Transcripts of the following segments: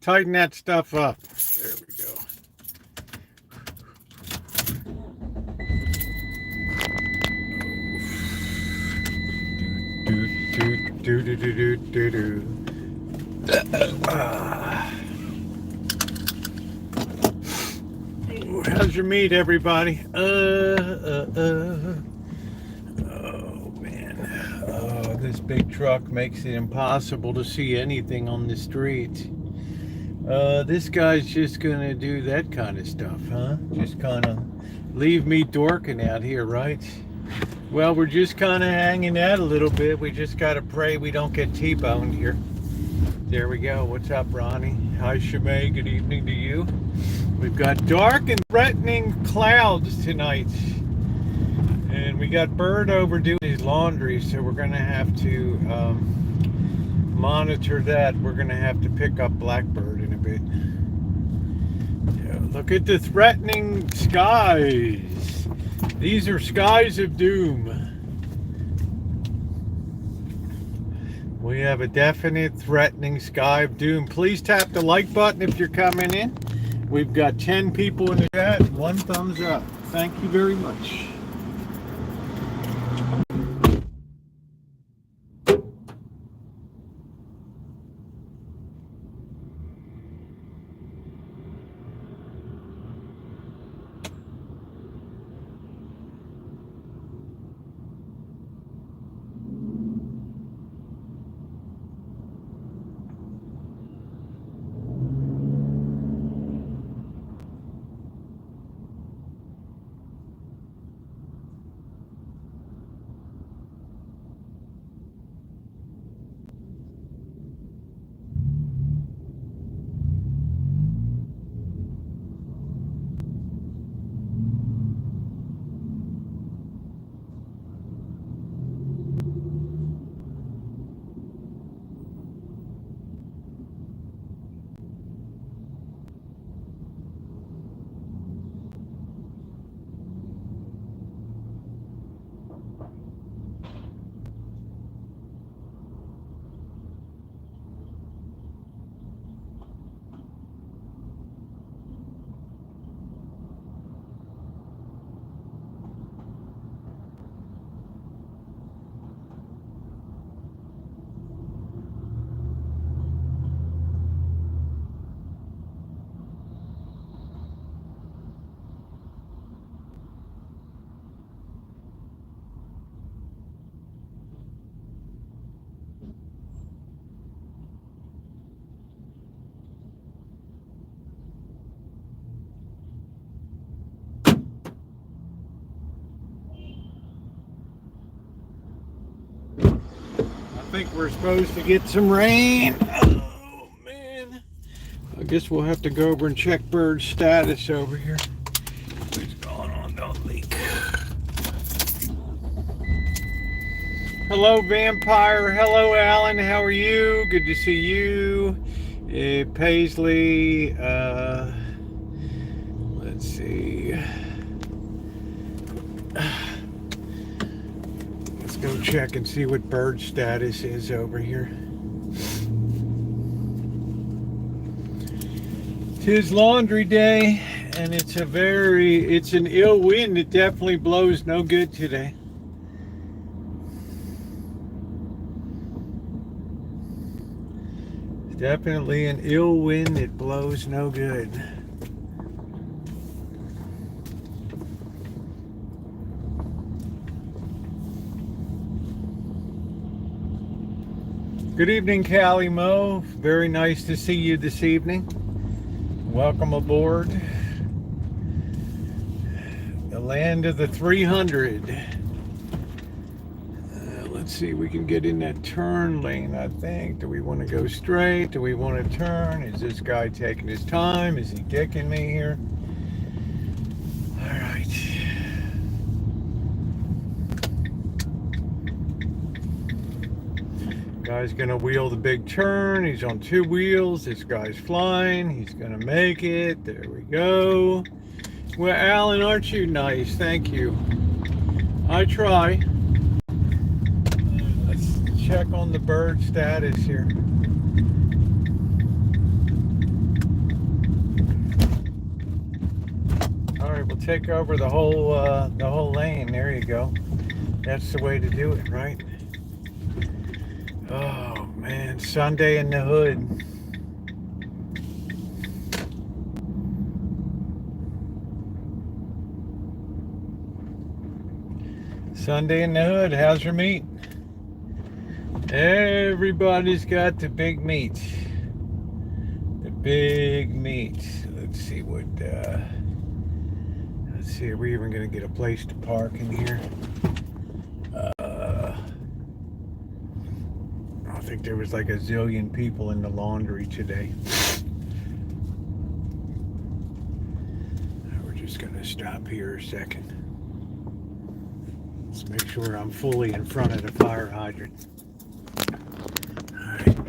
Tighten that stuff up. There we go. How's your meat, everybody? Oh man. Oh, this big truck makes it impossible to see anything on the street. This guy's just gonna do that kind of stuff, huh? Just kind of leave me dorking out here, right? Well, we're just kind of hanging out a little bit. We just gotta pray we don't get T-boned here. There we go. What's up, Ronnie? Hi, Shemay. Good evening to you. We've got dark and threatening clouds tonight. And we got Bird over doing his laundry, so we're gonna have to monitor that. We're gonna have to pick up Blackbird in a bit. Yeah, look at the threatening skies. These are skies of doom. We have a definite threatening sky of doom. Please tap the like button if you're coming in. We've got 10 people in the chat. 1 thumbs up. Thank you very much. I think we're supposed to get some rain. Oh man. I guess we'll have to go over and check Bird's status over here. What's going on? Don't leak. Hello, Vampire. Hello, Alan. How are you? Good to see you. Paisley. Let's see. Go check and see what Bird's status is over here. Tis laundry day, and it's an ill wind. It definitely blows no good today. It's definitely an ill wind that blows no good. Good evening, Callie Mo. Very nice to see you this evening. Welcome aboard. The land of the 300. Let's see, we can get in that turn lane, I think. Do we want to go straight? Do we want to turn? Is this guy taking his time? Is he dicking me here? All right. Guy's gonna wheel the big turn. He's on 2 wheels. This guy's flying. He's gonna make it. There we go. Well, Alan, aren't you nice? Thank you. I try. Let's check on the Bird status here. right, we'll take over the whole lane. There you go. That's the way to do it, right? Oh man, Sunday in the hood. Sunday in the hood. How's your meat? Everybody's got the big meat. The big meat. Let's see what. Let's see. Are we even gonna get a place to park in here? I think there was like a zillion people in the laundry today. We're just gonna stop here a second. Let's make sure I'm fully in front of the fire hydrant. Alright.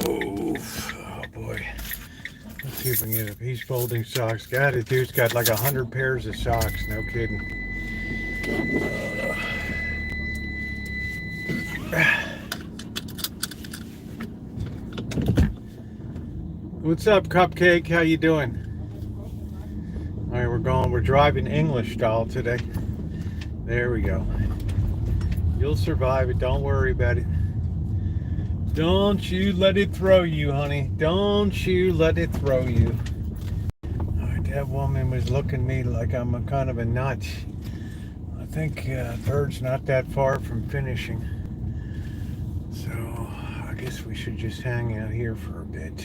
Oh boy. Let's see if we can get it. He's folding socks. God, the dude's got like 100 pairs of socks. No kidding. What's up, Cupcake? How you doing? All right, we're driving English style today. There we go. You'll survive it. Don't worry about it. Don't you let it throw you, honey. Don't you let it throw you. All right, that woman was looking at me like I'm a kind of a nut. I think third's not that far from finishing. So I guess we should just hang out here for a bit.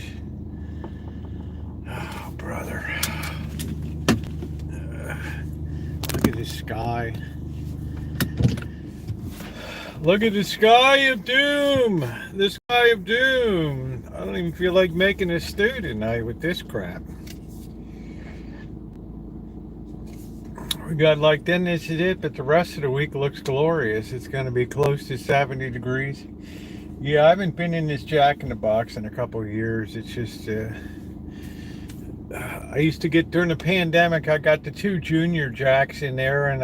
Oh, brother. Look at this sky. Look at the sky of doom. The sky of doom. I don't even feel like making a stew tonight with this crap. We got like, then this is it, but the rest of the week looks glorious. It's going to be close to 70 degrees. Yeah, I haven't been in this Jack in the Box in a couple of years. It's just, I used to get, during the pandemic, I got the 2 junior Jacks in there, and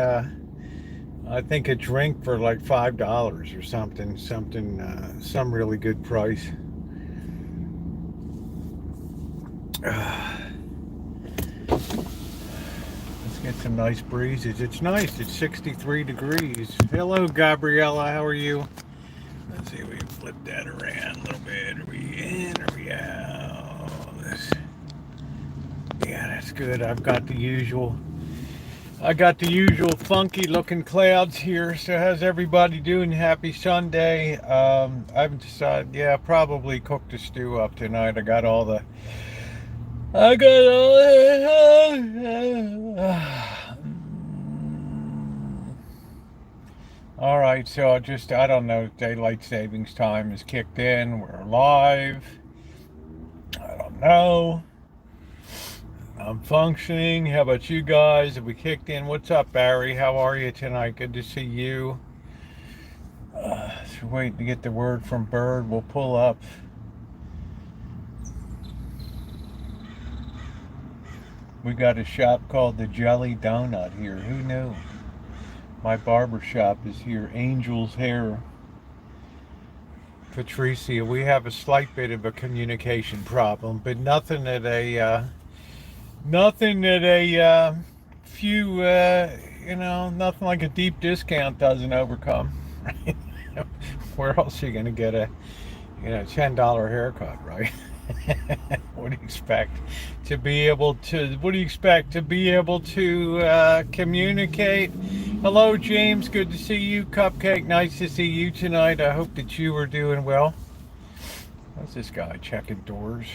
I think a drink for like $5 or something, some really good price. Let's get some nice breezes. It's nice. It's 63 degrees. Hello, Gabriella. How are you? Let's see if we can flip that around a little bit. Are we in? Are we out? Yeah, that's good. I got the usual funky looking clouds here. So how's everybody doing? Happy Sunday. I haven't decided. Yeah, probably cook the stew up tonight. I got all the all right, so I don't know, daylight savings time is kicked in. We're live. I don't know. I'm functioning. How about you guys? Have we kicked in? What's up, Barry? How are you tonight? Good to see you. So waiting to get the word from Bird. We'll pull up. We got a shop called the Jelly Donut here. Who knew? My barber shop is here. Angel's Hair. Patricia, we have a slight bit of a communication problem, but few, nothing like a deep discount doesn't overcome. Right? Where else are you going to get a, $10 haircut, right? What do you expect to be able to? What do you expect to be able to communicate? Hello, James. Good to see you. Cupcake. Nice to see you tonight. I hope that you are doing well. What's this guy checking doors?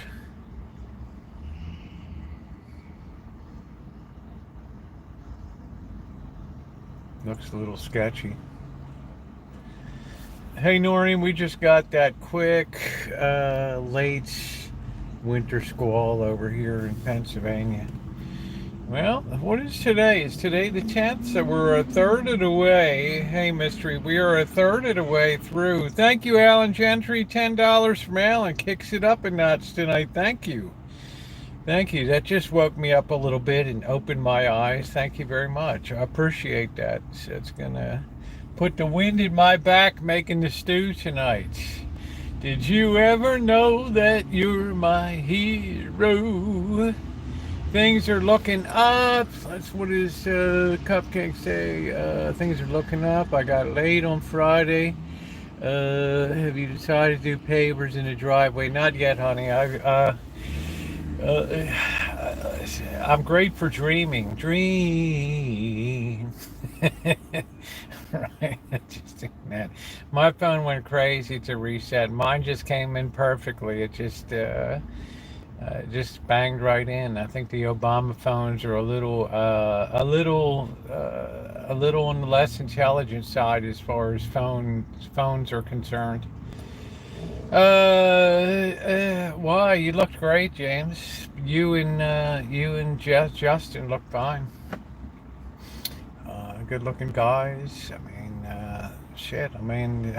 Looks a little sketchy. Hey, Noreen, we just got that quick late winter squall over here in Pennsylvania. Well, what is today? Is today the 10th? So we're a third of the way. Hey, Mystery, we are a third of the way through. Thank you, Alan Gentry. $10 from Alan. Kicks it up a notch tonight. Thank you. Thank you. That just woke me up a little bit and opened my eyes. Thank you very much. I appreciate that. So it's going to put the wind in my back making the stew tonight. Did you ever know that you're my hero? Things are looking up. That's what does Cupcake say? Things are looking up. I got laid on Friday. Have you decided to do pavers in the driveway? Not yet, honey. I'm great for dreaming. Dream. Right? Just that. My phone went crazy to reset. Mine just came in perfectly. It just banged right in. I think the Obama phones are a little on the less intelligent side as far as phones are concerned. Why? You looked great, James. You and Justin look fine. Good-looking guys. I mean, shit. I mean,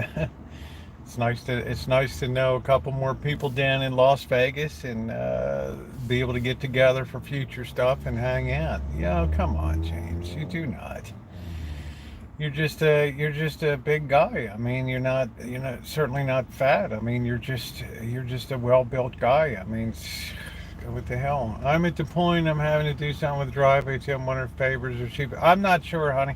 it's nice to know a couple more people down in Las Vegas and be able to get together for future stuff and hang out. Come on, James. You do not. You're just a big guy. I mean, you're certainly not fat. I mean, you're just a well-built guy. I mean, what the hell? I'm at the point I'm having to do something with the driveway too. I'm wondering if favors are cheap. I'm not sure, honey.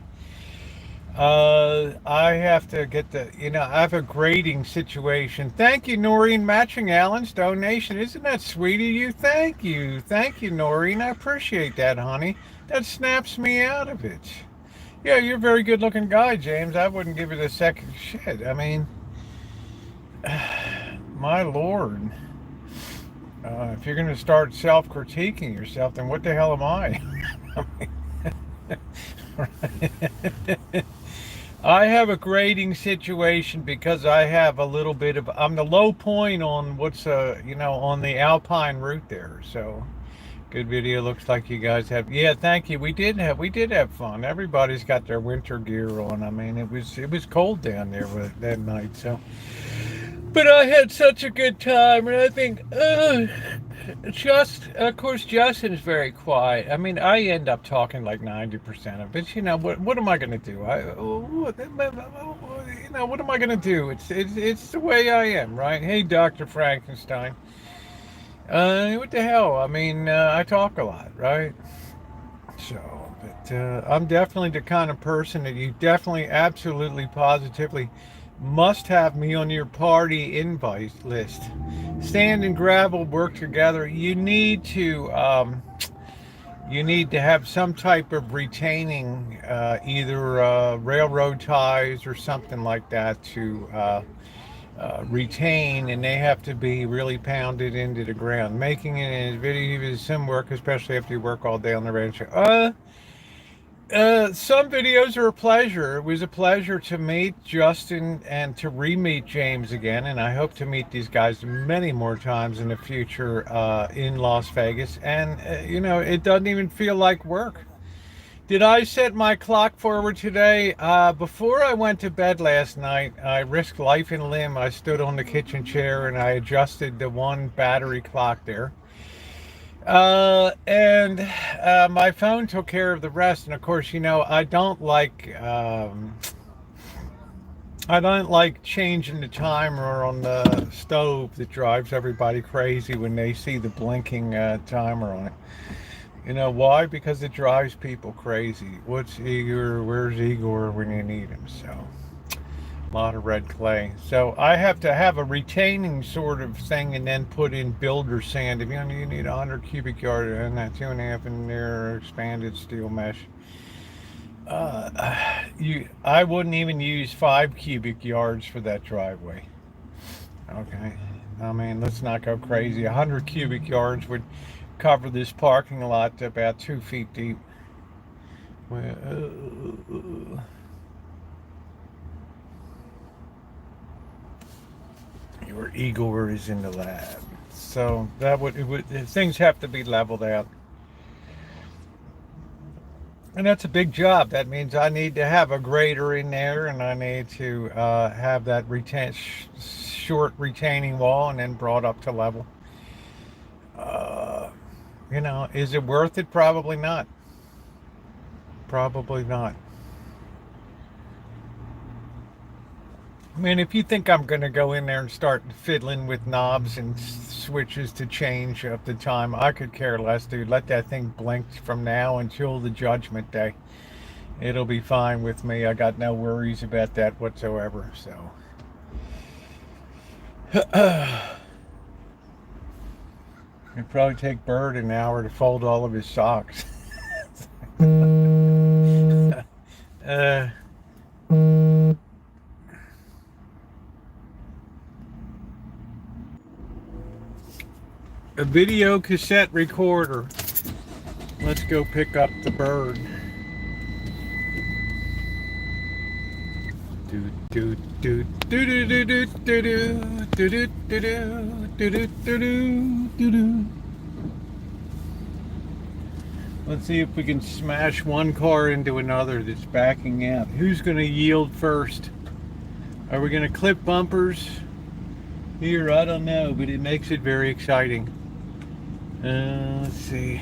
I have to get I have a grading situation. Thank you, Noreen, matching Alan's donation. Isn't that sweet of you? Thank you, Noreen. I appreciate that, honey. That snaps me out of it. Yeah, you're a very good-looking guy, James. I wouldn't give it a second shit. I mean, my lord. If you're going to start self-critiquing yourself, then what the hell am I? I have a grading situation because I have a little bit of... I'm the low point on what's, on the Alpine route there. So, good video. Looks like you guys have... Yeah, thank you. We did have fun. Everybody's got their winter gear on. I mean, it was cold down there that night, so... But I had such a good time, and I think, of course, Justin is very quiet. I mean, I end up talking like 90% of it. What am I going to do? What am I going to do? It's the way I am, right? Hey, Dr. Frankenstein. What the hell? I mean, I talk a lot, right? So, but I'm definitely the kind of person that you definitely, absolutely, positively must have me on your party invite list. Stand and gravel, work together. You need to have some type of retaining, either railroad ties or something like that to retain, and they have to be really pounded into the ground. Making it in a video is some work, especially after you work all day on the rancho. Some videos are a pleasure. It was a pleasure to meet Justin and to re-meet James again, and I hope to meet these guys many more times in the future in Las Vegas. And it doesn't even feel like work. Did I set my clock forward today? Before I went to bed last night, I risked life and limb. I stood on the kitchen chair and I adjusted the one battery clock there. And my phone took care of the rest. And of course, I don't like I don't like changing the timer on the stove. That drives everybody crazy when they see the blinking timer on it. You know why? Because it drives people crazy. What's Igor? Where's Igor when you need him? So, a lot of red clay. So I have to have a retaining sort of thing and then put in builder sand. If you need 100 cubic yard and that 2.5 in there expanded steel mesh. I wouldn't even use 5 cubic yards for that driveway. Okay, I mean, let's not go crazy. 100 cubic yards would cover this parking lot to about 2 feet deep. Your Igor is in the lab, so that would things have to be leveled out. And that's a big job. That means I need to have a grader in there, and I need to have that short retaining wall and then brought up to level. You know, is it worth it? Probably not. Probably not. I mean, if you think I'm going to go in there and start fiddling with knobs and switches to change up the time, I could care less, dude. Let that thing blink from now until the judgment day. It'll be fine with me. I got no worries about that whatsoever. So, it'd probably take Bird an hour to fold all of his socks. A video cassette recorder. Let's go pick up the Bird. Let's see if we can smash one car into another that's backing out. Who's going to yield first? Are we going to clip bumpers? Here, I don't know, but it makes it very exciting. Let's see.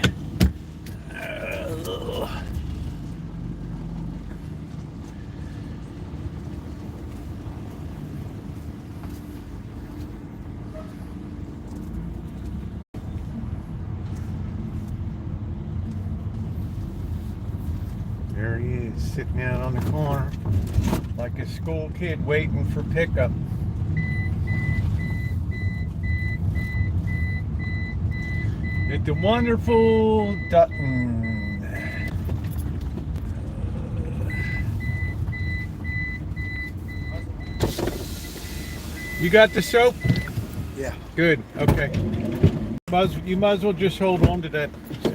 There he is, sitting out on the corner like a school kid waiting for pickup. At the wonderful Dutton. You got the soap? Yeah. Good. Okay. You might as well just hold on to that. So.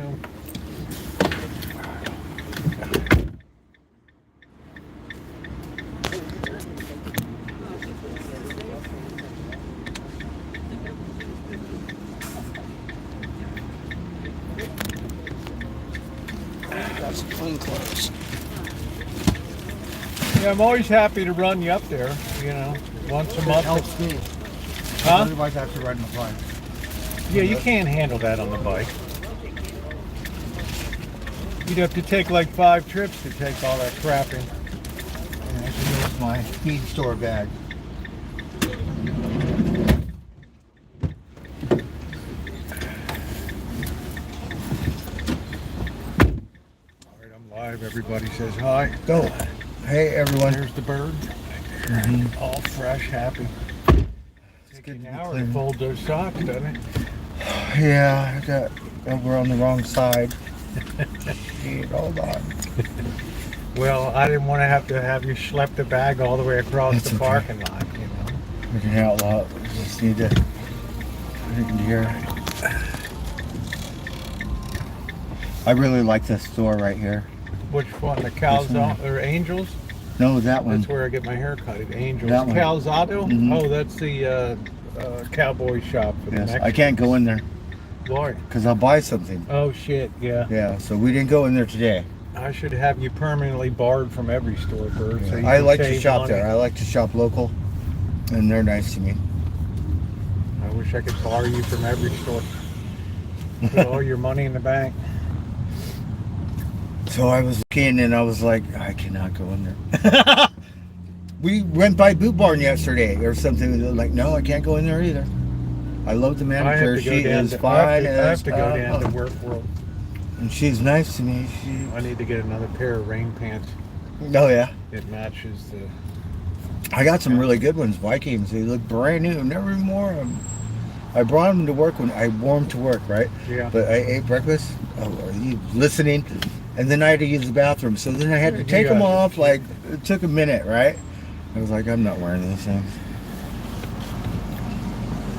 Clean clothes. Yeah, I'm always happy to run you up there, you know, once a month. Helps me. Huh? Otherwise I have to ride my bike. Yeah, you can't handle that on the bike. You'd have to take like 5 trips to take all that crap in. And I can use my feed store bag. Everybody says hi. Go. Hey everyone. There's the Bird. All fresh, happy. It's an hour to fold those socks, doesn't it? Yeah, we're on the wrong side. Hold on. Well, I didn't want to have you schlep the bag all the way across the parking lot, you know. We can outlaw it. We just need to put it in here. I really like this store right here. Which one? The Calzado or Angels? No, that one. That's where I get my hair cut at Angels. That one. Calzado? Mm-hmm. Oh, that's the Cowboy Shop for the Mexicans. I can't go in there. Why? Because I'll buy something. Oh, shit, yeah. Yeah, so we didn't go in there today. I should have you permanently barred from every store, Bird. Yeah. So I like to shop money. there. I like to shop local, and they're nice to me. I wish I could bar you from every store. Put all your money in the bank. So I was looking and I was like, I cannot go in there. We went by Boot Barn yesterday or something. They're like, no, I can't go in there either. I love the manicure. She is fine. I have to go down to Work World. And she's nice to me. I need to get another pair of rain pants. Oh, yeah. It matches the... I got some really good ones. Vikings. They look brand new. Never even wore them. I brought them to work when I wore them to work, right? Yeah. But I ate breakfast. Oh, are you listening? And then I had to use the bathroom. So then I had to take them off. Like, it took a minute, right? I was like, I'm not wearing these things.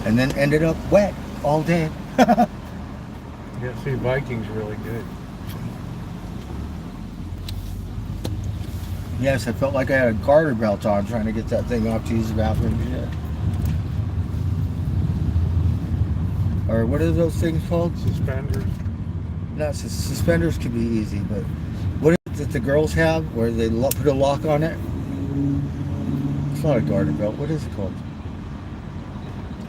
And then ended up wet all day. Yeah, see, Viking's really good. Yes, I felt like I had a garter belt on trying to get that thing off to use the bathroom. Yeah. Or what are those things called? Suspenders. No, suspenders could be easy, but what is it that the girls have where they put a lock on it? It's not a garter belt. What is it called?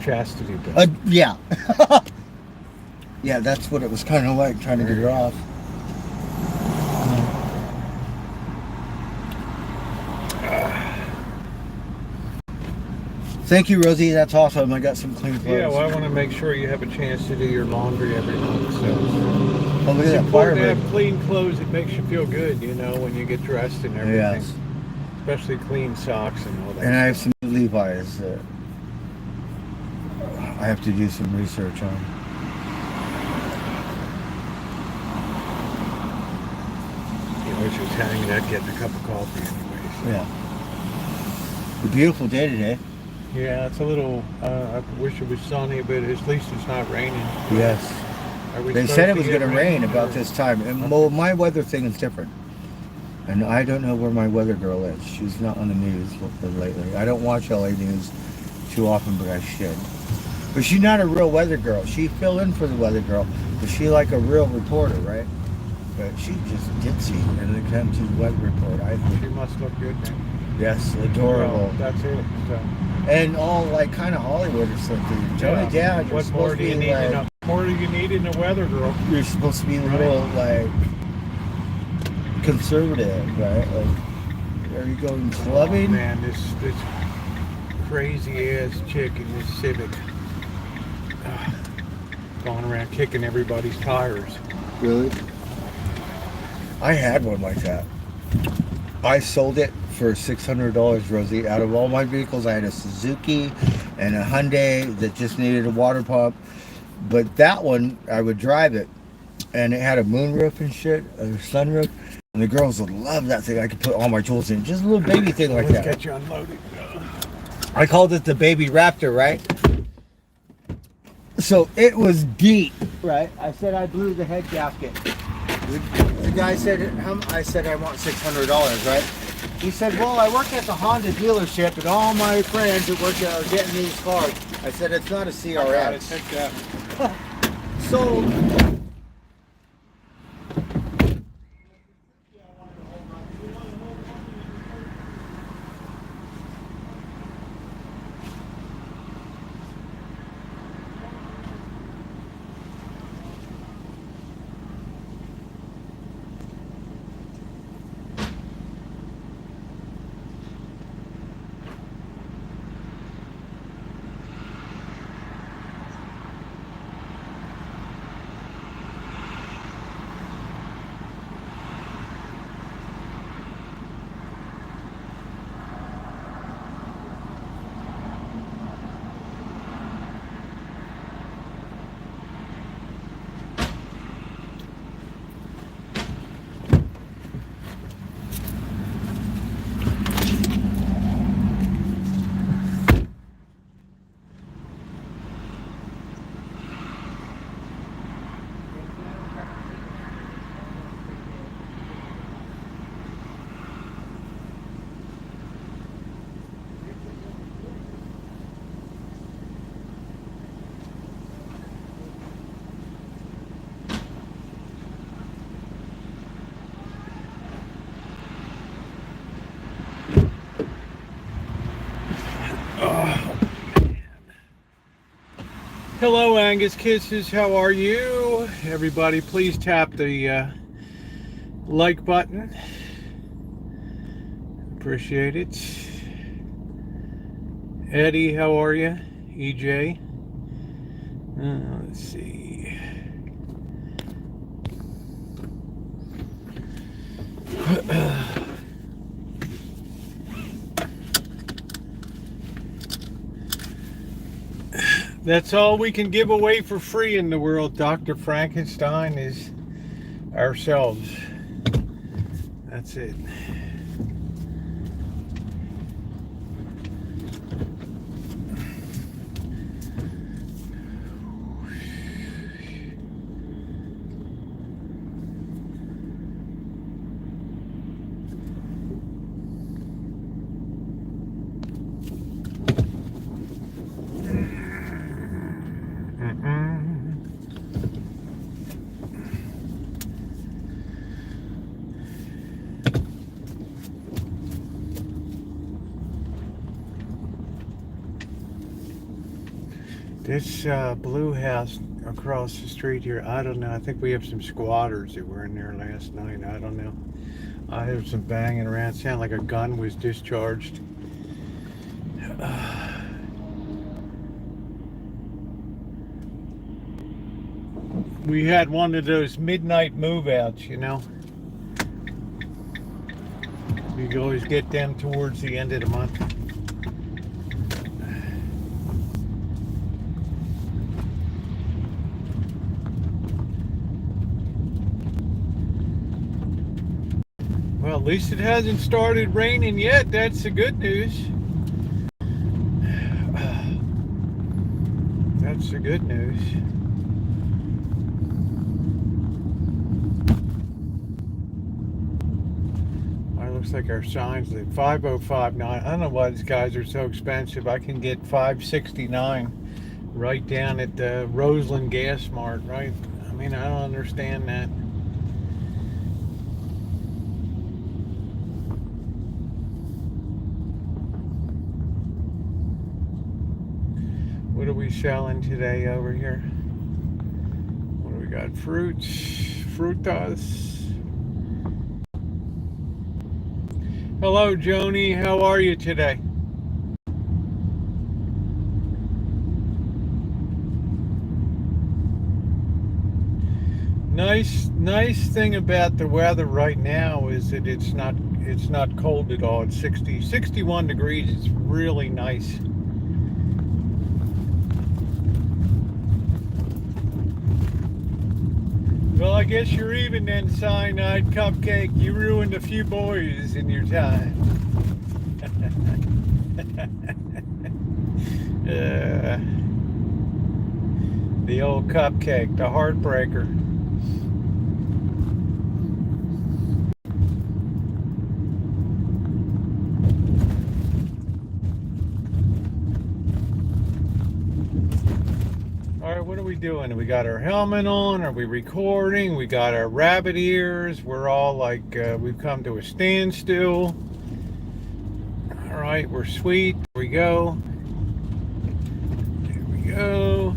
Chastity belt. Yeah. Yeah, that's what it was kind of like, trying to get it off. Thank you, Rosie. That's awesome. I got some clean clothes. Yeah, well, I want to make sure you have a chance to do your laundry every month. So oh, look at it's that important to fireman. have clean clothes. It makes you feel good, you know, when you get dressed and everything. Yes. Especially clean socks and all that. And I have some Levi's that I have to do some research on. You know, just hanging out, getting a cup of coffee anyways. Yeah. A beautiful day today. Yeah, it's a little, I wish it was sunny, but at least it's not raining. Yes. They said it was going to rain about or- this time. And well, my weather thing is different. And I don't know where my weather girl is. She's not on the news lately. I don't watch LA news too often, but I should. But she's not a real weather girl. She fill in for the weather girl, but she like a real reporter, right? But she just ditzy when it comes to the weather report. I She think. must look good, man. Yes, adorable. Well, that's it. So, And all like kind of Hollywood or something. Tone it down. You're what more supposed do to you be need like, in a more do you need in a weather girl? you're supposed to be a little like conservative, right? Like, are you going clubbing? Oh, man, this crazy ass chick in this Civic going around kicking everybody's tires. Really? I had one like that. I sold it for $600, Rosie. Out of all my vehicles, I had a Suzuki and a Hyundai that just needed a water pump. But that one, I would drive it, and it had a moonroof and shit, a sunroof. And the girls would love that thing. I could put all my tools in. Just a little baby thing like Let's that. get you unloaded. I called it the baby Raptor, right? So it was deep, right? I said I blew the head gasket. The guy said, I said I want $600, right? He said, well, I work at the Honda dealership, and all my friends that work there are getting these cars. I said, it's not a CRX. Take that. So Hello, Angus Kisses. How are you? Everybody, please tap the like button. Appreciate it. Eddie, how are you? EJ. Let's see. That's all we can give away for free in the world. Dr. Frankenstein is ourselves. That's it. This blue house across the street here, I don't know. I think we have some squatters that were in there last night. I don't know. I heard some banging around. Sounded like a gun was discharged. We had one of those midnight move-outs, you know. You can always get them towards the end of the month. Well, at least it hasn't started raining yet. That's the good news. That's the good news. Looks like our signs at 5059. I don't know why these guys are so expensive. I can get 569 right down at the Roseland Gas Mart, right? I mean, I don't understand that. What are we selling today over here? What do we got? Fruits, frutas. Hello, Joni. How are you today? Nice thing about the weather right now is that it's not cold at all. It's 61 degrees. It's really nice. Well, I guess you're even then, Cyanide Cupcake. You ruined a few boys in your time. The old Cupcake, the Heartbreaker. What are we doing? We got our helmet on. Are we recording? We got our rabbit ears. We're all like, we've come to a standstill. All right, we're sweet. Here we go. Here we go.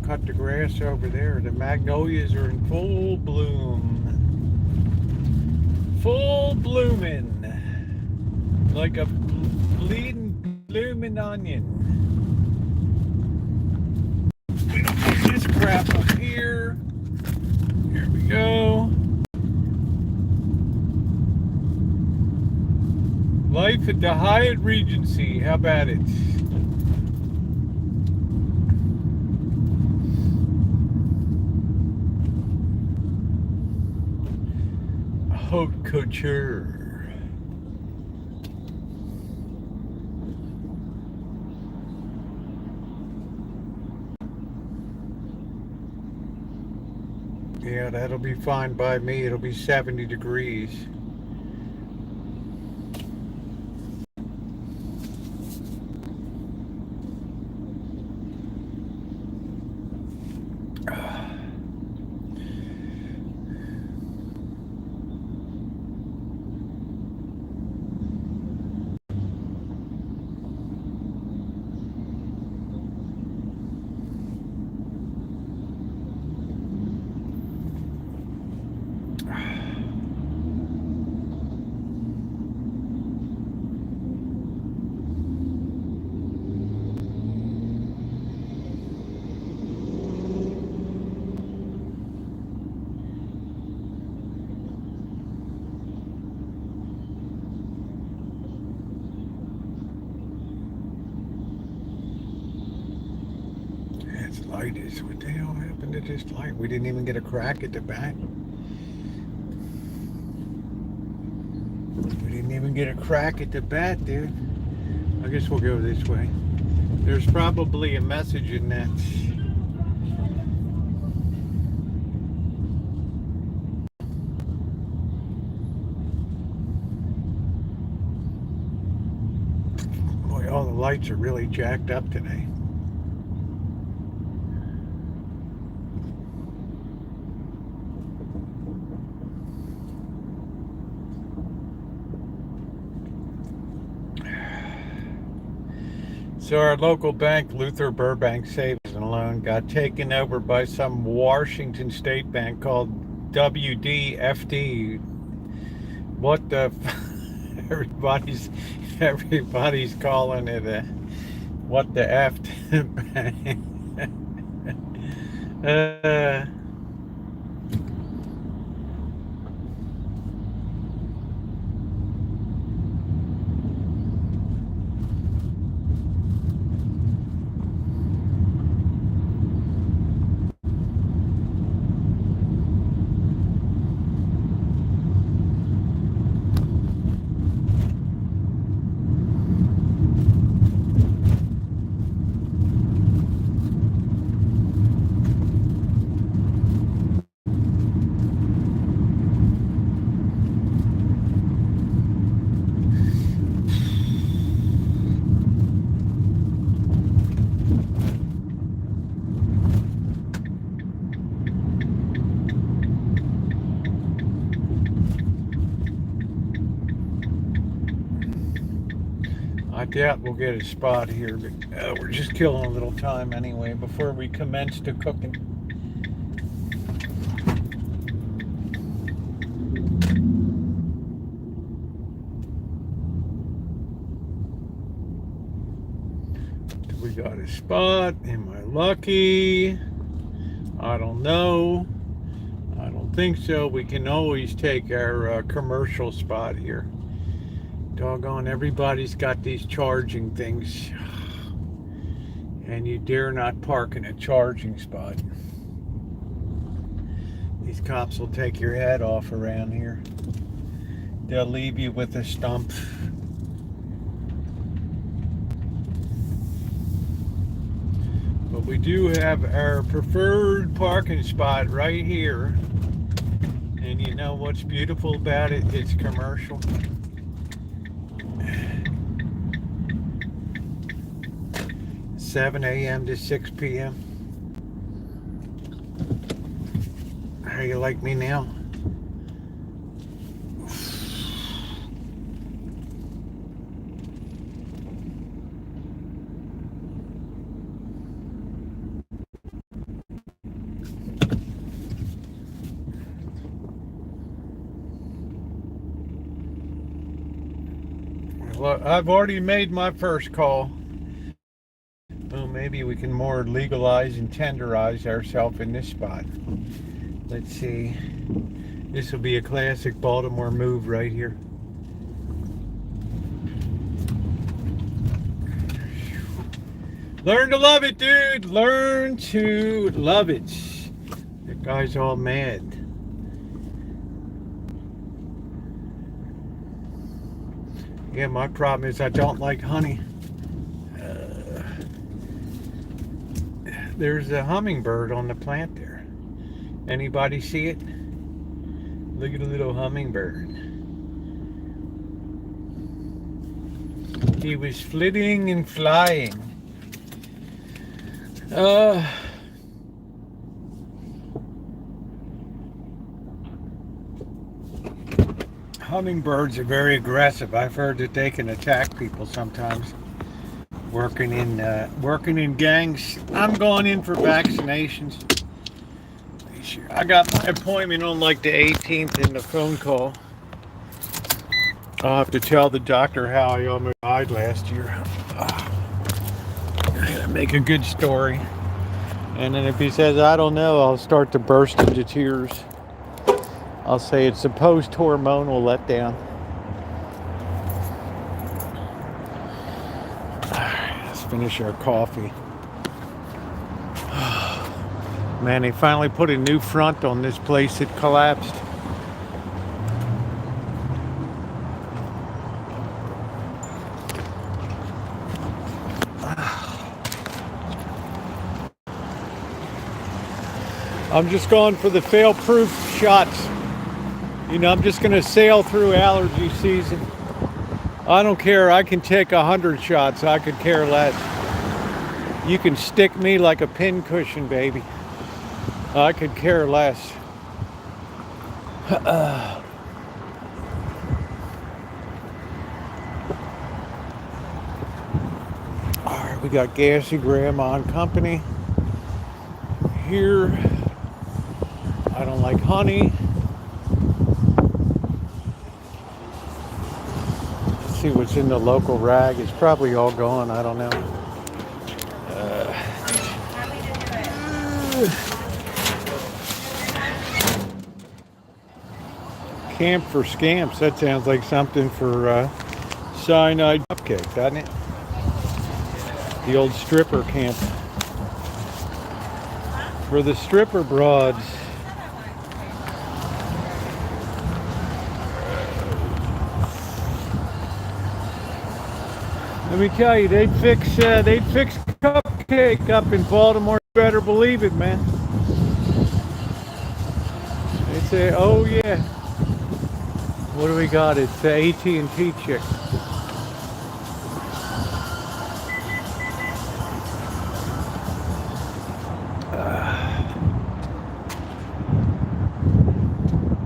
Cut the grass over there. The magnolias are in full bloom. Full blooming. Like a bleeding blooming onion. We don't put this crap up here. Here we go. Life at the Hyatt Regency. How about it? Haute couture. Yeah, that'll be fine by me. It'll be 70 degrees. light is. What the hell happened to this light? We didn't even get a crack at the back. We didn't even get a crack at the bat, dude. I guess we'll go this way. There's probably a message in that. Boy, all the lights are really jacked up today. So our local bank, Luther Burbank Savings and Loan, got taken over by some Washington State bank called WDFD. What the? Everybody's calling it a what the F bank. I doubt we'll get a spot here, but we're just killing a little time anyway before we commence to cooking. We got a spot. Am I lucky? I don't know. I don't think so. We can always take our commercial spot here. Doggone, everybody's got these charging things. And you dare not park in a charging spot. These cops will take your head off around here. They'll leave you with a stump. But we do have our preferred parking spot right here. And you know what's beautiful about it? It's commercial. 7 a.m. to 6 p.m. How you like me now? Well, I've already made my first call. Well, maybe we can more legalize and tenderize ourselves in this spot. Let's see. This will be a classic Baltimore move right here. Learn to love it, dude. Learn to love it. That guy's all mad. Yeah, my problem is I don't like honey. There's a hummingbird on the plant there. Anybody see it? Look at the little hummingbird. He was flitting and flying. Hummingbirds are very aggressive. I've heard that they can attack people sometimes. Working in gangs. I'm going in for vaccinations. I got my appointment on like the 18th in the phone call. I'll have to tell the doctor how I almost died last year. I gotta make a good story. And then if he says I don't know, I'll start to burst into tears. I'll say it's a post-hormonal letdown. Finish our coffee. Man, they finally put a new front on this place that collapsed. I'm just going for the fail-proof shots. You know, I'm just gonna sail through allergy season. I don't care, I can take 100 shots, I could care less. You can stick me like a pincushion, baby. I could care less. Alright, we got Gassy Grandma and Company here. I don't like honey. Let's see what's in the local rag. It's probably all gone, I don't know. Camp for Scamps. That sounds like something for Cyanide Cupcake, doesn't it? The old stripper camp. For the stripper broads. Let me tell you, they'd fix Cupcake up in Baltimore. You better believe it, man. They'd say, oh yeah. What do we got? It's the AT&T chick.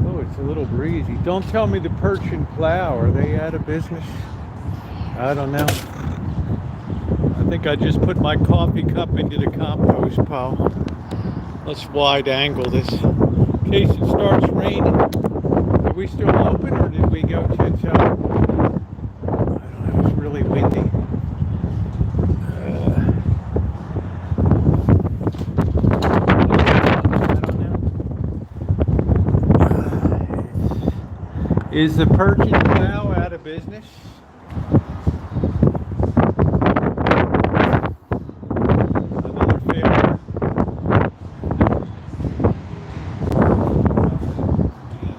Oh, it's a little breezy. Don't tell me the Perch and Plow. Are they out of business? I don't know. I think I just put my coffee cup into the compost pile. Let's wide angle this in case it starts raining. Are we still open or did we go tits up? I don't know, it's really windy. I don't know. Is the Perch and Plow out of business? Another failure.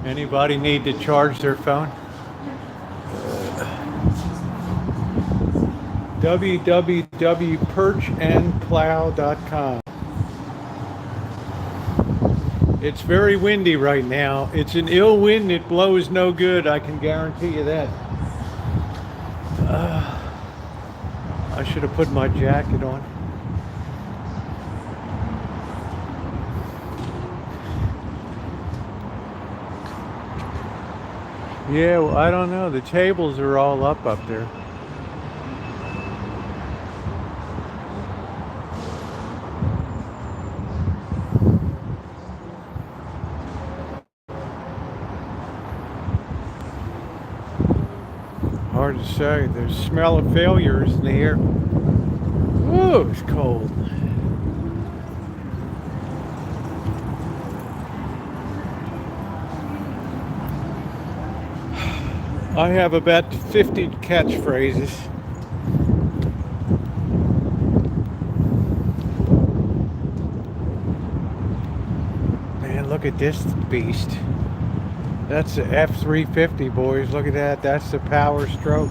Anybody need to charge their phone? www.perchandplow.com. It's very windy right now. It's an ill wind that blows no good, I can guarantee you that. I should have put my jacket on. Yeah, well, I don't know. The tables are all up there. Hard to say. There's smell of failures in the air. Whoa, it's cold. I have about 50 catchphrases. Man, look at this beast. That's the F-350, boys. Look at that. That's the Power Stroke.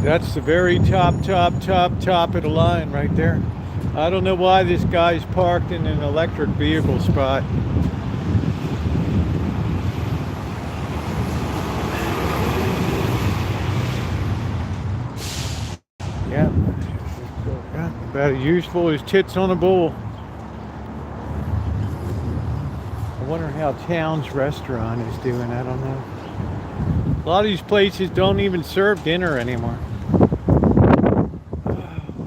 That's the very top of the line right there. I don't know why this guy's parked in an electric vehicle spot. Yeah, about as useful as tits on a bull. I wonder how Town's Restaurant is doing. I don't know. A lot of these places don't even serve dinner anymore.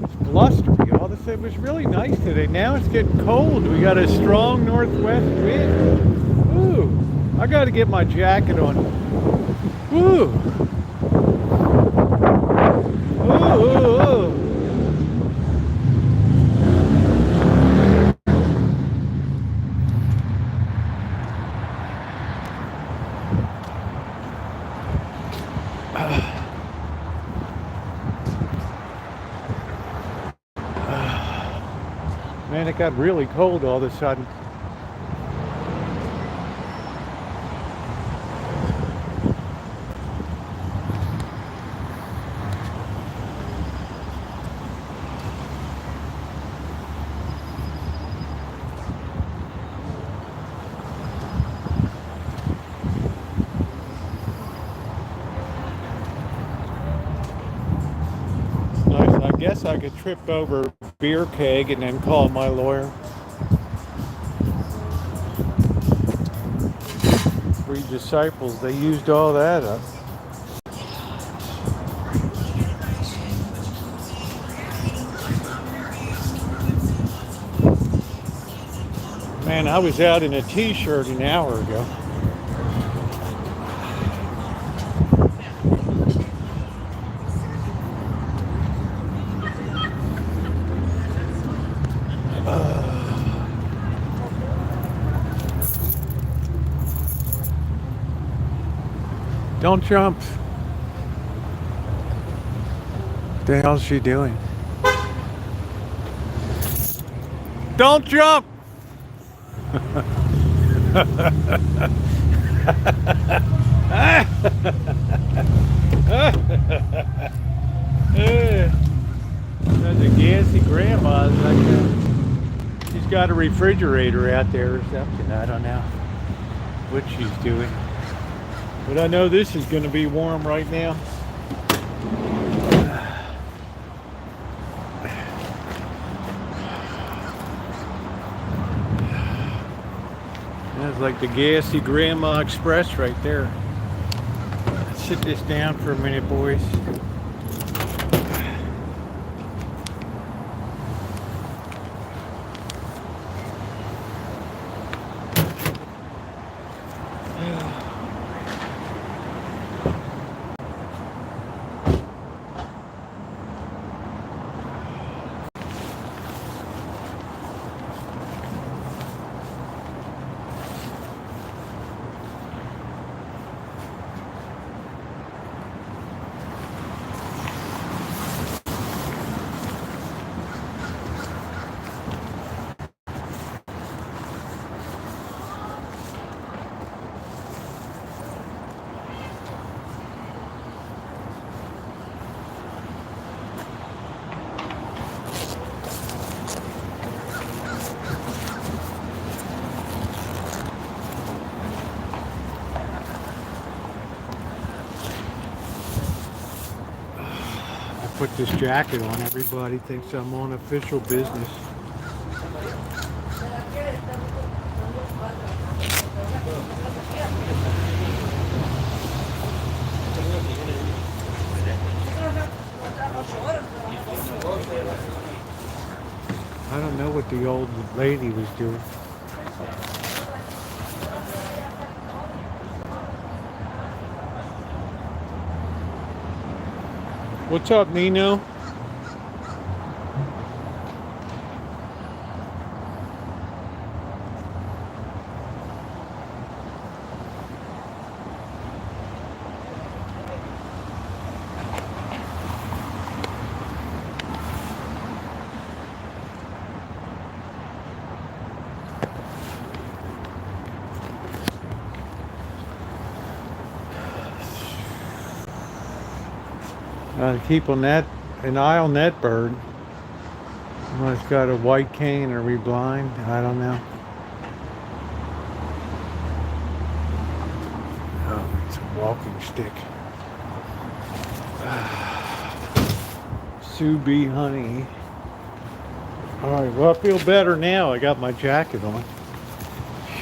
It's blustery. All this, it was really nice today. Now it's getting cold. We got a strong northwest wind. Ooh, I got to get my jacket on. Ooh. Ooh. Man, it got really cold all of a sudden. I guess I could trip over a beer keg and then call my lawyer. 3 disciples, they used all that up. Man, I was out in a t-shirt an hour ago. Don't jump. What the hell's she doing? Don't jump! That's a gassy grandma. Like she's got a refrigerator out there or something. I don't know what she's doing. But I know this is going to be warm right now. That's like the gassy Grandma Express right there. Let's sit this down for a minute, boys. Put this jacket on. Everybody thinks I'm on official business. I don't know what the old lady was doing. What's up, Nino? Keep on that, an eye on that bird. Well, it's got a white cane or we blind. I don't know. Oh, it's a walking stick. Sue bee honey. All right, well, I feel better now. I got my jacket on.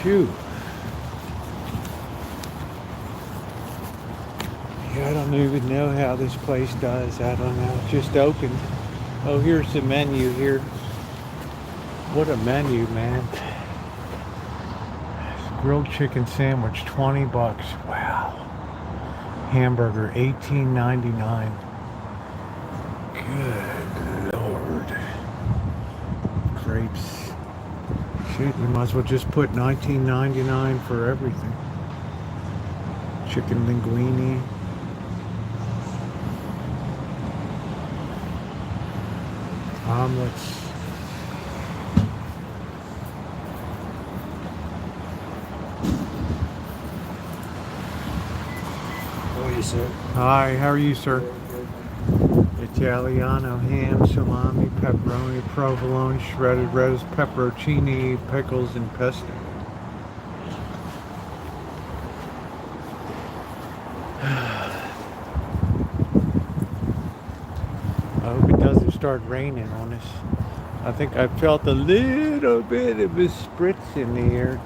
Phew. I don't even know how this place does. I don't know. It's just opened. Oh, here's the menu here. What a menu, man. Grilled chicken sandwich, 20 bucks. Wow. Hamburger, $18.99. Good Lord. Grapes. Shit, we might as well just put $19.99 for everything. Chicken linguine. Omelets. How are you, sir? Hi, how are you, sir? Italiano, ham, salami, pepperoni, provolone, shredded lettuce, pepperoncini, pickles, and pesto. I hope it doesn't start raining on us. I think I felt a little bit of a spritz in the air.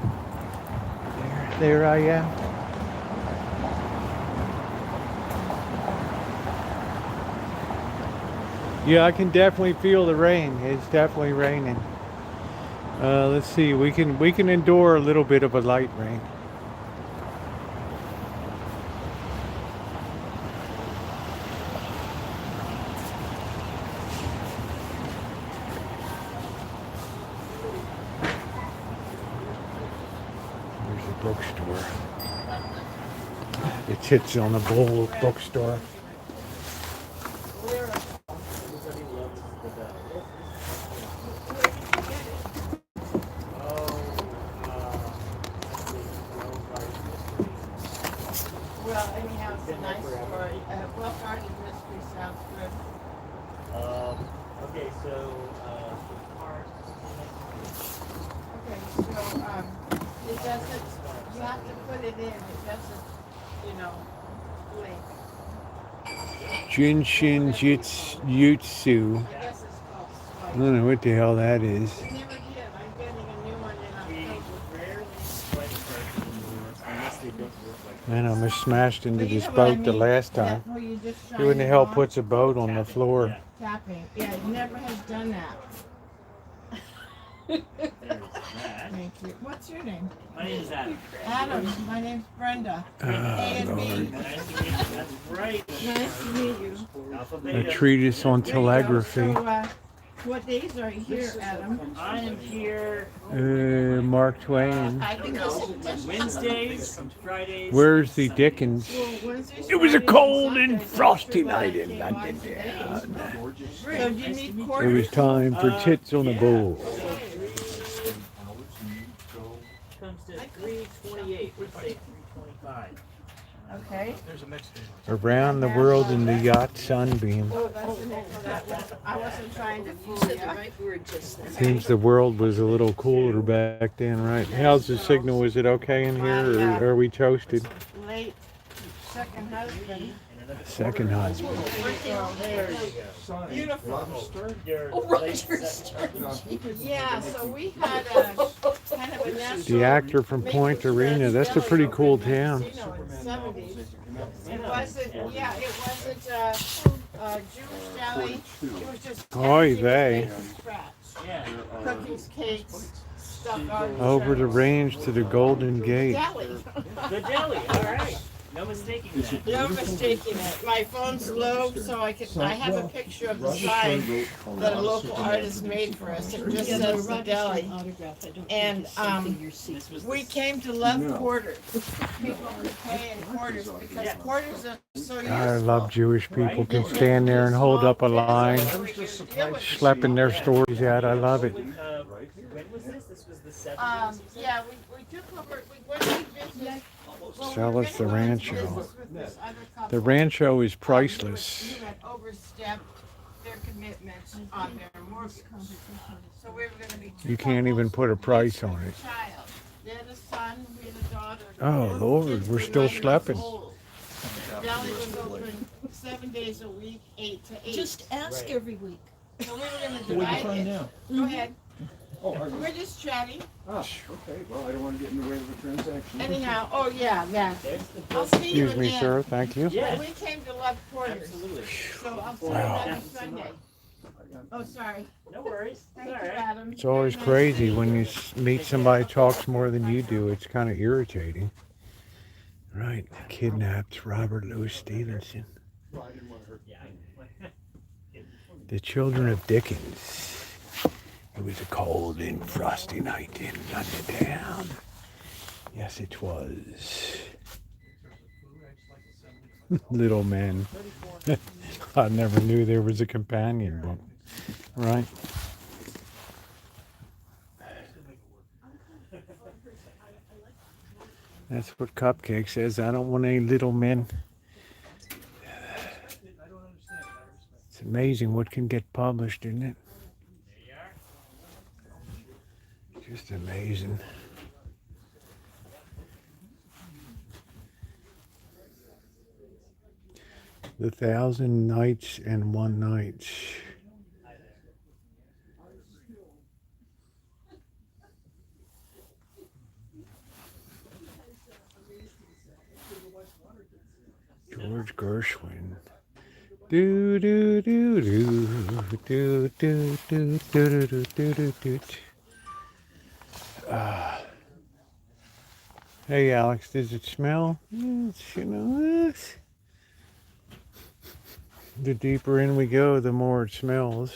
There I am. Yeah, I can definitely feel the rain. It's definitely raining. Let's see. We can endure a little bit of a light rain. There's a bookstore. It sits on the bowl bookstore. Well, anyhow, it's a nice story. Well, Garden Mystery sounds good. Okay, so Okay, so, it doesn't, you have to put it in, it doesn't, you know, blink. Jinshin Jutsu. I guess it's called I swipe. don't know what the hell that is. We never did, I'm getting a new one in we October. rarely swipe cards anymore unless they don't work like Man, I almost smashed into But you this know what I boat the mean? last Yeah, time. where you just shine Who in the it hell on. puts a boat on the floor? Tapping, yeah, it never has done that. There's that. Thank you. What's your name? My name is Adam. Adam, my name's Brenda. A and B. Lord. Nice to meet you. That's right. Nice to meet you. Alpha A Beta. treatise on There you go. telegraphy. So, what days are you here, Adam? I am here Mark Twain. I think it's Wednesdays, Fridays. Where's the Dickens? Wednesdays. It was a Fridays, cold Sundays. and frosty That's night why I in came London on today. town. So do you need It quarters? was time for tits on the bowl. Comes to 328. Let's say 325. Okay. Around the world in the yacht sunbeam. Oh, that's the name for that one. I wasn't trying to fool you. Seems the world was a little cooler back then, right? How's the signal? Is it okay in here, or are we toasted? Late second husband. Second husband. Beautiful. Oh, Yeah, so we had a kind of a national. The actor from Point Arena. That's a pretty cool town. You know, in the 70s. It wasn't, yeah, it wasn't Jewish deli. It was just Oy everything vey. made from scratch. Yeah. Cookies, cakes, stuff on Over the range to the Golden Gate. deli. The deli. All right. No mistaking that. No mistaking it. My phone's low, so I have a picture of the sign that a local artist made for us. It just says the deli. And we came to love quarters. People would pay in quarters because quarters are so useful. I love Jewish people can stand there and hold up a line, schlepping their stories out. I love it. When was this? This was the 70s. Yeah, we took over. We went to business. Sell us the Rancho. The The Rancho is priceless. who had overstepped their commitments on their mortgage. So we were going to be two You can't even couples, put a price each on with a it. child. They had a son, we had a daughter. Oh, Lord, Kids we're were still 9 months schlepping. old. The deli was open 7 days a week, 8 to 8. Just ask every week. So we were going to divide it. Go ahead. We're just chatting. Okay, well, I don't want to get in the way of a transaction. Anyhow, oh yeah, that. I'll see you Excuse me, again. sir. Thank you. Yeah. We came to love quarters. Absolutely. So I'll see you Wow. next Sunday. Oh, sorry. No worries. Thank It's you, all right. Adam. It's always Very nice crazy meeting when you you. meet somebody who talks more than you do. It's kind of irritating. Right. Kidnapped Robert Louis Stevenson. The Children of Dickens. It was a cold and frosty night in London town. Yes, it was. Little men. I never knew there was a companion book. Right? That's what Cupcake says. I don't want any little men. It's amazing what can get published, isn't it? Just amazing. The 1,000 Nights and One Nights. George Gershwin. Do do do do do do do do do do do do. Hey Alex, does it smell? It's, you know, the deeper in we go, the more it smells.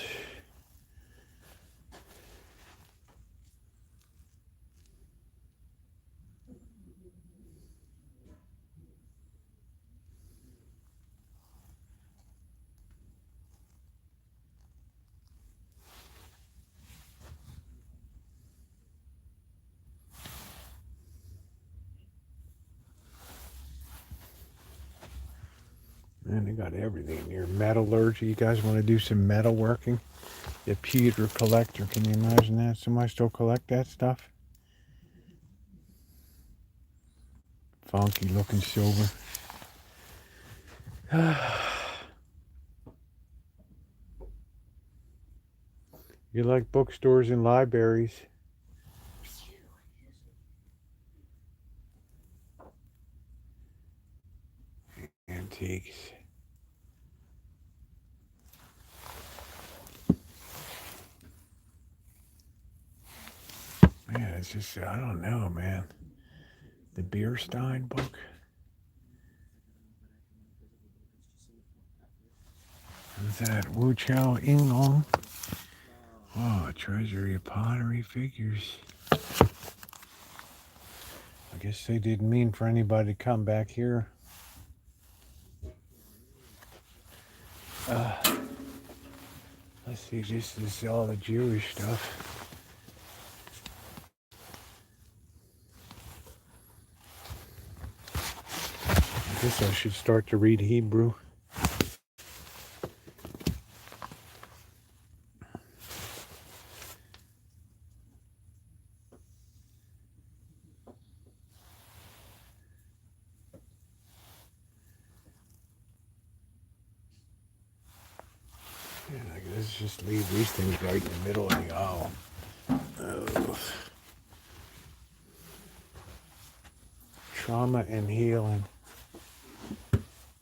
Man, they got everything in here. Metallurgy. You guys want to do some metalworking? The pewter collector. Can you imagine that? Somebody still collect that stuff? Funky looking silver. You like bookstores and libraries? Antiques. Man, it's just, I don't know, man. The Bierstein book. What's that? Wu Chao Ing Long. Oh, a treasury of pottery figures. I guess they didn't mean for anybody to come back here. Let's see, this is all the Jewish stuff. I guess I should start to read Hebrew. Yeah, let's just leave these things right in the middle of the aisle. Oh. Trauma and healing.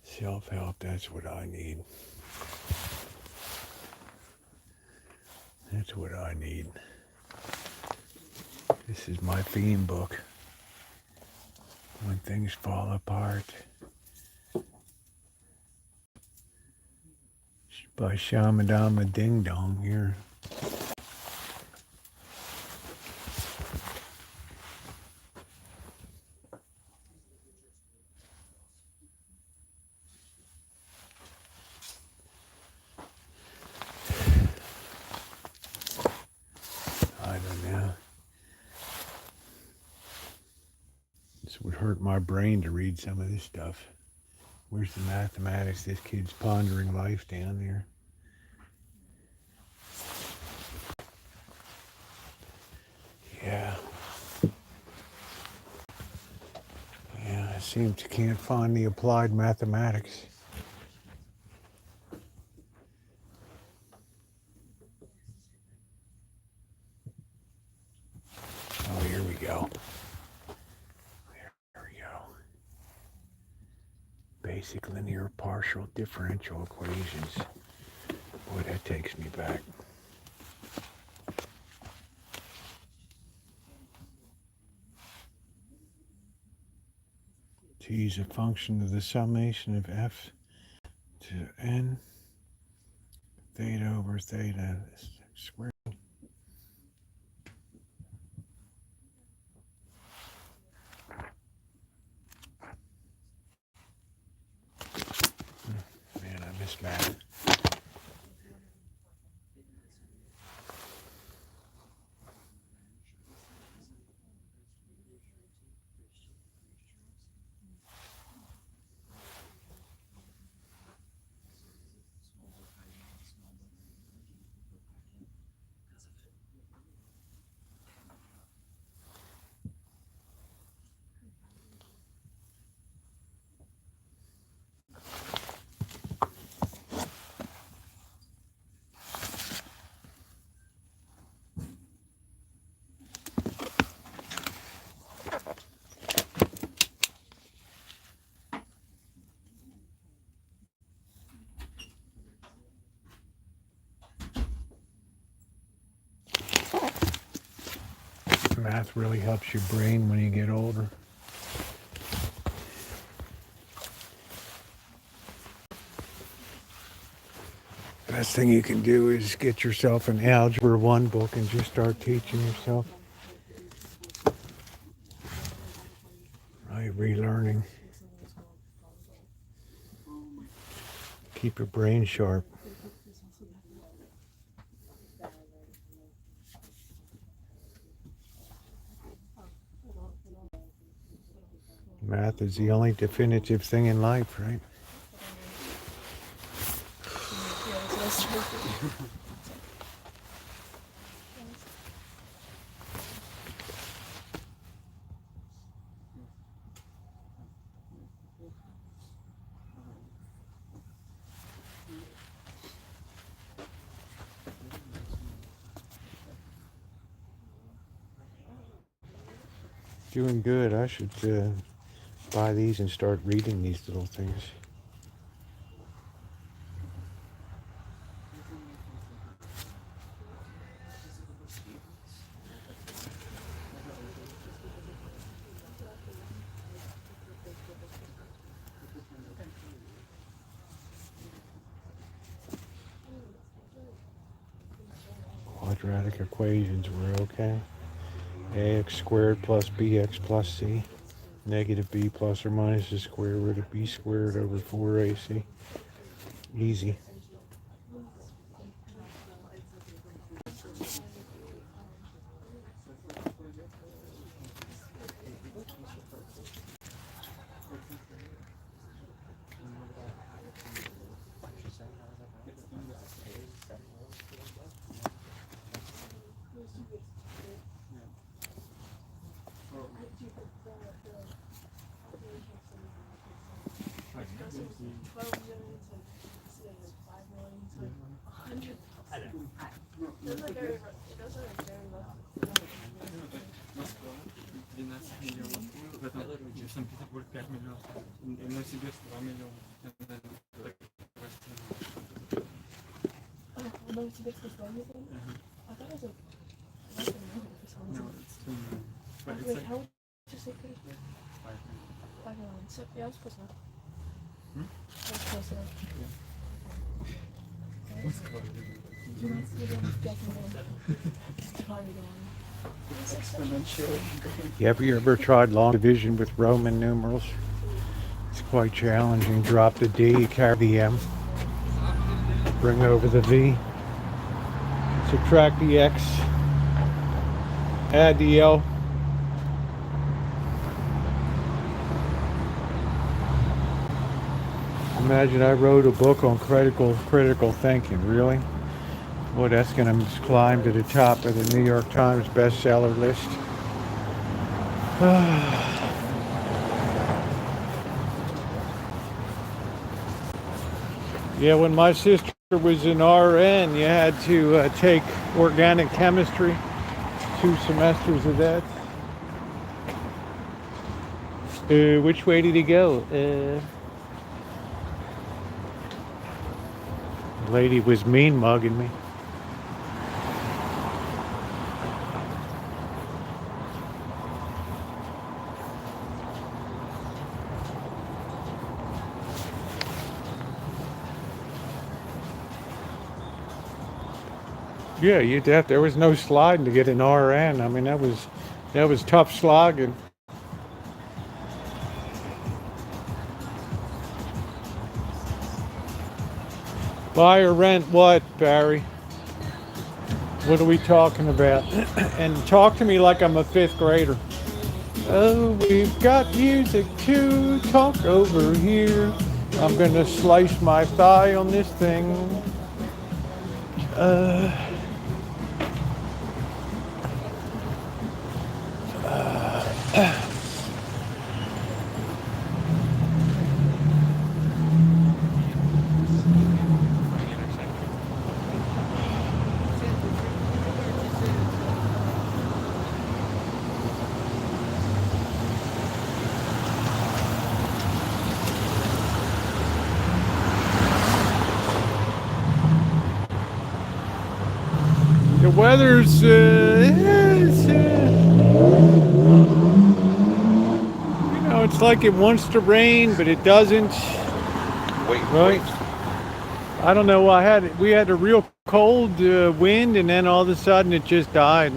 Self-help, that's what I need. That's what I need. This is my theme book. When things fall apart. By Shamadama Ding Dong here. I don't know. This would hurt my brain to read some of this stuff. Where's the mathematics? This kid's pondering life down there. Yeah. Yeah, it seems you can't find the applied mathematics. Oh, here we go. There we go. Basic linear partial differential equations. Boy, that takes me back. T is a function of the summation of f to n theta over theta squared. Man, I miss math. Math really helps your brain when you get older. Best thing you can do is get yourself an Algebra 1 book and just start teaching yourself. Right, relearning. Keep your brain sharp. Math is the only definitive thing in life, right? Doing good. I should buy these and start reading these little things. Quadratic equations were okay. Ax squared plus bx plus c. Negative b plus or minus the square root of b squared over 4ac. Easy. В Санкт-Петербург 5 миллионов, в Новосибирск 2 миллиона. В Новосибирске 2 миллиона? А там это? Wait, how would you say it? 5 million. So, yeah, I was close enough. I was close enough. Have you ever tried long division with Roman numerals? It's quite challenging. Drop the D, carry the M, bring over the V, subtract the X, add the L. Imagine I wrote a book on critical thinking, really? Boy, that's going to climb to the top of the New York Times bestseller list. Yeah, when my sister was in RN, you had to take organic chemistry, 2 semesters of that. Which way did he go? The lady was mean mugging me. Yeah, you'd have. There was no sliding to get an RN. I mean, that was tough slogging. Buy or rent what, Barry? What are we talking about? And talk to me like I'm a 5th grader. Oh, we've got music to talk over here. I'm gonna slice my thigh on this thing. The weather's know, it's like it wants to rain, but it doesn't. Wait, Right? I don't know. We had a real cold wind, and then all of a sudden it just died.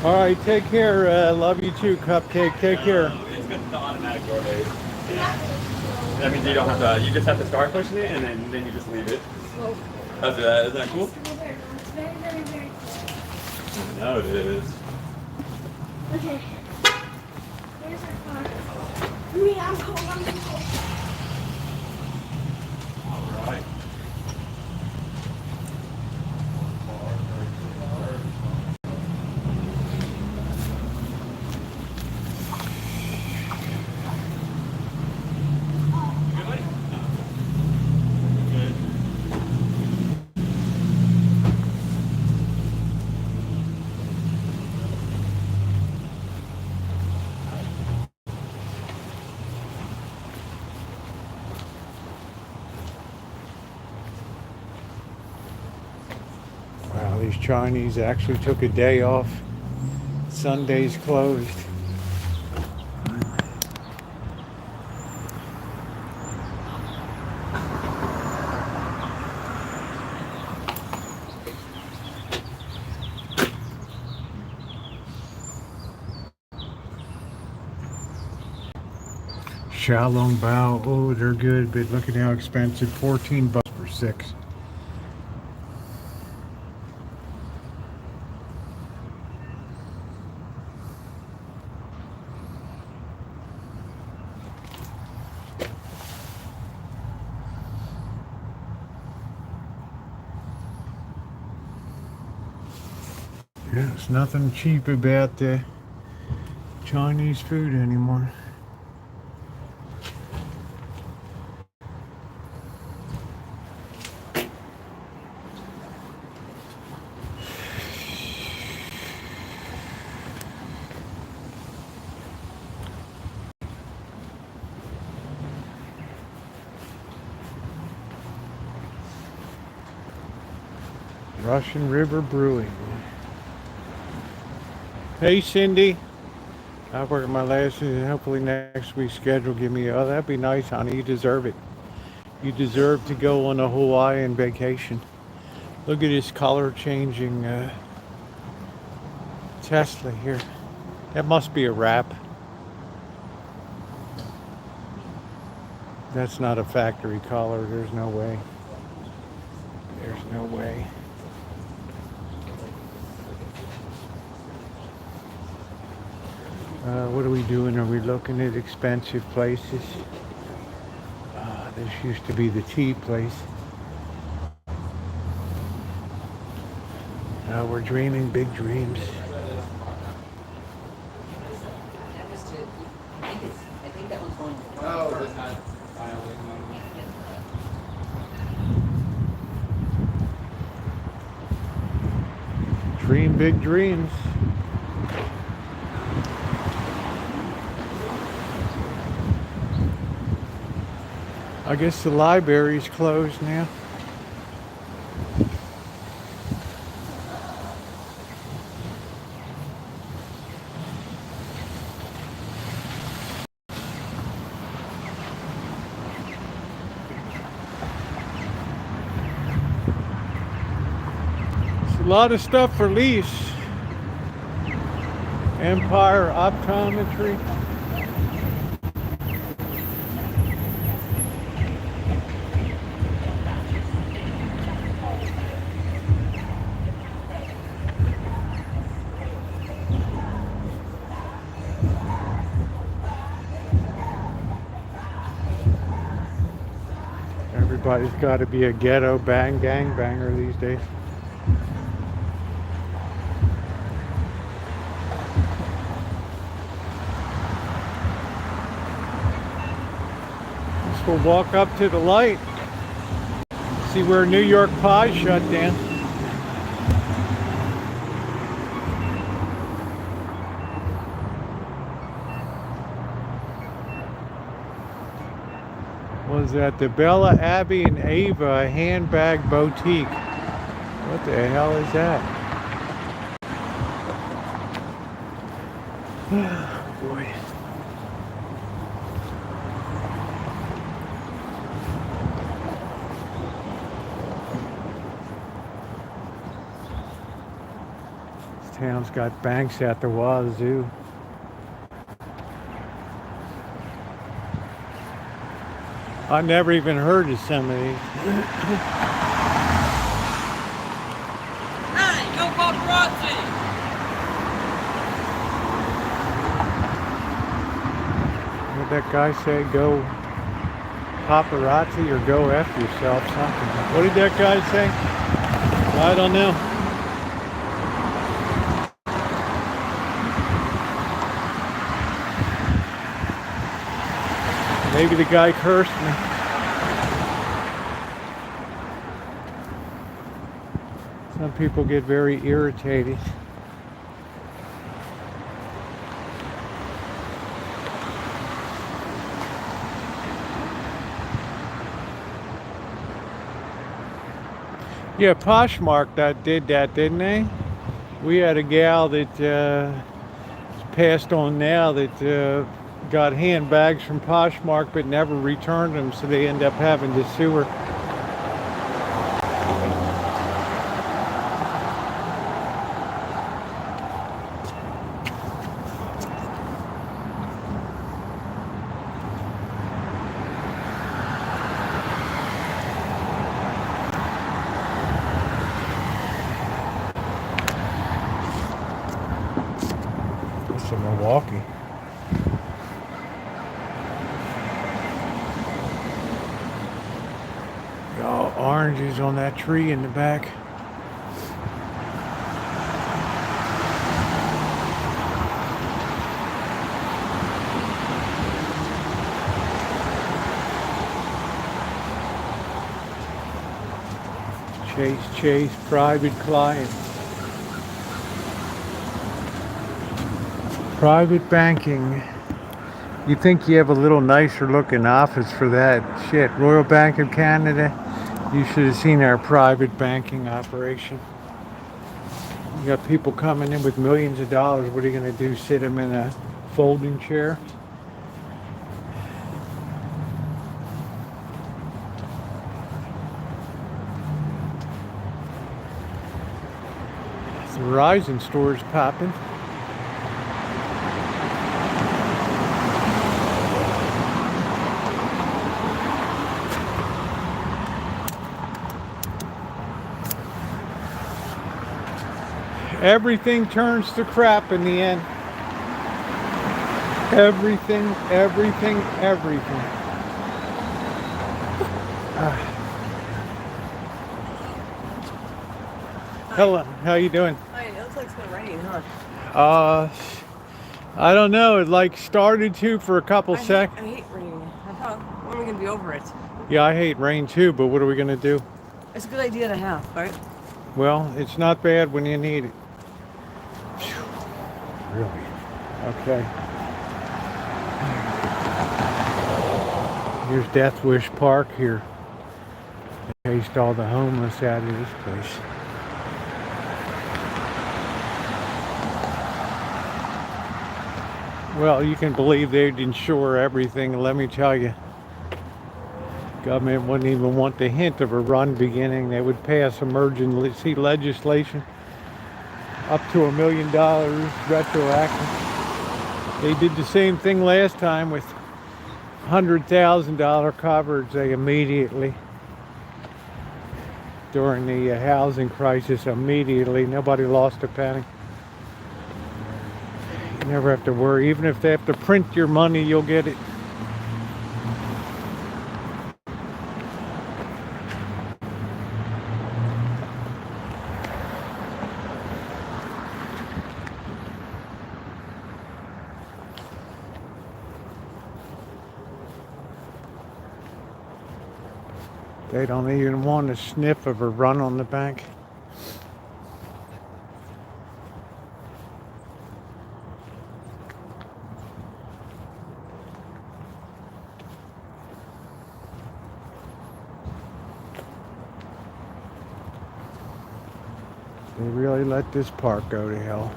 All right, take care. Love you too, Cupcake. Take care. It's got the automatic doorway. That means you don't have to. You just have to start pushing it, and then you just leave it. Is that cool? It's very, very, very cool. I know it is. Okay. Here's our car. Me, I'm cold. I'm cold. All right. Wow, these Chinese actually took a day off. Sunday's closed. Shalong Bao, oh, they're good, but look at how expensive. 14 bucks for 6. Yeah, there's nothing cheap about the Chinese food anymore. Russian River Brewing. Hey Cindy, I work at my last, hopefully next week's schedule give me, oh that'd be nice honey, you deserve it. You deserve to go on a Hawaiian vacation. Look at this color changing Tesla here. That must be a wrap. That's not a factory color, there's no way. There's no way. What are we doing? Are we looking at expensive places? This used to be the tea place. We're dreaming big dreams. Dream big dreams. I guess the library's closed now. It's a lot of stuff for lease. Empire Optometry. Everybody's got to be a ghetto gangbanger these days. We'll walk up to the light, See where New York Pie shut down. Was that the Bella Abbey and Ava handbag boutique? What the hell is that? Oh boy. This town's got banks at the wazoo. I never even heard of some of these. Hey, go paparazzi! What did that guy say? Go paparazzi or go F yourself, something. What did that guy say? I don't know. Maybe the guy cursed me. Some people get very irritated. Yeah, Poshmark that did that, didn't they? We had a gal that passed on now that got handbags from Poshmark but never returned them, so they end up having to sue her. It's in Milwaukee. Got oranges on that tree in the back. Chase, private client. Private banking. You think you have a little nicer looking office for that shit. Royal Bank of Canada. You should have seen our private banking operation. You got people coming in with millions of dollars. What are you going to do? Sit them in a folding chair? The Verizon store is popping. Everything turns to crap in the end. Everything. Hello, how you doing? Hi, it looks like it's gonna rain, huh? I don't know. It like started to for a couple I seconds. hate raining. When are we gonna be over it? Yeah, I hate rain too, but what are we gonna do? It's a good idea to have, right? Well, it's not bad when you need it. Phew. Really? Okay. Here's Death Wish Park here. They chased all the homeless out of this place. Well, you can believe they'd insure everything. Let me tell you, government wouldn't even want the hint of a run beginning. They would pass emergency legislation up to $1 million retroactive. They did the same thing last time with $100,000 coverage. They immediately, during the housing crisis, nobody lost a penny. You never have to worry. Even if they have to print your money, you'll get it. They don't even want a sniff of a run on the bank. They really let this park go to hell.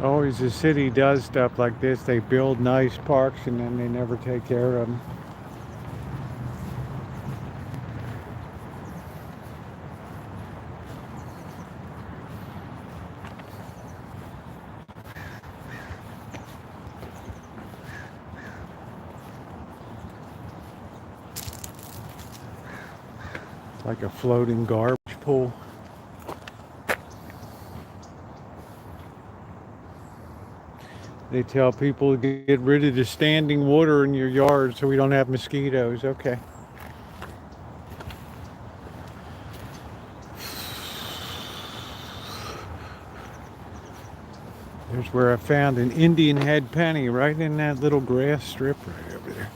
Always the city does stuff like this. They build nice parks and then they never take care of them. It's like a floating garbage pool. They tell people to get rid of the standing water in your yard so we don't have mosquitoes. Okay. There's where I found an Indian head penny, right in that little grass strip right over there.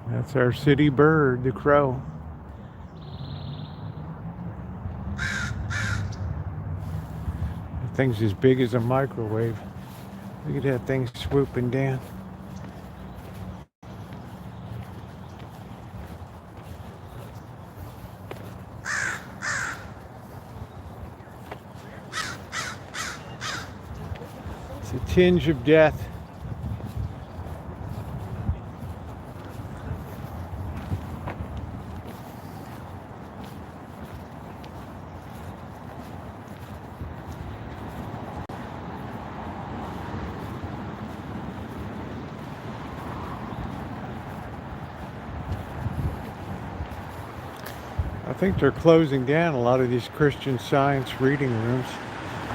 That's our city bird, the crow. The thing's as big as a microwave. Look at that thing swooping down. It's a tinge of death. I think they're closing down a lot of these Christian Science reading rooms.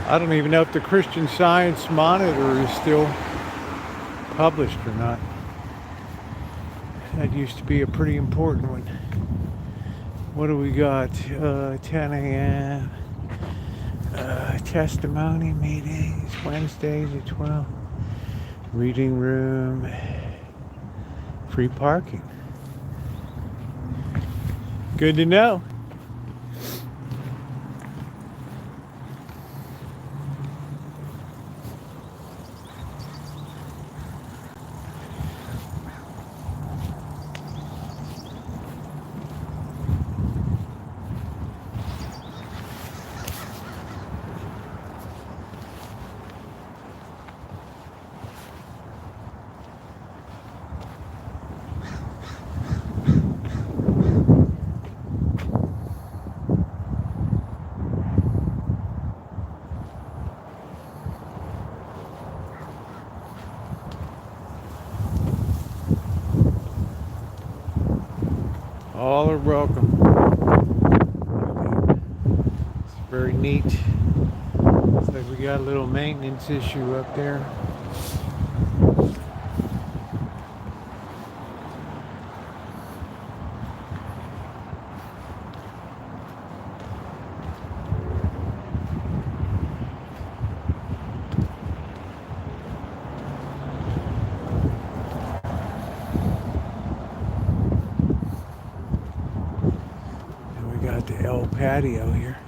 I don't even know if the Christian Science Monitor is still published or not. That used to be a pretty important one. What do we got? 10 a.m. Testimony meetings, Wednesdays at 12. Reading room. Free parking. Good to know. All are welcome. It's very neat. Looks like we got a little maintenance issue up there. Patio here.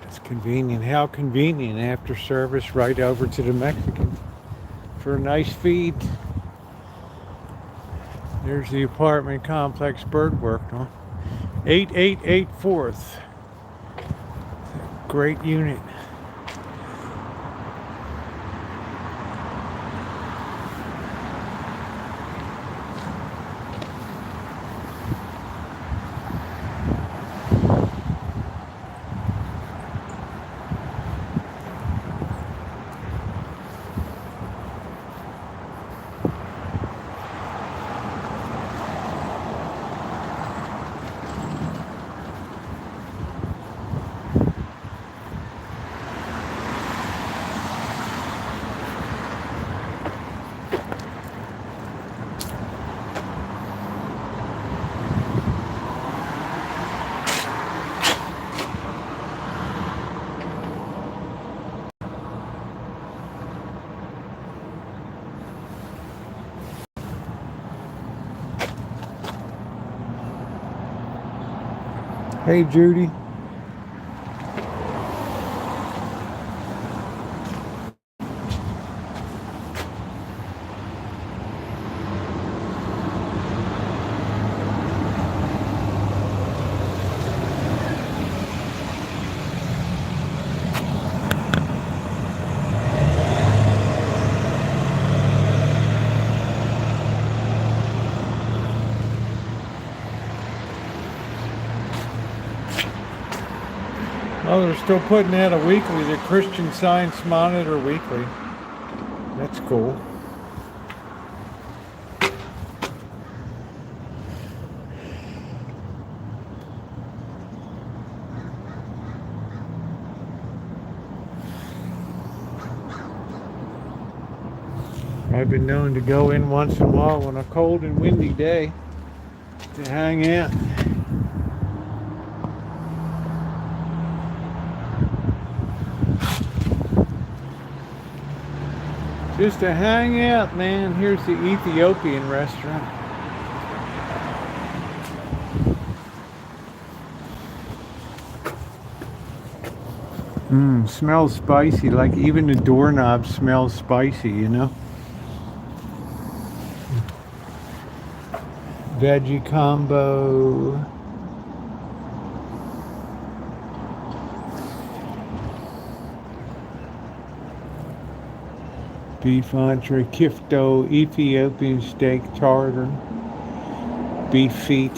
It's convenient. How convenient after service right over to the Mexican for a nice feed. There's the apartment complex Bird worked on. 888 4th. Great unit. Hey, Judy. Oh, they're still putting out a weekly, the Christian Science Monitor Weekly. That's cool. I've been known to go in once in a while on a cold and windy day to hang out. Just to hang out, man. Here's the Ethiopian restaurant. Smells spicy. Like even the doorknob smells spicy, you know? Veggie combo. Beef entree, kifto, Ethiopian steak tartar, beef feet.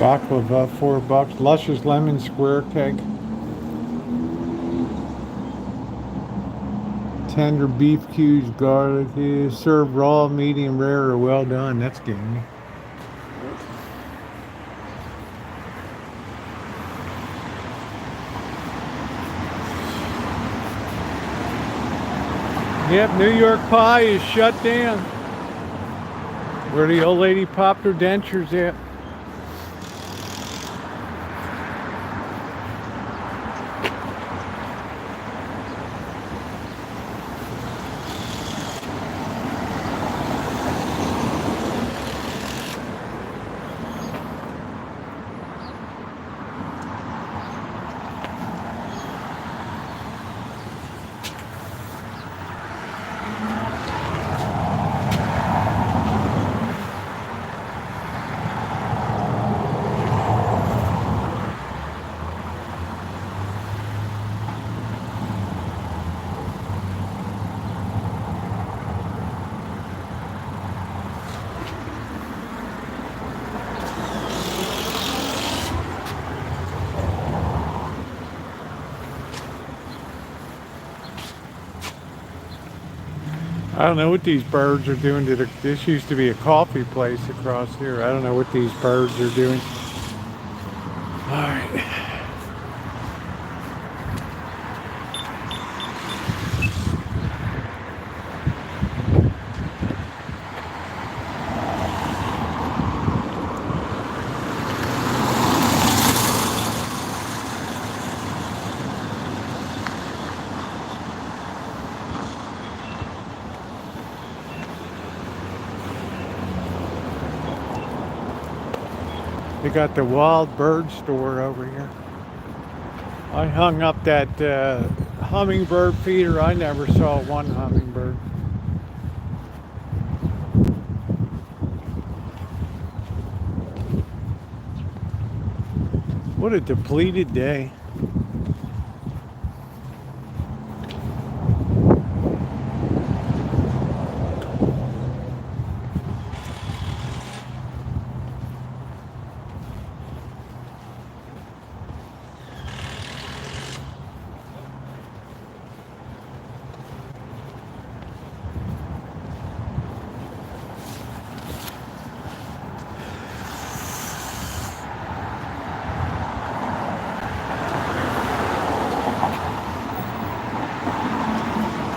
Baklava, $4. Luscious lemon square cake. Tender beef cubes, garlic, served raw, medium rare, or well done. That's getting me. Yep, New York Pie is shut down. Where the old lady popped her dentures at. I don't know what these birds are doing to the, this used to be a coffee place across here. I don't know what these birds are doing. All right. The They got the wild bird store over here. I hung up that hummingbird feeder. I never saw one hummingbird. What a depleted day.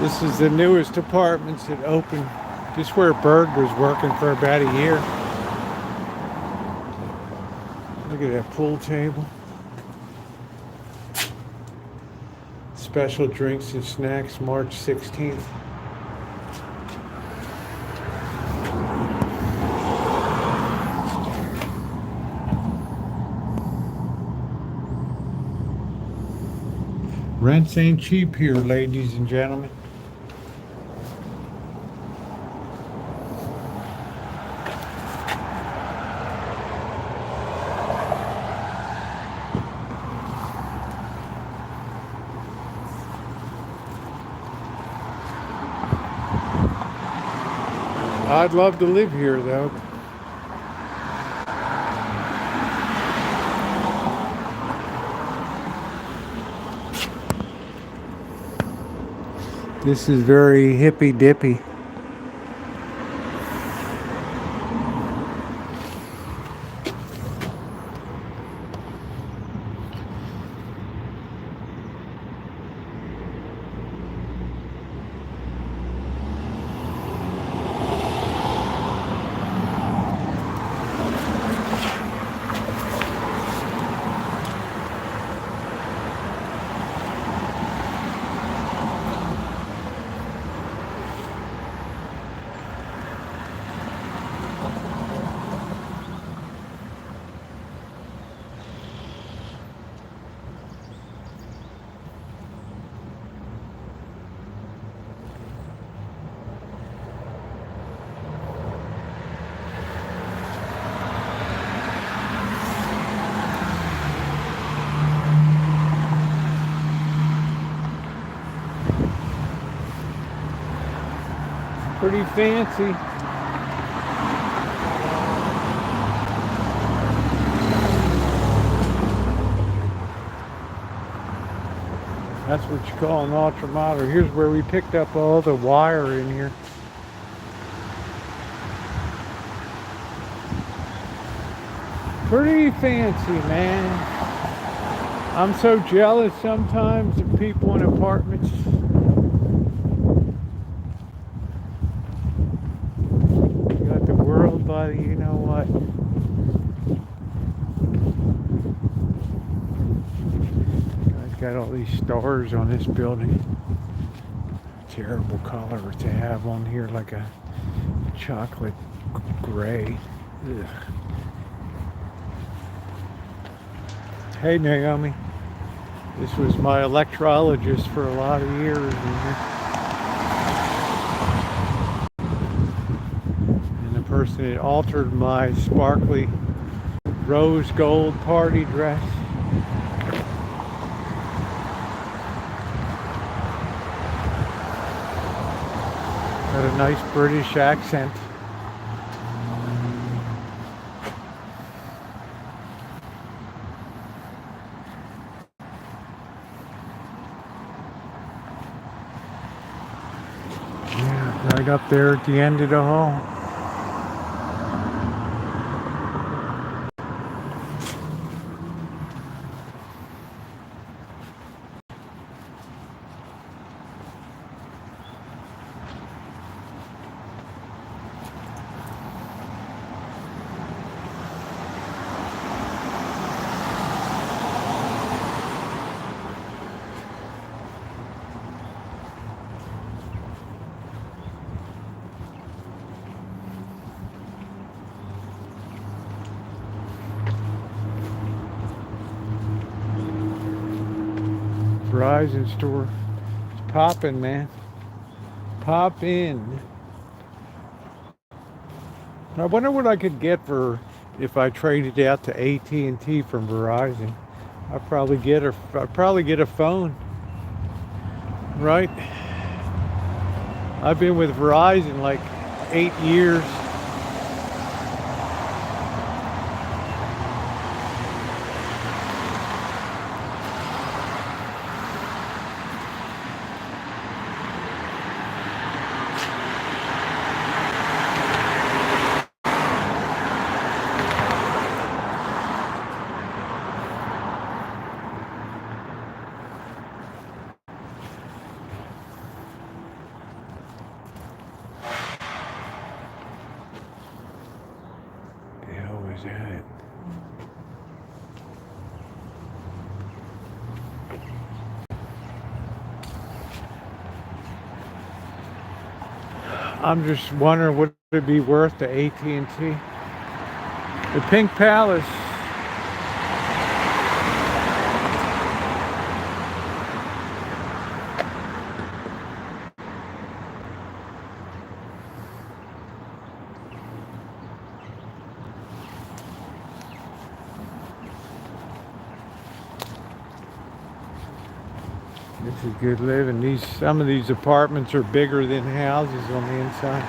This is the newest apartments that opened. Just where Bird was working for about a year. Look at that pool table. Special drinks and snacks, March 16th. Rents ain't cheap here, ladies and gentlemen. I'd love to live here, though. This is very hippy-dippy. Pretty fancy. That's what you call an ultramodern. Here's where we picked up all the wire in here. Pretty fancy, man. I'm so jealous sometimes of people in apartments. Buddy, you know what? I've got all these stars on this building. Terrible color to have on here, like a chocolate gray. Ugh. Hey Naomi, this was my electrologist for a lot of years in here. Person that altered my sparkly rose gold party dress. Got a nice British accent. Yeah, right up there at the end of the hall. Verizon store. It's popping, man. Pop in. I wonder what I could get for if I traded out to AT&T from Verizon. I'd probably get a phone, right? I've been with Verizon like 8 years. The hell was that? I'm just wondering what it'd be worth to AT&T. The Pink Palace. This is good living. Some of these apartments are bigger than houses on the inside.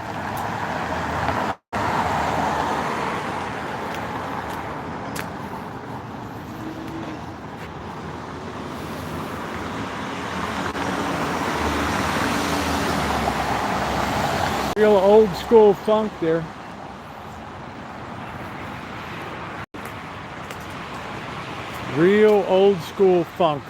Real old school funk there. Real old school funk.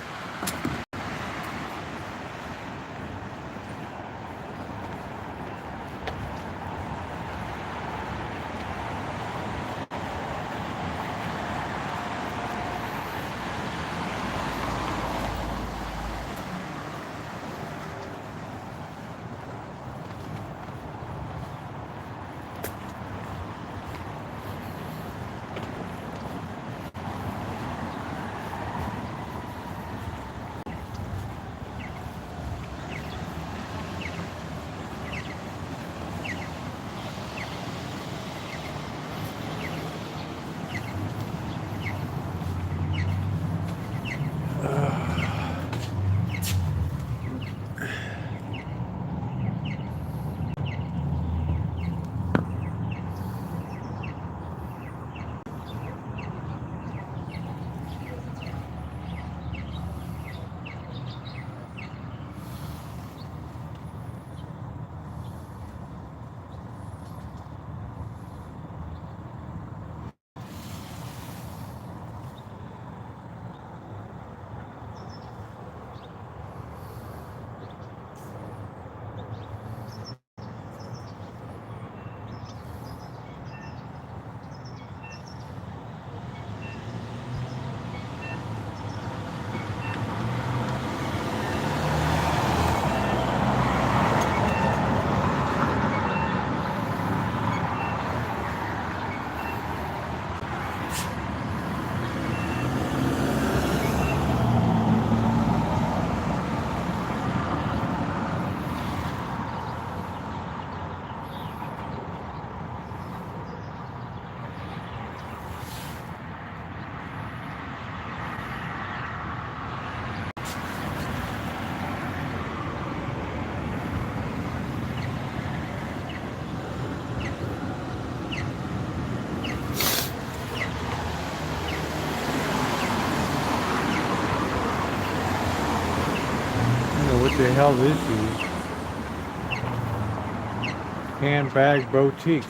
What the hell this is? Handbag boutique.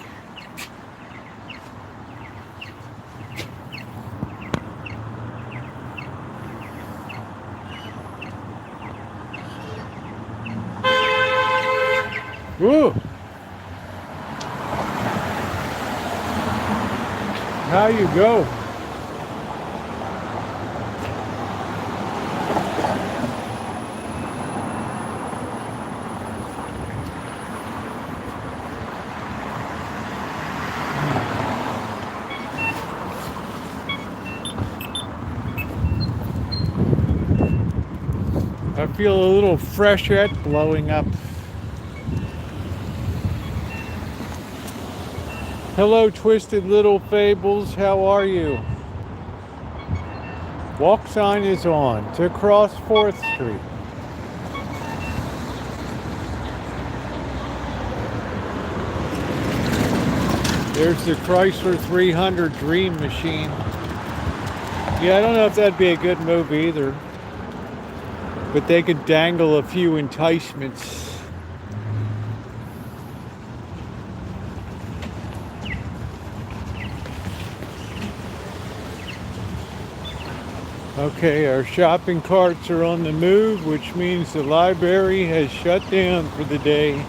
Woo! How you go? I feel a little freshet blowing up. Hello, Twisted Little Fables. How are you? Walk sign is on to cross 4th Street. There's the Chrysler 300 Dream Machine. Yeah, I don't know if that'd be a good move either. But they could dangle a few enticements. Okay, our shopping carts are on the move, which means the library has shut down for the day.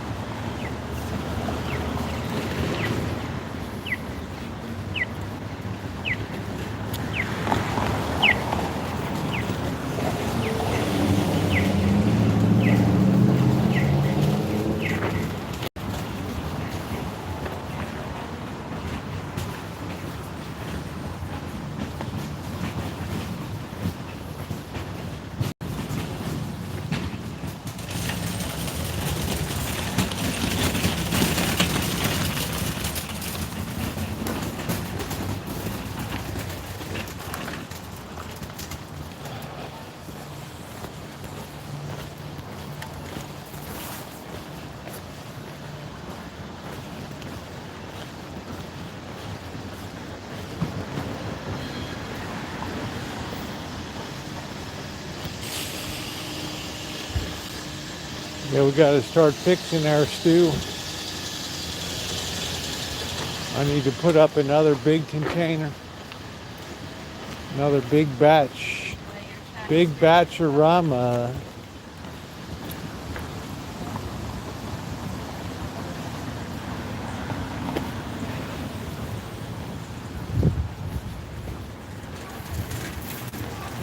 Yeah, we got to start fixing our stew. I need to put up another big container. Another big batch. Big batch-orama.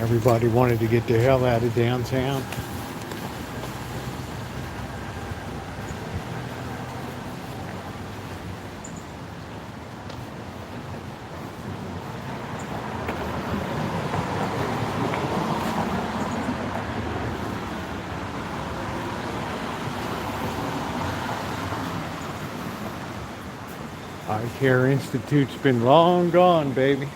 Everybody wanted to get the hell out of downtown. Eye Care Institute's been long gone, baby.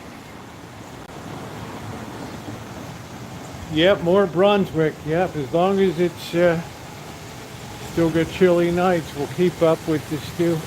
Yep, more Brunswick. Yep, as long as it's still got chilly nights, we'll keep up with the stew.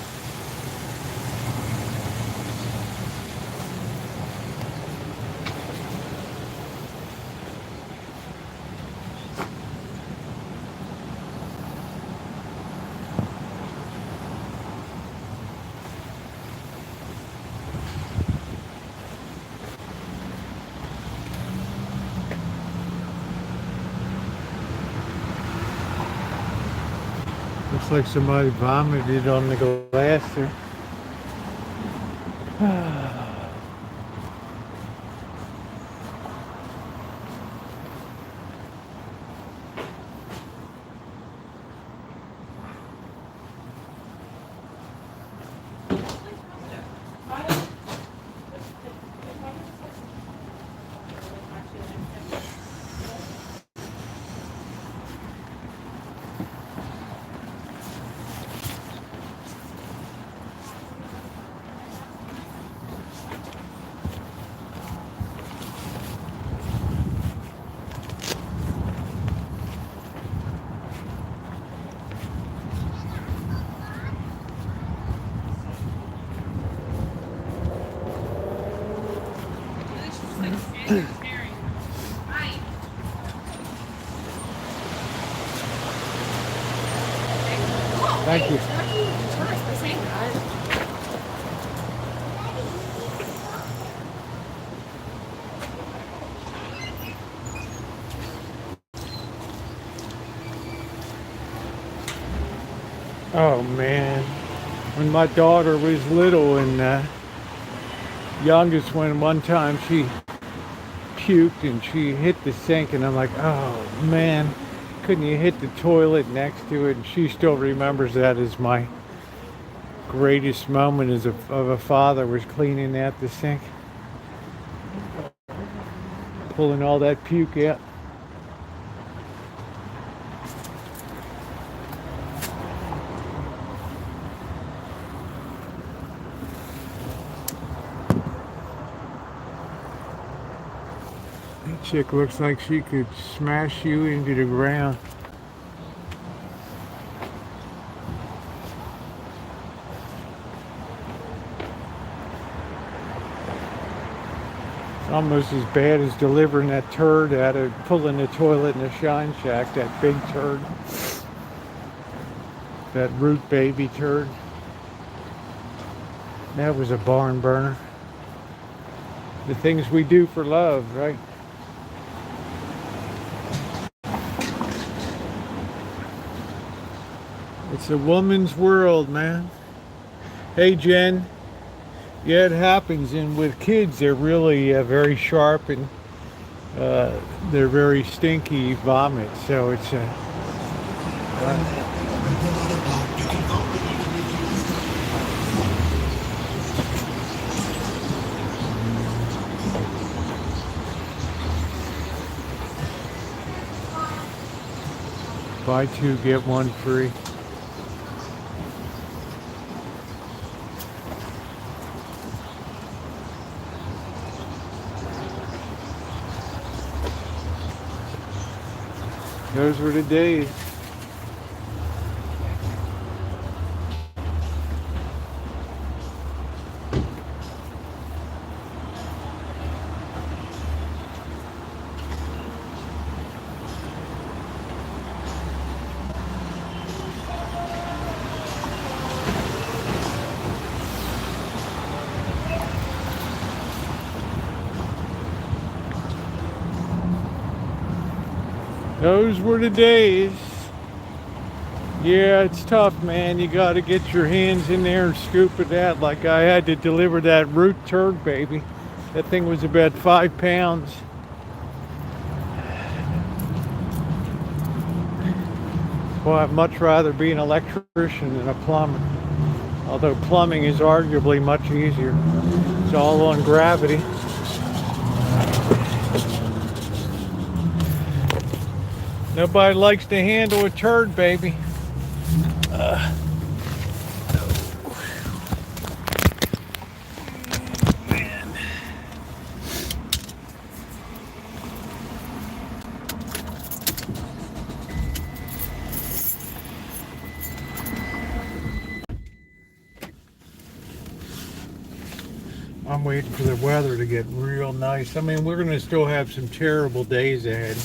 Looks like somebody vomited on the glass there. Thank you. Oh man, when my daughter was little and youngest one time she puked and she hit the sink and I'm like, oh man, couldn't you hit the toilet next to it? And she still remembers that as my greatest moment as of a father, was cleaning out the sink, pulling all that puke out. chick looks like she could smash you into the ground. It's almost as bad as delivering that turd out of pulling the toilet in the Shine Shack, that big turd. That root baby turd. That was a barn burner. The things we do for love, right? It's a woman's world, man. Hey, Jen. Yeah, it happens, and with kids, they're really very sharp, and they're very stinky vomit. So it's a. Buy two, get one free. Those were the days. Those were the days. Yeah, it's tough, man. You got to get your hands in there and scoop it out. Like I had to deliver that root turd, baby. That thing was about 5 pounds. Well, I'd much rather be an electrician than a plumber. Although plumbing is arguably much easier. It's all on gravity. Nobody likes to handle a turd, baby. Man. I'm waiting for the weather to get real nice. I mean, we're going to still have some terrible days ahead.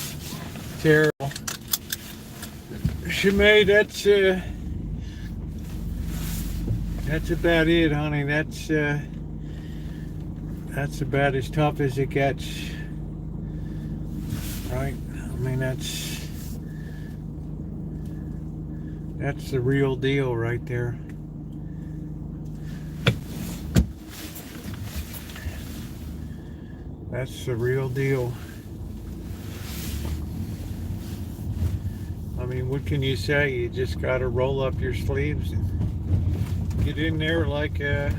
Terrible. Shimei, that's about it, honey. That's about as tough as it gets, right? I mean, that's the real deal right there. That's the real deal. I mean, what can you say? You just got to roll up your sleeves and get in there like a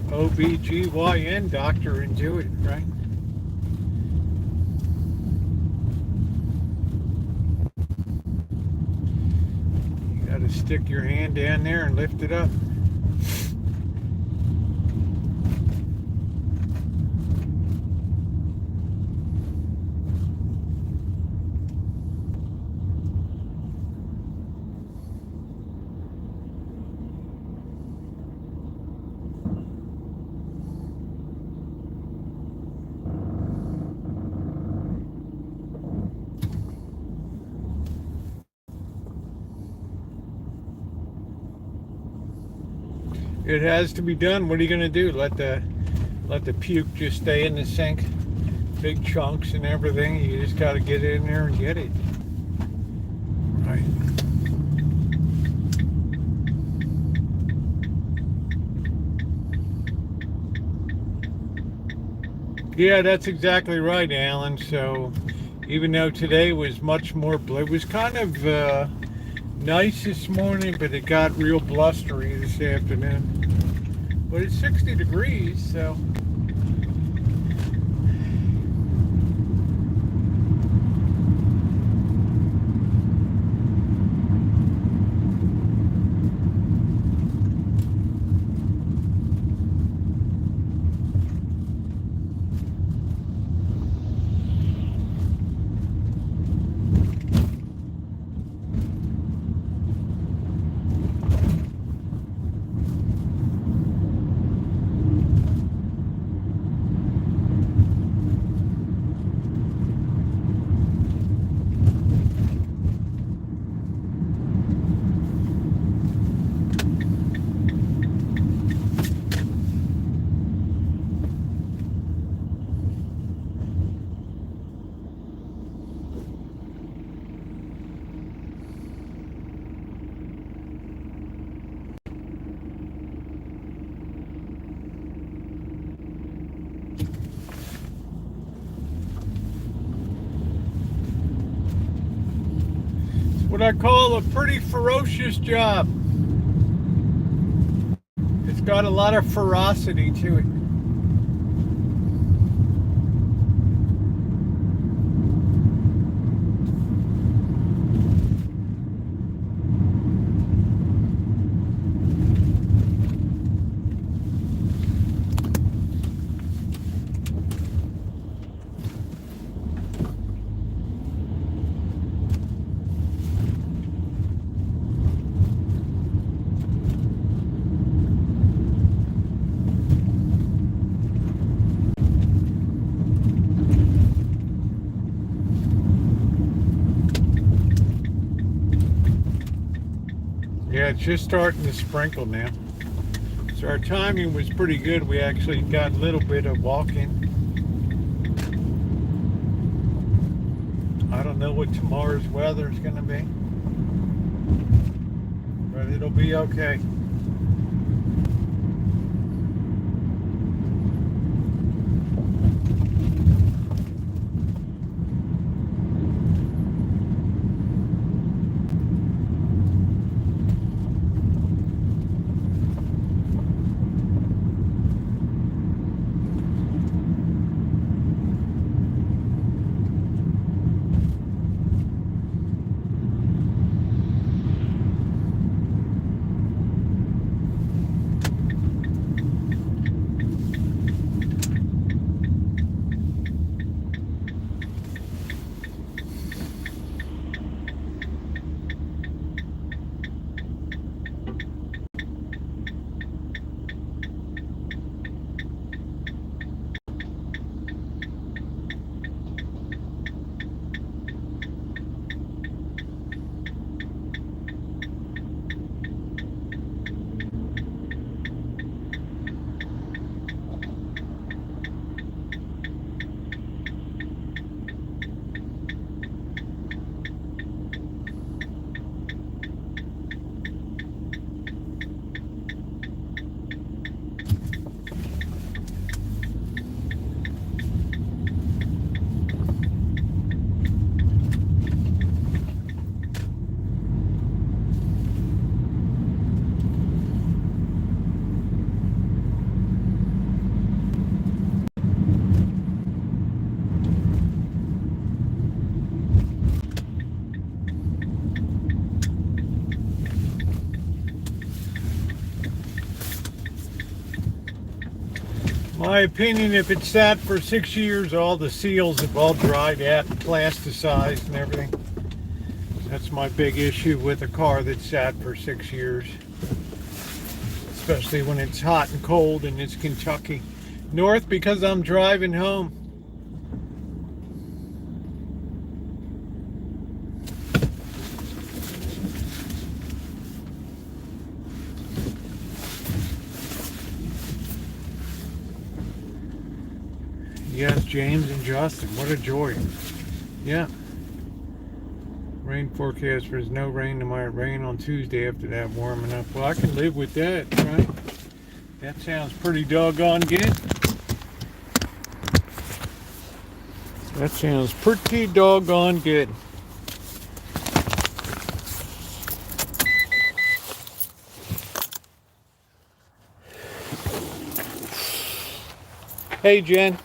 OBGYN doctor and do it, right? You got to stick your hand down there and lift it up. It has to be done. What are you going to do? Let the puke just stay in the sink? Big chunks and everything. You just got to get in there and get it. Right. Yeah, that's exactly right, Alan. So even though today was much more it was kind of nice this morning, but it got real blustery this afternoon. But it's 60 degrees, so. what I call a pretty ferocious job. It's got a lot of ferocity to it. Yeah, it's just starting to sprinkle now. So our timing was pretty good. We actually got a little bit of walking. I don't know what tomorrow's weather is going to be, but it'll be okay. My opinion, if it sat for 6 years, all the seals have all dried out and plasticized and everything. That's my big issue with a car that sat for 6 years. Especially when it's hot and cold and it's Kentucky. North because I'm driving home. Yes, James and Justin, what a joy. Yeah. Rain forecast, there's no rain tomorrow. Rain on Tuesday after that, warming up. Well, I can live with that, right? That sounds pretty doggone good. That sounds pretty doggone good. Hey, Jen.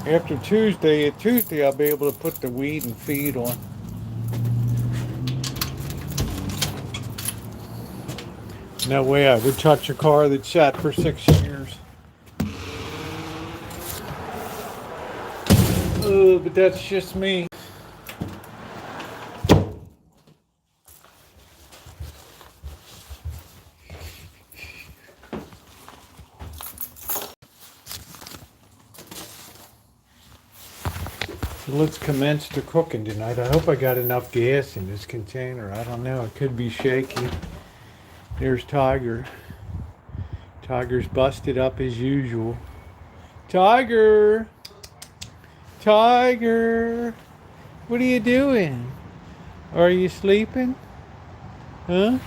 After Tuesday I'll be able to put the weed and feed on. No way I would touch a car that sat for 6 years. But that's just me. Let's commence the cooking tonight. I hope I got enough gas in this container. I don't know. It could be shaky. There's Tiger. Tiger's busted up as usual. Tiger. Tiger. What are you doing? Are you sleeping? Huh?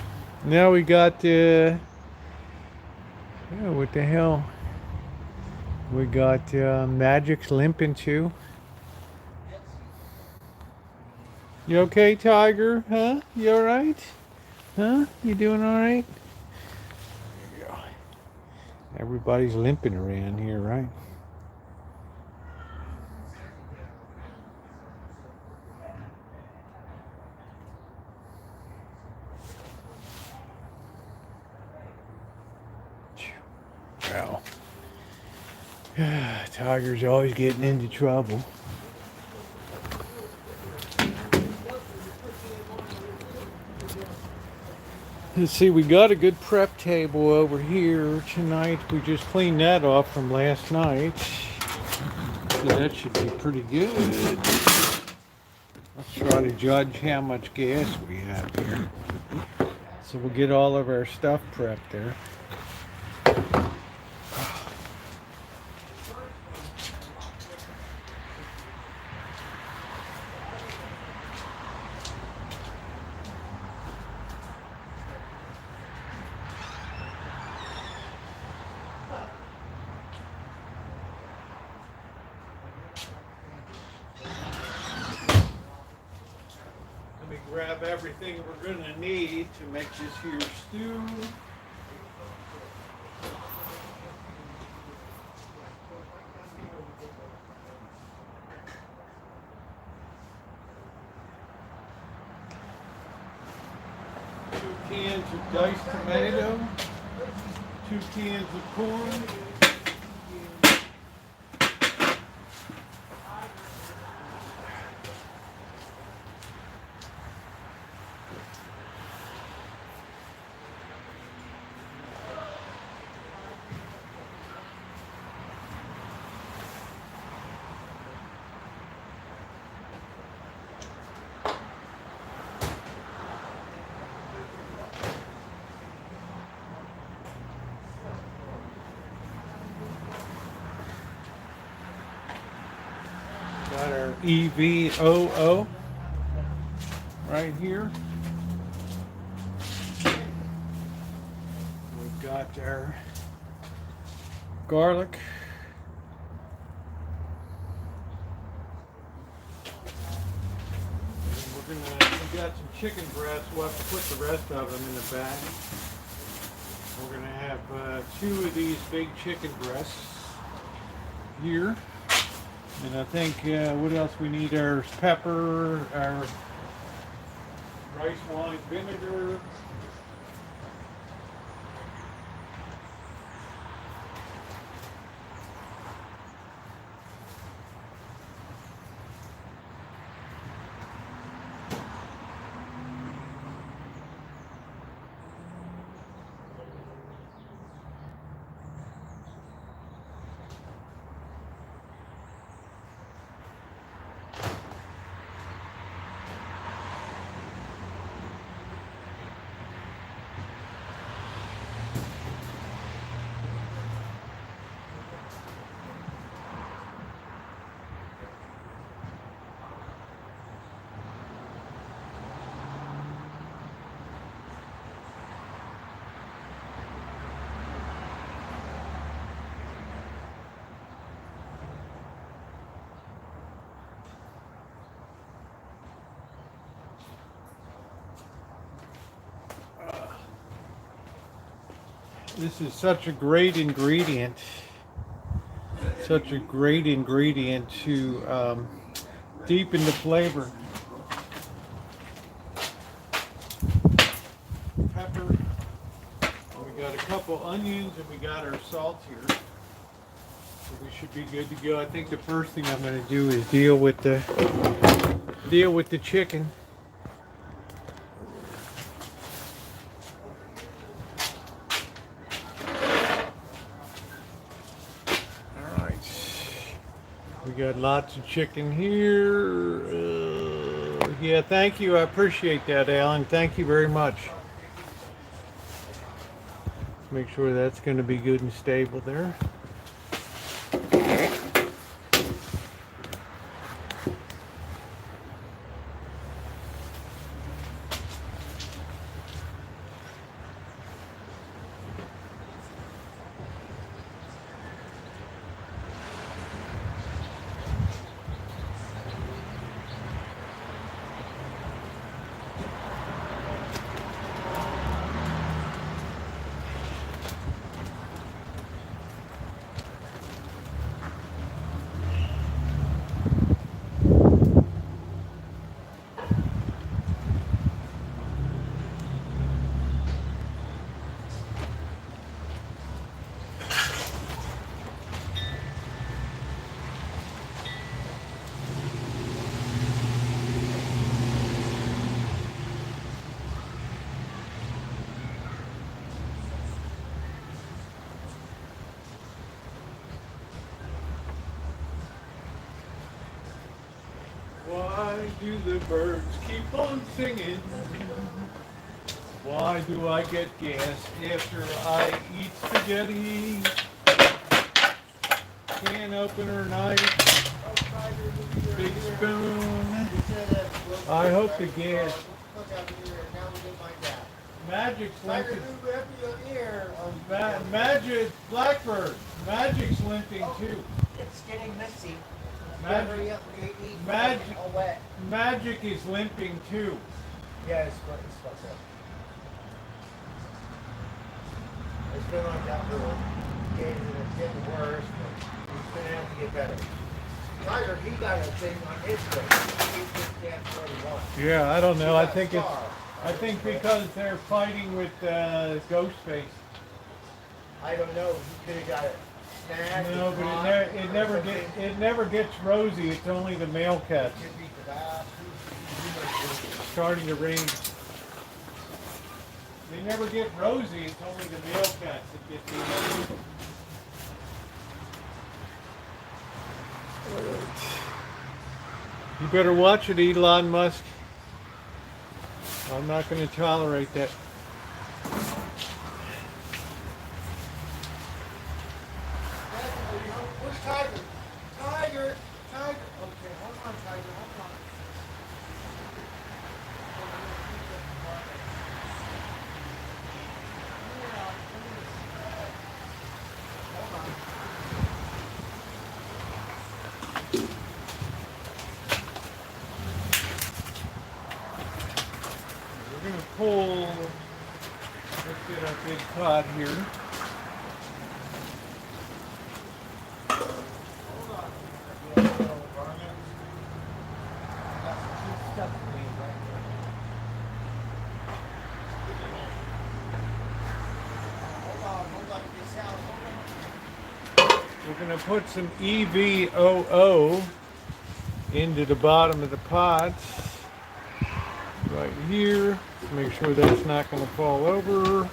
Now we got oh, what the hell? We got Magic's limping too. You okay, Tiger? Huh? You alright? Huh? You doing alright? There you go. Everybody's limping around here, right? Well, Tiger's always getting into trouble. Let's see, we got a good prep table over here tonight. We just cleaned that off from last night. So that should be pretty good. Let's try to judge how much gas we have here. So we'll get all of our stuff prepped there. Grab everything we're gonna need to make this here stew. Two cans of diced tomato, 2 cans of corn. Got our EVOO right here. We've got our garlic. We got some chicken breasts. We'll have to put the rest of them in the bag. We're going to have 2 of these big chicken breasts here. And I think, what else we need? Our pepper, our rice wine vinegar. This is such a great ingredient. Such a great ingredient to deepen the flavor. Pepper. We got a couple onions and we got our salt here. So we should be good to go. I think the first thing I'm going to do is deal with the chicken. We got lots of chicken here. Yeah, thank you. I appreciate that, Alan. Thank you very much. Make sure that's going to be good and stable there. Why do the birds keep on singing? Why do I get gas after I eat spaghetti? Can opener knife, big spoon. I hope the gas. Magic's limping. Magic, Blackbird. Magic's limping too. It's getting messy. Magic is limping too. Yeah, it's fucked up. It's been like that for days and it's getting worse, but it's gonna have to get better. Tiger, he got a thing on his face. He just can't what he wants. Yeah, I don't know. He I got think a it's. scar. I think because they're fighting with Ghostface. I don't know. He could have got it smashed. No, but it never gets Rosie. It's only the male cats. Starting to rain. They never get Rosie. It's only the male cats that get these. You better watch it, Elon Musk. I'm not going to tolerate that. Where's Tiger? Tiger! Tiger! Okay, hold on, Tiger, hold on. We're going to pull, let's get our big pot here. We're going to put some EVOO into the bottom of the pots right here. Make sure that's not going to fall over.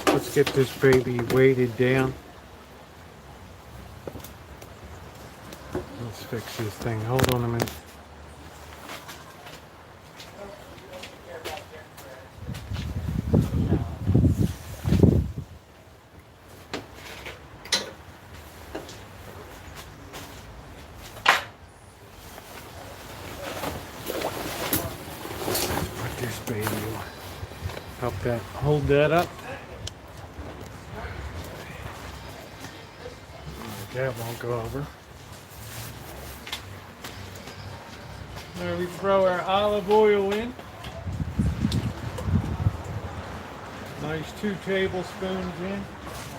Let's get this baby weighted down. Let's fix this thing. Hold on a minute. Help that, hold that up. That won't go over. Now we throw our olive oil in. Nice 2 tablespoons in.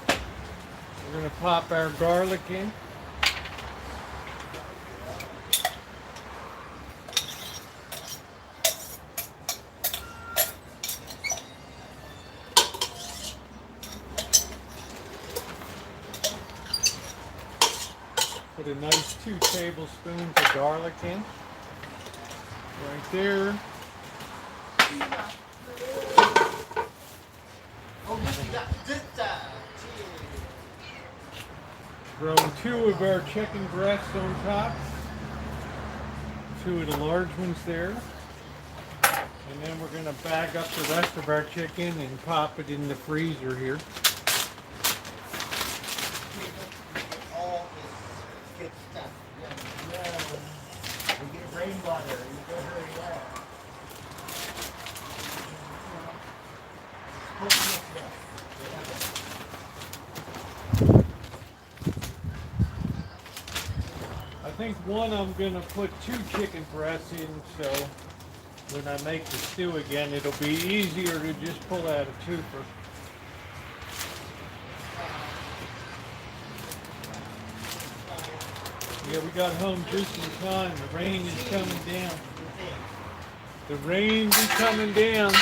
We're going to pop our garlic in. Put a nice 2 tablespoons of garlic in. Right there. Throw 2 of our chicken breasts on top. 2 of the large ones there. And then we're going to bag up the rest of our chicken and pop it in the freezer here. I think one I'm going to put 2 chicken breasts in, so when I make the stew again, it'll be easier to just pull out a twofer. Yeah, we got home just in time. The rain is coming down. The rain be coming down.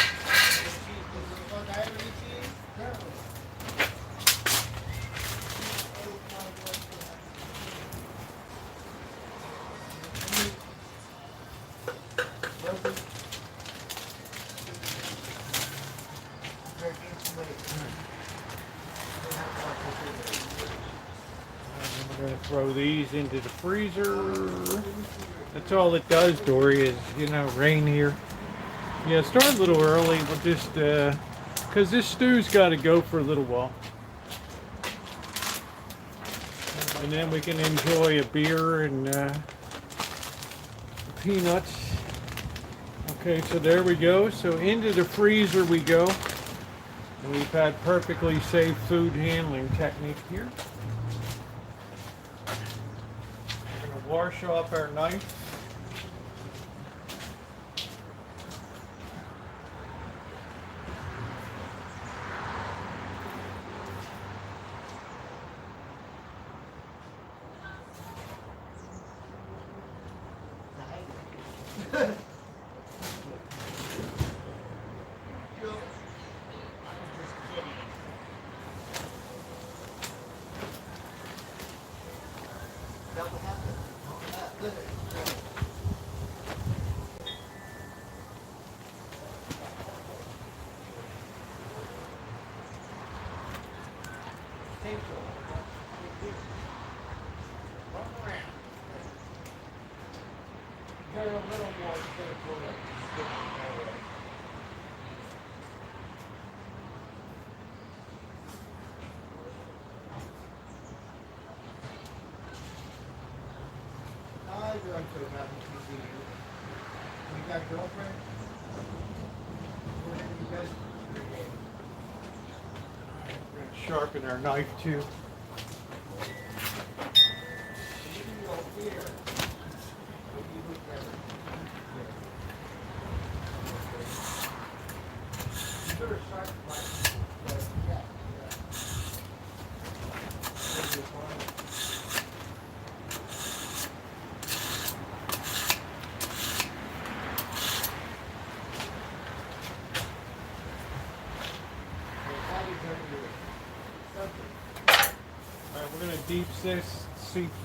And we're going to throw these into the freezer. That's all it does, Dory, is, you know, rain here. Yeah, start a little early. We'll just, because this stew's got to go for a little while. And then we can enjoy a beer and peanuts. Okay, so there we go. So into the freezer we go. And we've had perfectly safe food handling technique here. We're going to wash off our knife. You got a girlfriend? We're going to sharpen our knife too. We're going to deep six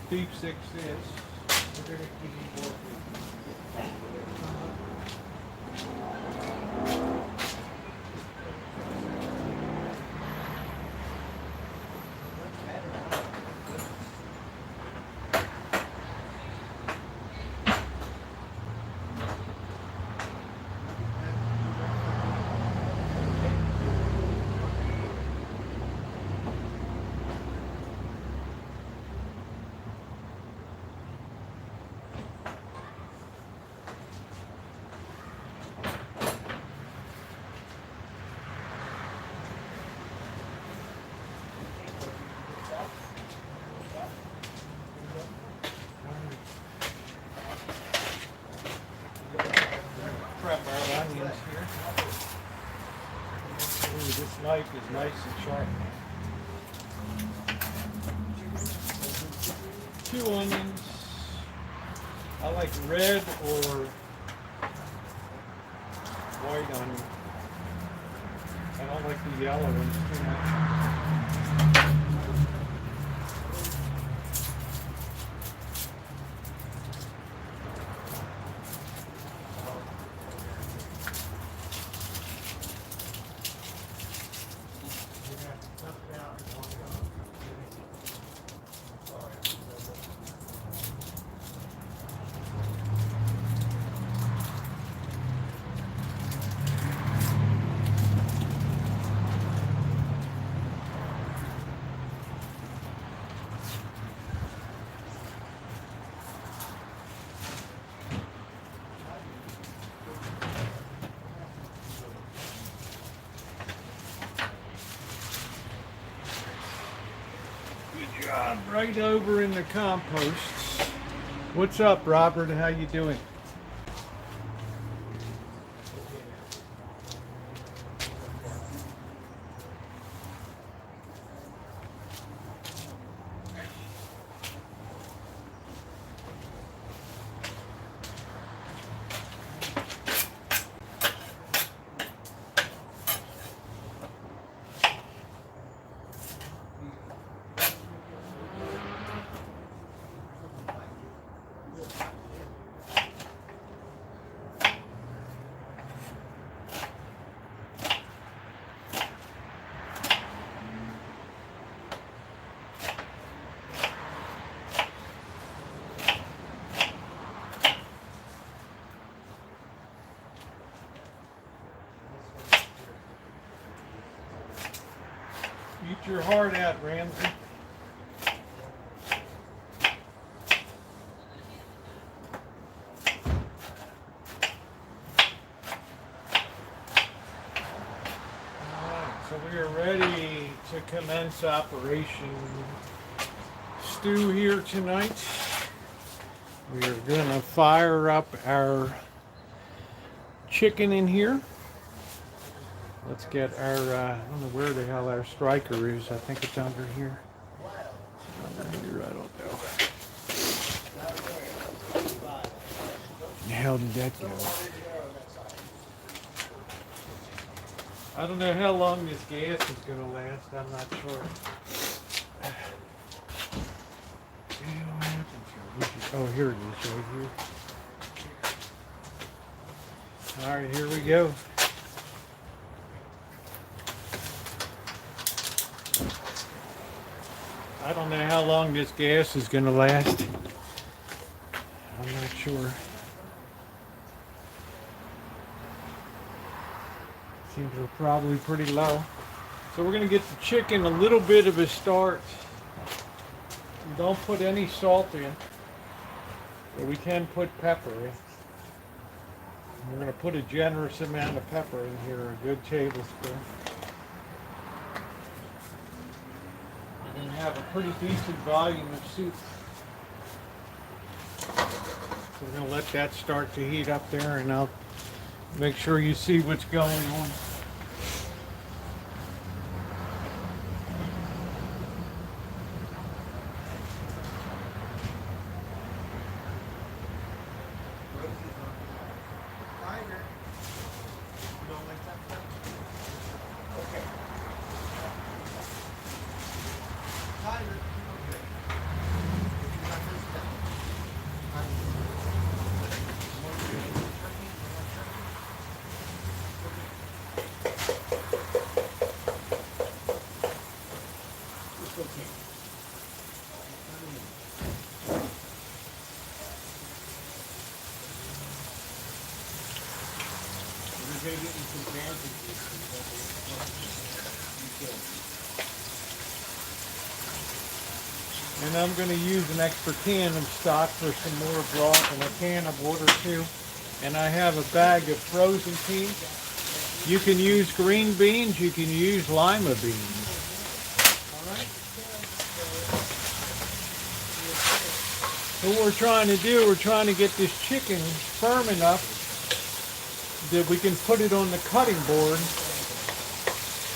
this. We're going to keep working. Prep our onions here. Ooh, this knife is nice and sharp. 2 onions. I like red or white onion. I don't like the yellow ones too much. Right over in the compost. What's up, Robert? How you doing? Eat your heart out, Ramsey. So we are ready to commence Operation Stew here tonight. We are going to fire up our chicken in here. Let's get our, I don't know where the hell our striker is. I think it's under here. Under here, I don't know. Where the hell did that go? I don't know how long this gas is going to last. I'm not sure. Oh, here it is, right here. All right, here we go. I don't know how long this gas is going to last. I'm not sure. Seems we're probably pretty low. So we're going to get the chicken a little bit of a start. Don't put any salt in. But we can put pepper in. We're going to put a generous amount of pepper in here, a good tablespoon. We're going to have a pretty decent volume of soup. So we're going to let that start to heat up there, and I'll make sure you see what's going on. And I'm going to use an extra can of stock for some more broth and a can of water too. And I have a bag of frozen peas. You can use green beans, you can use lima beans. Alright? So what we're trying to do, we're trying to get this chicken firm enough that we can put it on the cutting board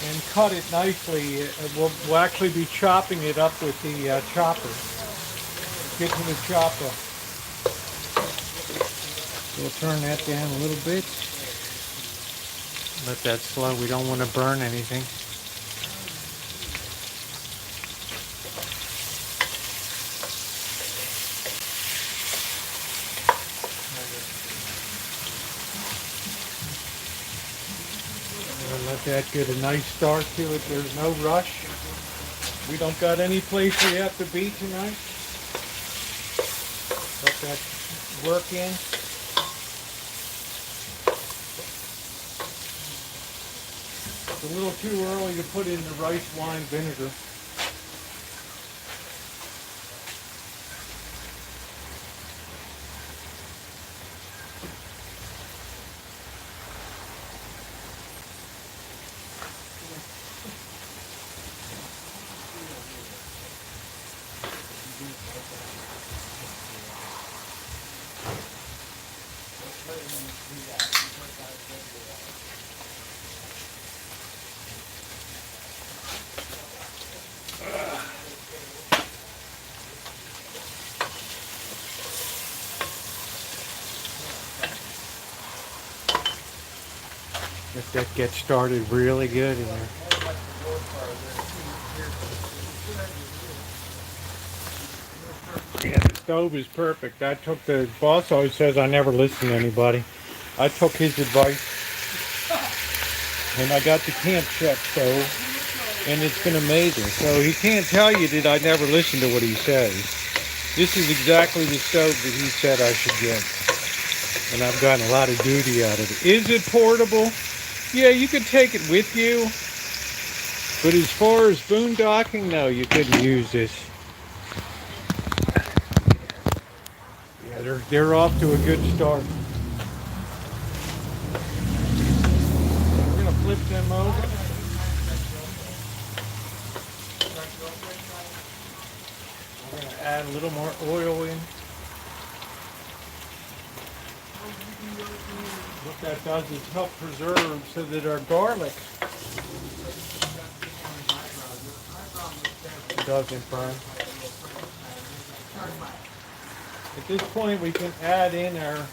and cut it nicely. We'll actually be chopping it up with the chopper. Get to the chopper. We'll turn that down a little bit. Let that slow. We don't want to burn anything. Let that get a nice start to it. There's no rush. We don't got any place we have to be tonight. Let that work in. It's a little too early to put in the rice wine vinegar. Let that get started really good in there. Yeah, the stove is perfect. I took the boss always says I never listen to anybody. I took his advice and I got the Camp Chef stove and it's been amazing. So he can't tell you that I never listen to what he says. This is exactly the stove that he said I should get. And I've gotten a lot of duty out of it. Is it portable? Yeah, you could take it with you, But as far as boondocking, no, you couldn't use this. Yeah, they're off to a good start. We're gonna flip them over. We're gonna add a little more oil in. What that does is help preserve so that our garlic doesn't burn. At this point, we can add in our onion.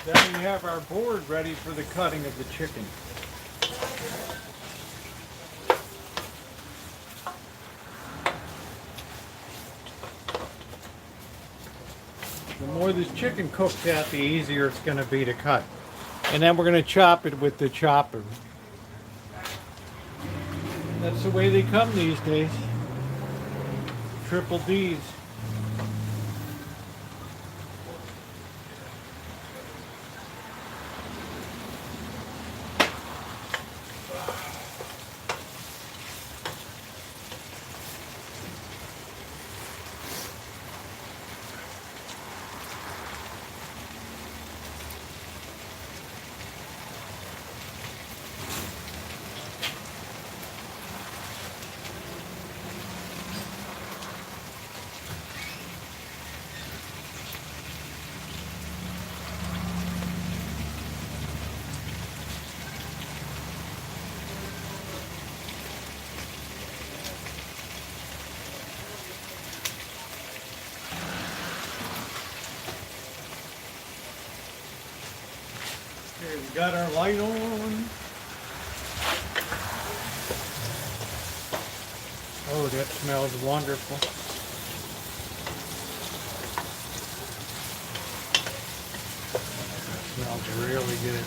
Then we have our board ready for the cutting of the chicken. The more this chicken cooks out, the easier it's going to be to cut. And then we're going to chop it with the chopper. That's the way they come these days. Triple D's. Okay, we got our light on. Oh, that smells wonderful. That smells really good.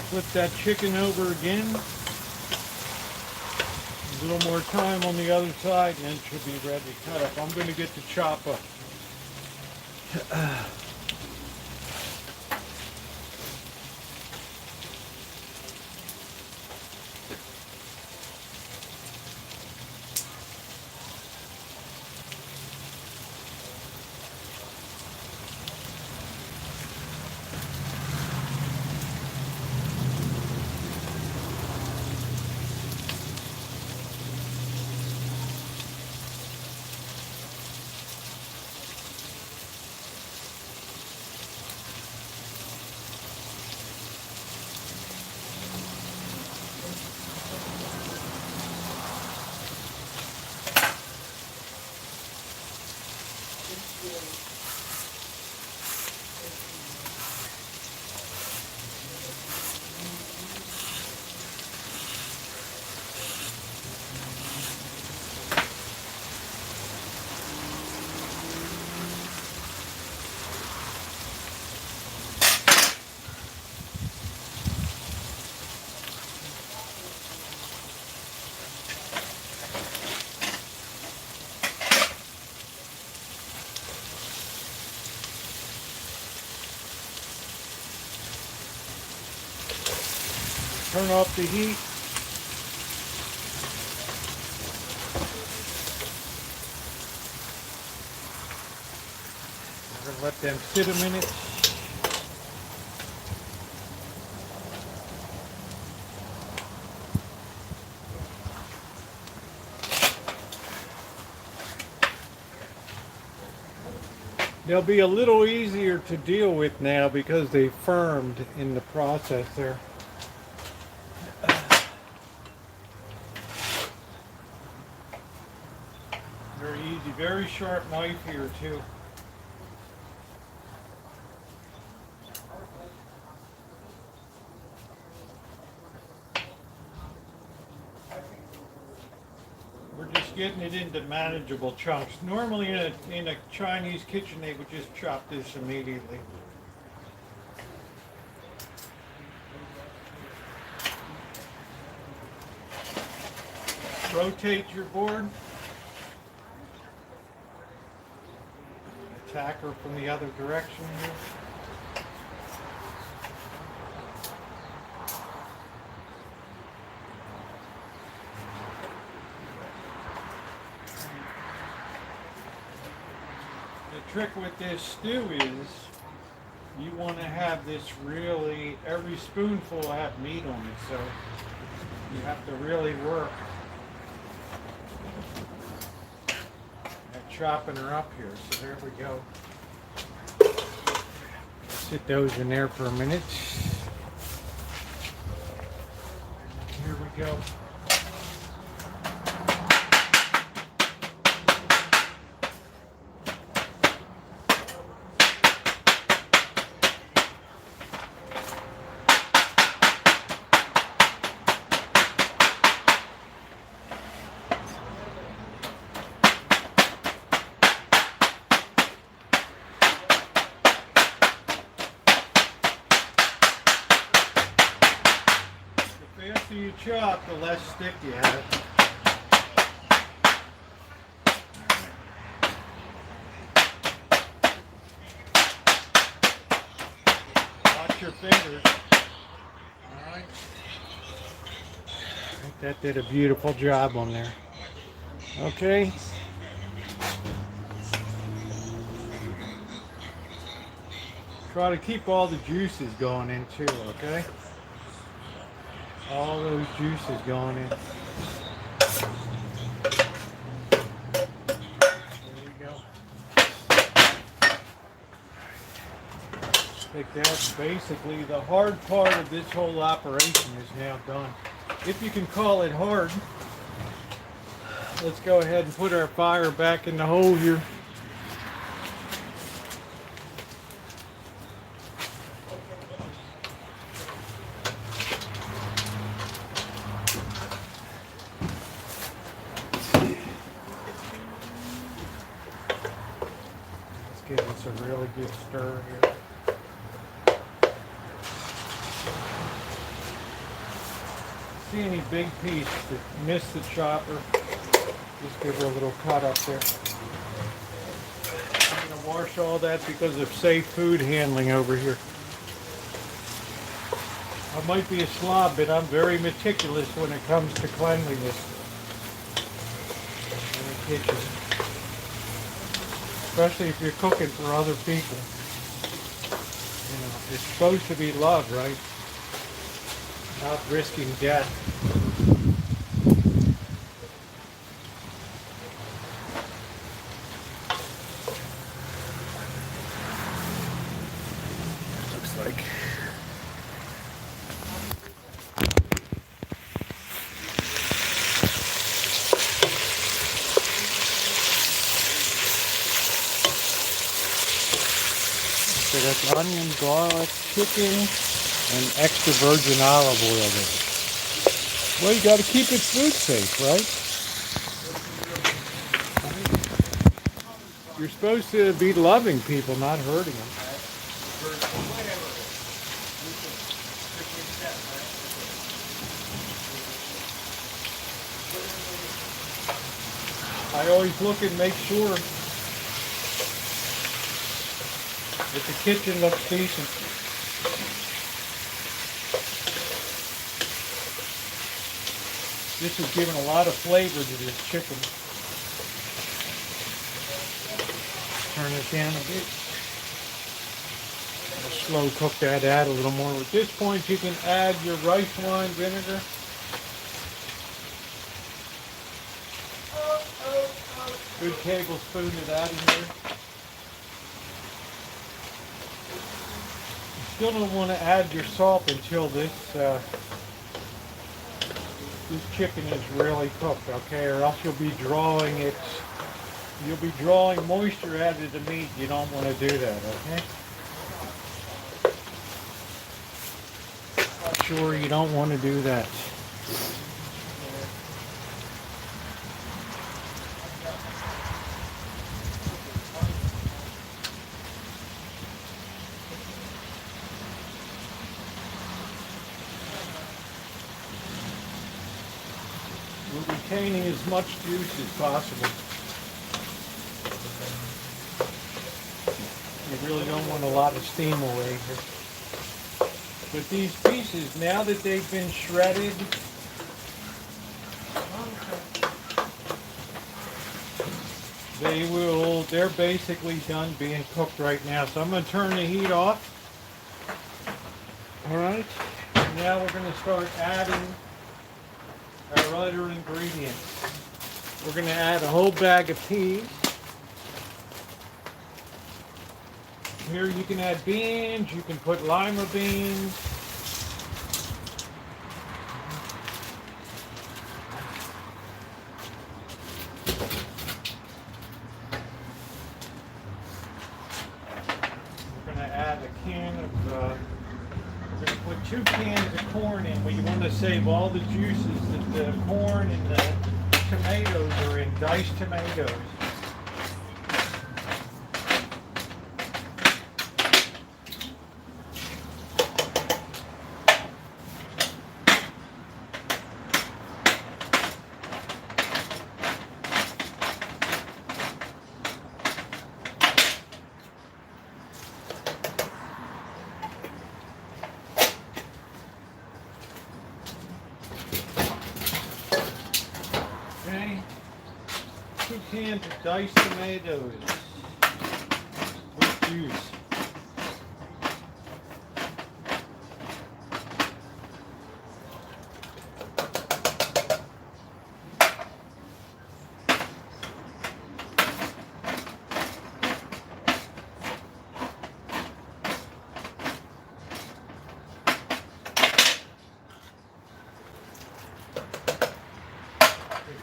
Flip that chicken over again. A little more time on the other side and then it should be ready to cut up. I'm going to get the chopper. Turn off the heat. We're gonna let them sit a minute. They'll be a little easier to deal with now because they firmed in the process there. Very easy, very sharp knife here too. We're just getting it into manageable chunks. Normally in a Chinese kitchen they would just chop this immediately. Rotate your board. Attack her from the other direction here. The trick with this stew is you want to have this really, every spoonful have meat on it, so you have to really work at chopping her up here. So there we go. Sit those in there for a minute. Here we go. The faster you chop, the less stick you have. Watch your fingers. Alright. I think that did a beautiful job on there. Okay. Try to keep all the juices going in too, okay? All those juices going in. There we go. I think that's basically the hard part of this whole operation is now done. If you can call it hard. Let's go ahead and put our fire back in the hole here. Give us a really good stir here. See any big piece that missed the chopper, just give her a little cut up there. I'm going to wash all that because of safe food handling over here. I might be a slob, but I'm very meticulous when it comes to cleanliness in the kitchen. Especially if you're cooking for other people. You know, it's supposed to be love, right? Not risking death. Looks like. So that's onion, garlic, chicken, and extra virgin olive oil there. Well, you got to keep it food safe, right? You're supposed to be loving people, not hurting them. I always look and make sure that the kitchen looks decent. This is giving a lot of flavor to this chicken. Turn it down a bit. Slow cook that out a little more. At this point you can add your rice wine vinegar. Good tablespoon of that in there. Still don't want to add your salt until this chicken is really cooked, okay? Or else you'll be drawing moisture out of the meat. You don't want to do that, okay? Sure, you don't want to do that. We're retaining as much juice as possible. You really don't want a lot of steam away here. But these pieces, now that they've been shredded, they're basically done being cooked right now. So I'm going to turn the heat off. All right. Now we're going to start adding our other ingredients. We're going to add a whole bag of peas. Here you can add beans, you can put lima beans. We're going to add a can of, we're going to put 2 cans of corn in. We want to save all the juices that the corn and the tomatoes are in, diced tomatoes. Okay, 2 cans of diced tomatoes with juice.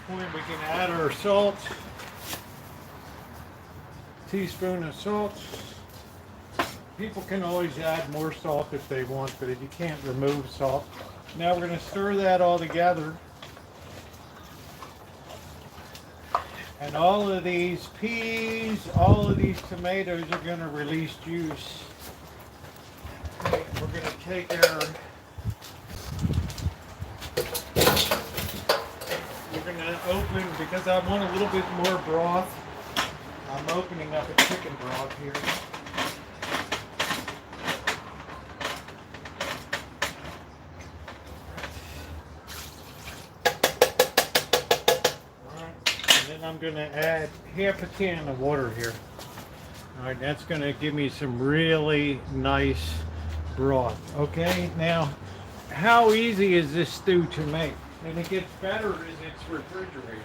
Point we can add our salt, teaspoon of salt. People can always add more salt if they want, but you can't remove salt. Now we're going to stir that all together. And all of these peas, all of these tomatoes are going to release juice. We're going to take our open, because I want a little bit more broth, I'm opening up a chicken broth here. Alright, and then I'm going to add half a can of water here. Alright, that's going to give me some really nice broth. Okay, now how easy is this stew to make? And it gets better as it's refrigerated.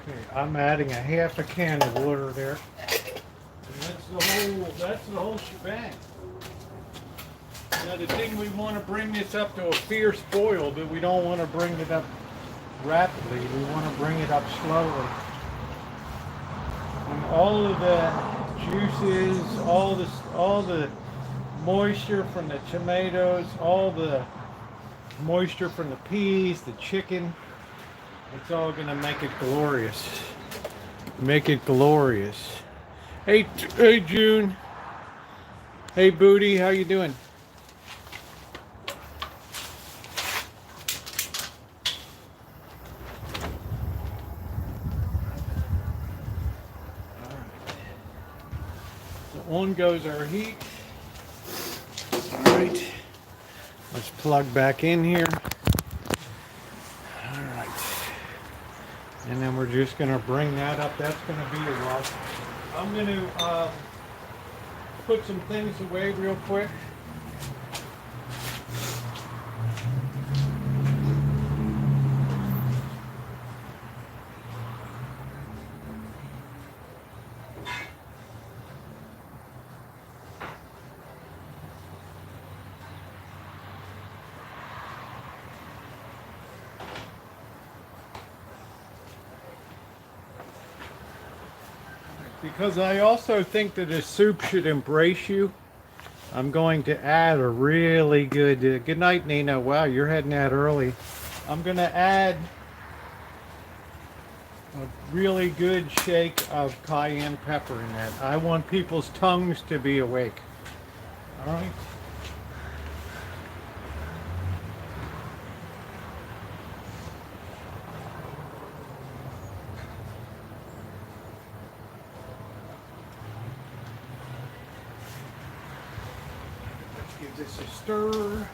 Okay, I'm adding a half a can of water there. And that's the whole shebang. Now the thing, we want to bring this up to a fierce boil, but we don't want to bring it up rapidly. We want to bring it up slowly. And all of the juices, all the moisture from the tomatoes, all the moisture from the peas, the chicken, it's all going to make it glorious. Make it glorious. Hey June. Hey Booty, how you doing? On goes our heat. All right, let's plug back in here. All right, and then we're just going to bring that up. That's going to be a lot. I'm going to put some things away real quick. Because I also think that a soup should embrace you, I'm going to add a really good night, Nina. Wow, you're heading out early. I'm going to add a really good shake of cayenne pepper in that. I want people's tongues to be awake. All right. Let's give this a stir.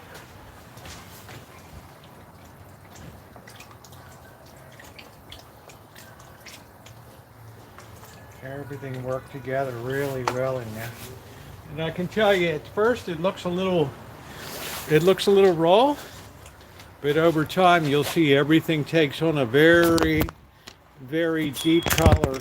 Everything worked together really well in there. And I can tell you, at first it looks a little raw, but over time you'll see everything takes on a very, very deep color.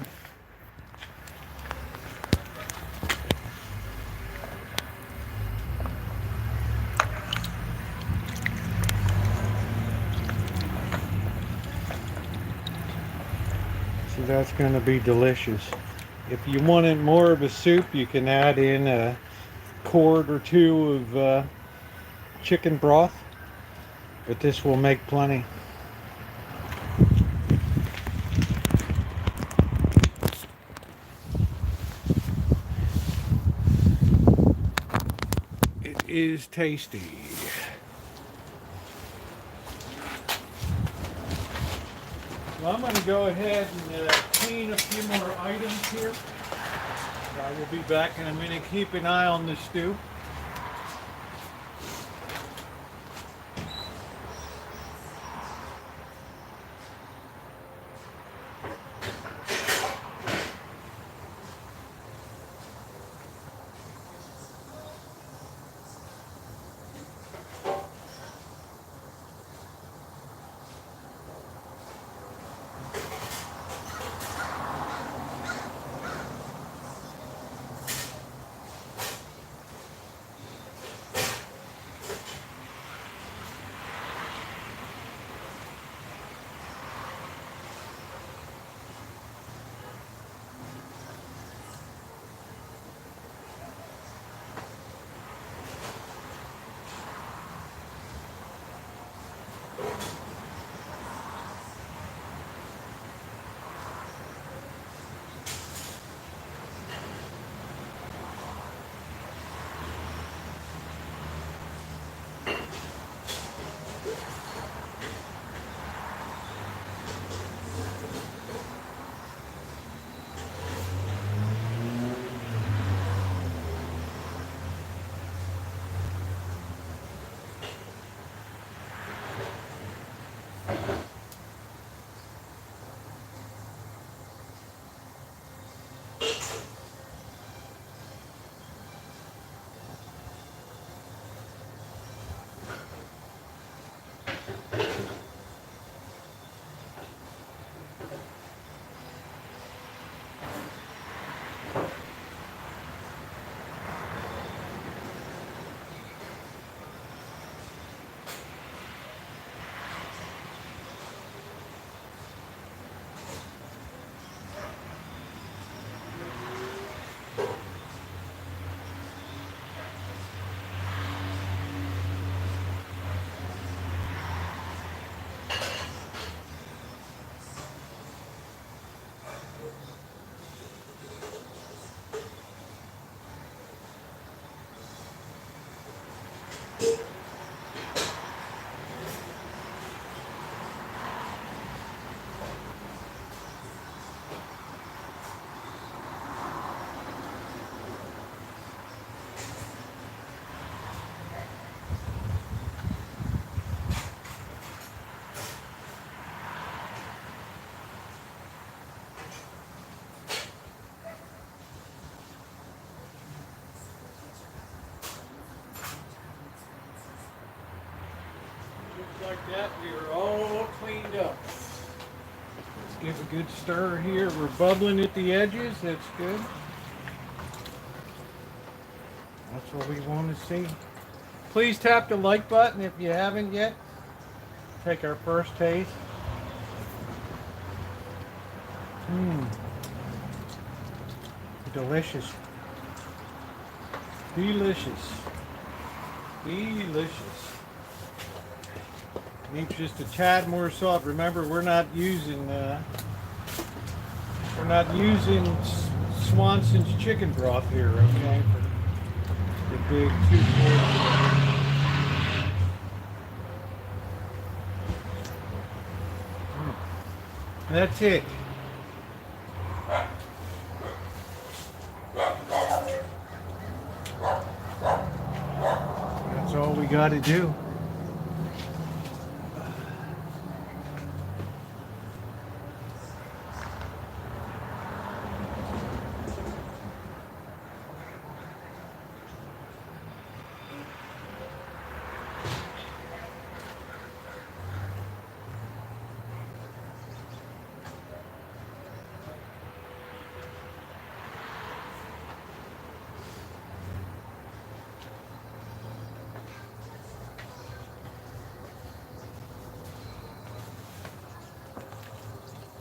So that's going to be delicious. If you wanted more of a soup, you can add in a quart or two of chicken broth, but this will make plenty. It is tasty. Well, I'm going to go ahead and clean a few more items here. I will be back in a minute. Keep an eye on the stew. Like that, we are all cleaned up. Let's give a good stir here. We're bubbling at the edges. That's good. That's what we want to see. Please tap the like button if you haven't yet. Take our first taste. Delicious. Delicious. Delicious. Needs just a tad more salt. Remember, we're not using Swanson's chicken broth here, okay? For the big 240. That's it. That's all we got to do.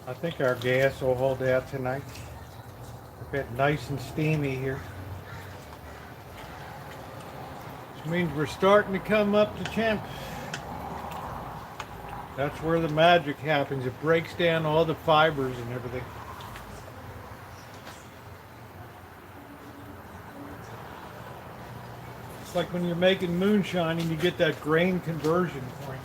I think our gas will hold out tonight. We've got nice and steamy here. Which means we're starting to come up to temp. That's where the magic happens. It breaks down all the fibers and everything. It's like when you're making moonshine and you get that grain conversion point.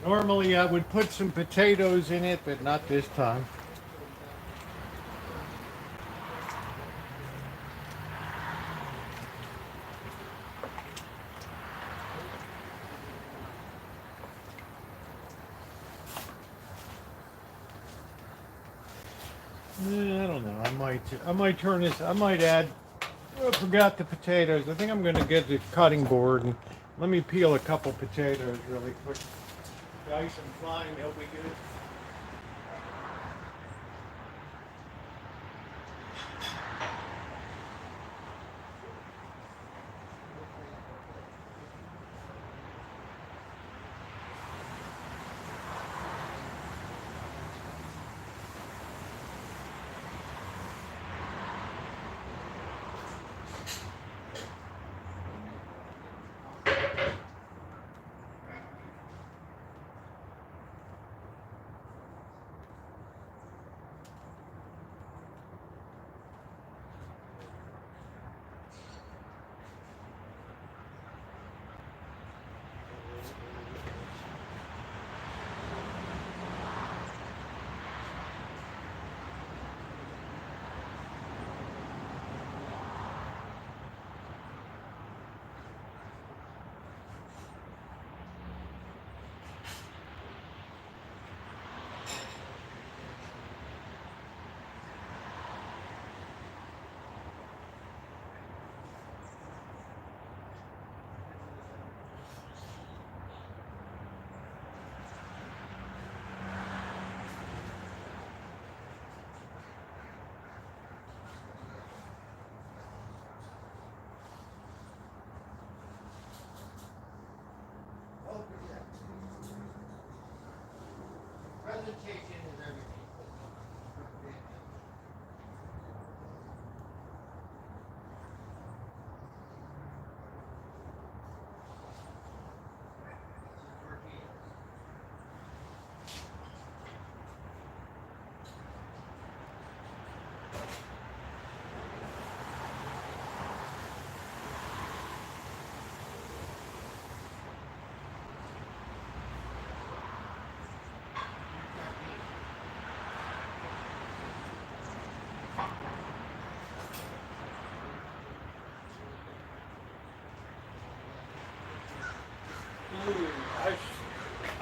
Normally I would put some potatoes in it, but not this time. I don't know. I might turn this. I might add. I forgot the potatoes. I think I'm going to get the cutting board and let me peel a couple potatoes really quick. Dice them fine. They'll be good.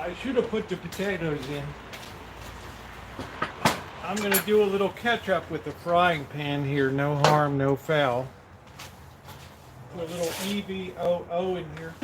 I should have put the potatoes in. I'm going to do a little catch up with the frying pan here. No harm, no foul. Put a little EVOO in here.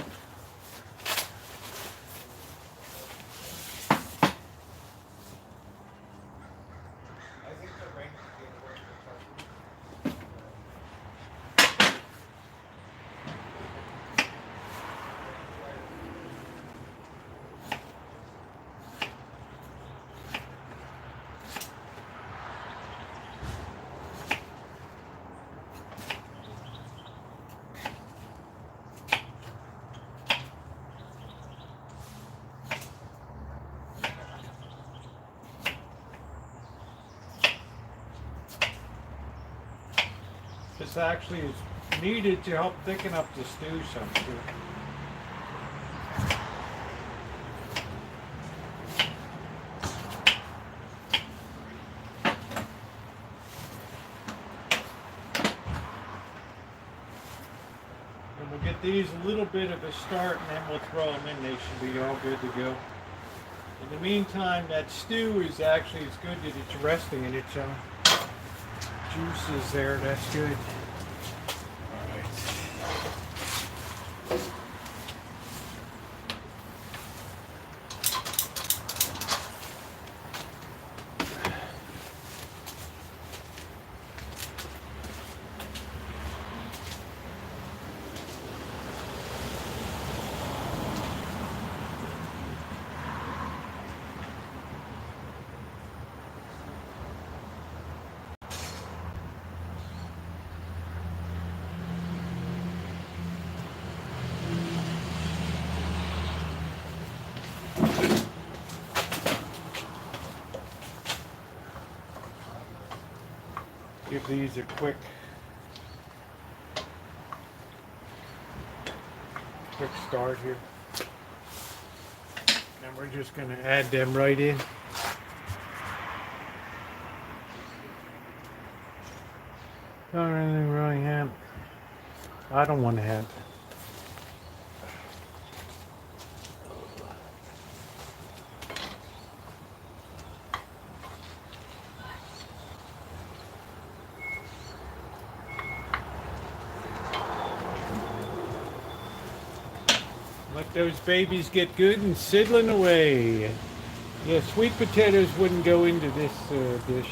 This actually is needed to help thicken up the stew some too. And we'll get these a little bit of a start and then we'll throw them in. They should be all good to go. In the meantime, that stew is actually as good as it's resting in its own juices there. That's good. All right. Give these a quick start here. And we're just going to add them right in. Don't really have. I don't want to have. Let those babies get good and sizzling away. Yeah, sweet potatoes wouldn't go into this dish.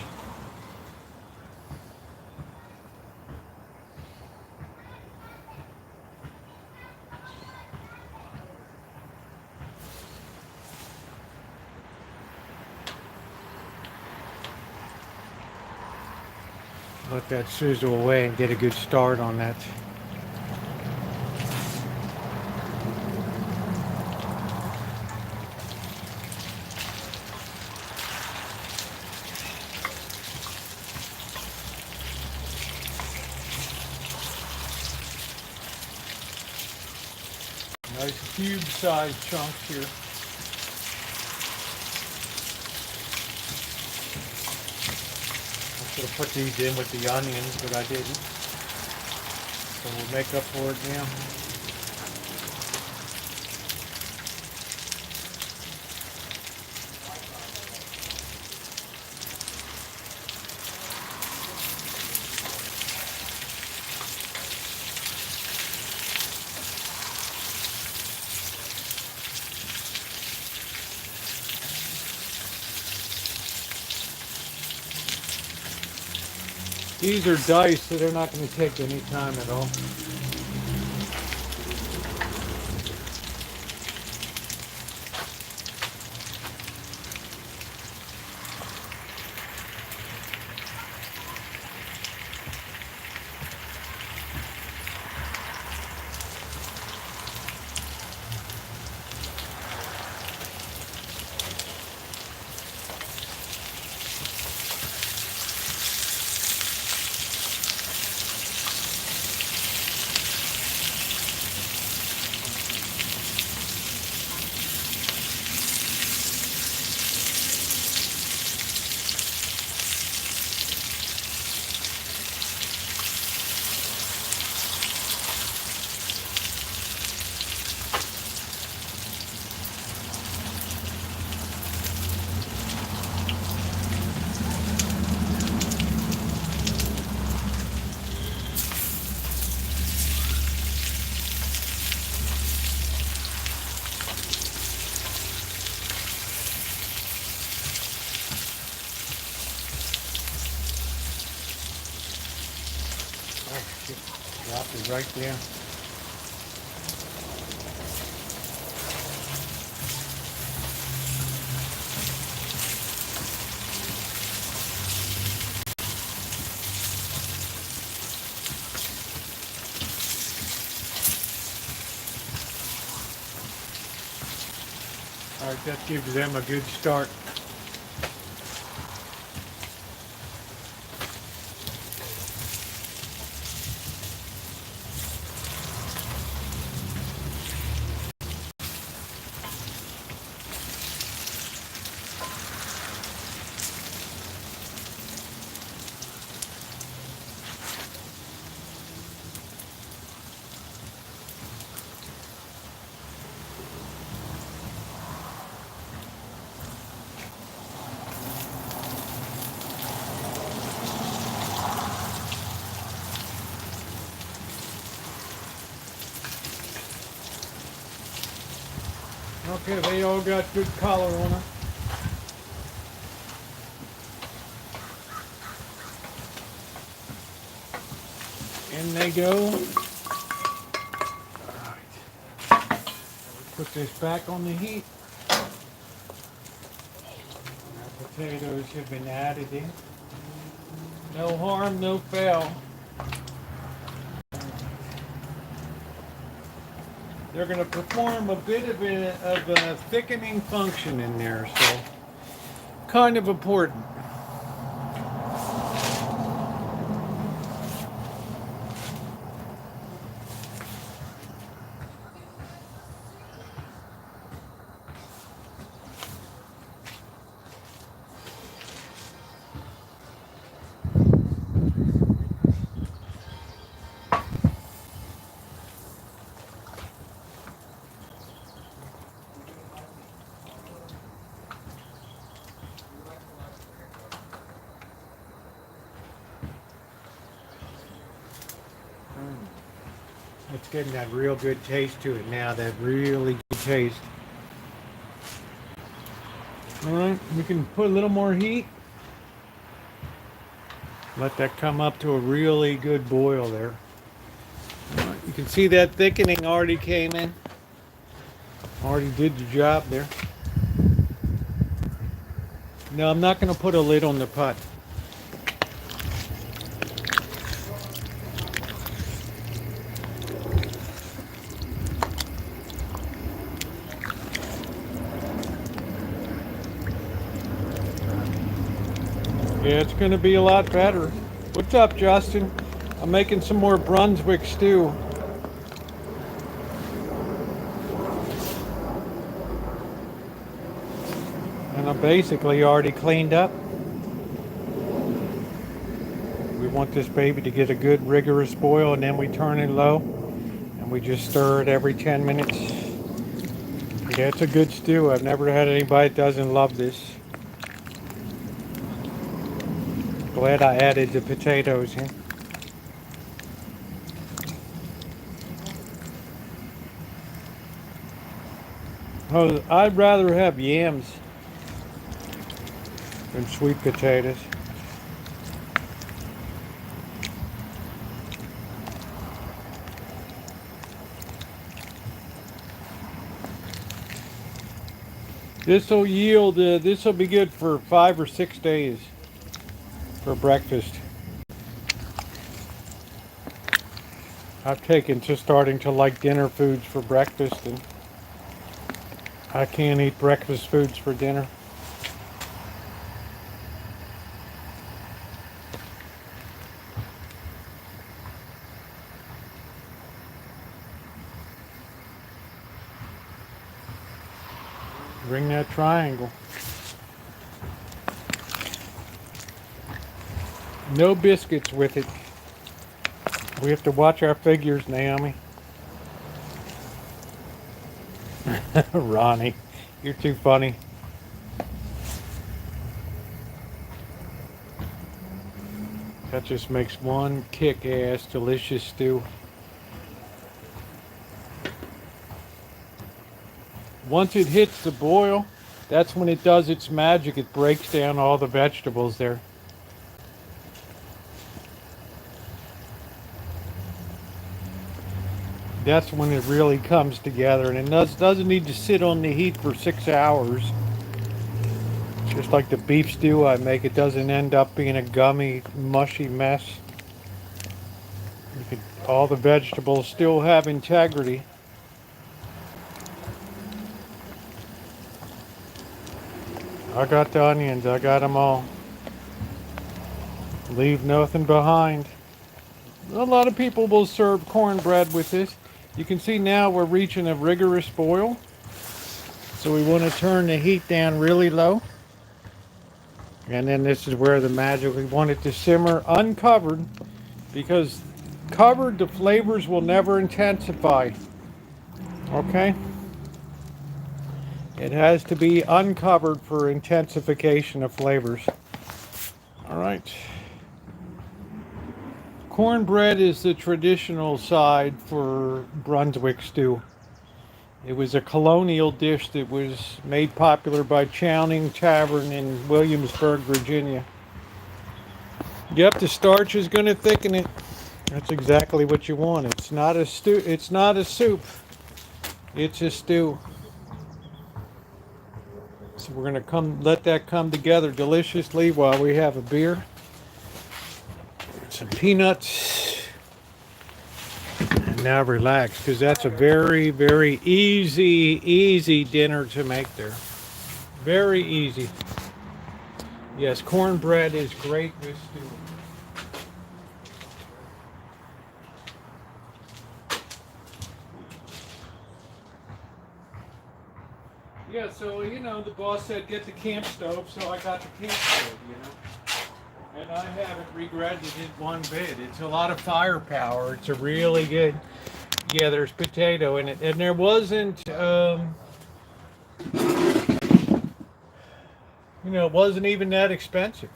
Let that sizzle away and get a good start on that. Nice cube-sized chunks here. I should have put these in with the onions, but I didn't. So we'll make up for it now. These are diced, so they're not going to take any time at all. Just drop it right there. All right, that gives them a good start. Okay, they all got good color on them. In they go. All right. Put this back on the heat. Our potatoes have been added in. No harm, no foul. They're going to perform a bit of a thickening function in there, so kind of important. It's getting that real good taste to it now, that really good taste. Alright, we can put a little more heat. Let that come up to a really good boil there. Alright, you can see that thickening already came in. Already did the job there. No, I'm not going to put a lid on the pot. Yeah, it's going to be a lot better. What's up, Justin? I'm making some more Brunswick stew. And I'm basically already cleaned up. We want this baby to get a good rigorous boil, and then we turn it low. And we just stir it every 10 minutes. Yeah, it's a good stew. I've never had anybody that doesn't love this. Glad I added the potatoes in. Oh, I'd rather have yams than sweet potatoes. This will yield, this will be good for 5 or 6 days. For breakfast. I've taken to starting to like dinner foods for breakfast, and I can't eat breakfast foods for dinner. Bring that triangle. No biscuits with it. We have to watch our figures, Naomi. Ronnie, you're too funny. That just makes one kick-ass delicious stew. Once it hits the boil, that's when it does its magic. It breaks down all the vegetables there. That's when it really comes together, and it doesn't need to sit on the heat for 6 hours. Just like the beef stew I make, it doesn't end up being a gummy, mushy mess. All the vegetables still have integrity. I got the onions, I got them all. Leave nothing behind. A lot of people will serve cornbread with this. You can see now we're reaching a rigorous boil. So we want to turn the heat down really low. And then this is where the magic, we want it to simmer uncovered, because covered, the flavors will never intensify. Okay? It has to be uncovered for intensification of flavors. All right. Cornbread is the traditional side for Brunswick stew. It was a colonial dish that was made popular by Chowning Tavern in Williamsburg, Virginia. Yep, the starch is going to thicken it. That's exactly what you want. It's not a stew. It's not a soup. It's a stew. So we're going to let that come together deliciously while we have a beer, some peanuts. And now relax, because that's a very, very easy dinner to make there. Very easy. Yes, cornbread is great with stew. Yeah, so, you know, the boss said get the camp stove, so I got the camp stove, you know. And I haven't regretted it one bit. It's a lot of firepower. It's a really good, yeah, there's potato in it. And there wasn't, you know, it wasn't even that expensive.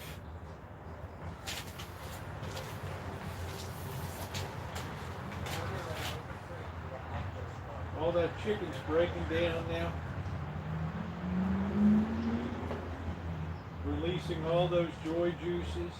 All that chicken's breaking down now. Releasing all those joy juices.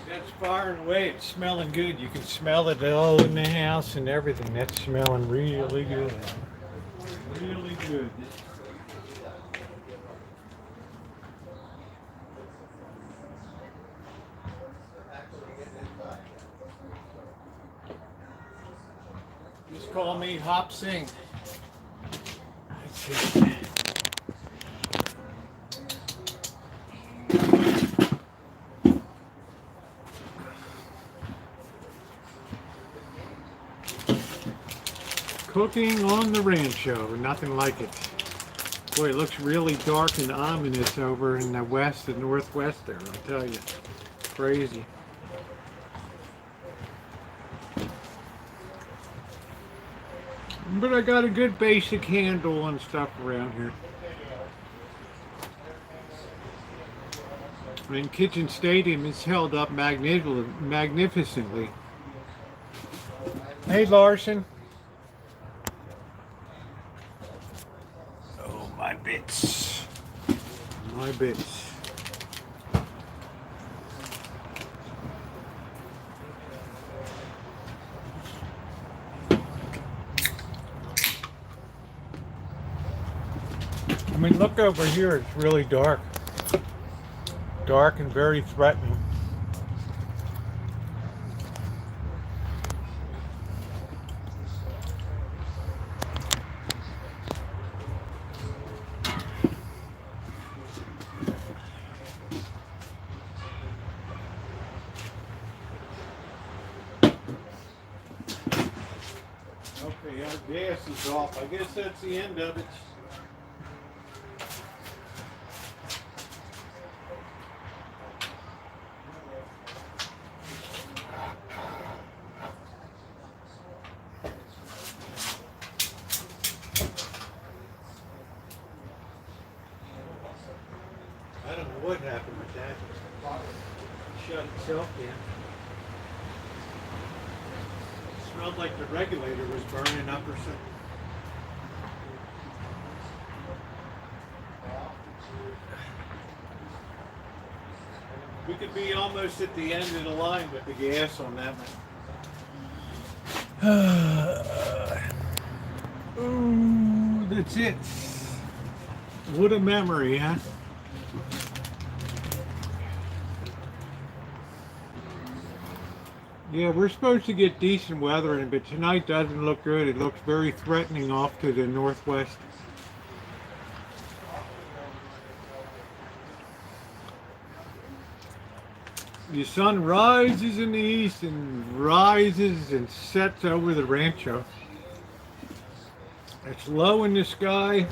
That's firing away. It's smelling good. You can smell it all in the house and everything. That's smelling really good. Really good. Just call me Hop Sing. Let's see. Cooking on the Rancho, nothing like it. Boy, it looks really dark and ominous over in the west and northwest there, I'll tell you. Crazy. But I got a good basic handle on stuff around here. And Kitchen Stadium is held up magnificently. Hey, Larson. Oh, my bits. My bits. I mean, look over here. It's really dark. Dark and very threatening. Okay, our gas is off. I guess that's the end of it. I don't know what happened with that. It shut itself down. It smelled like the regulator was burning up or something. We could be almost at the end of the line with the gas on that one. Ooh, that's it. What a memory, huh? Yeah, we're supposed to get decent weather, but tonight doesn't look good. It looks very threatening off to the northwest. The sun rises in the east and rises and sets over the Rancho. It's low in the sky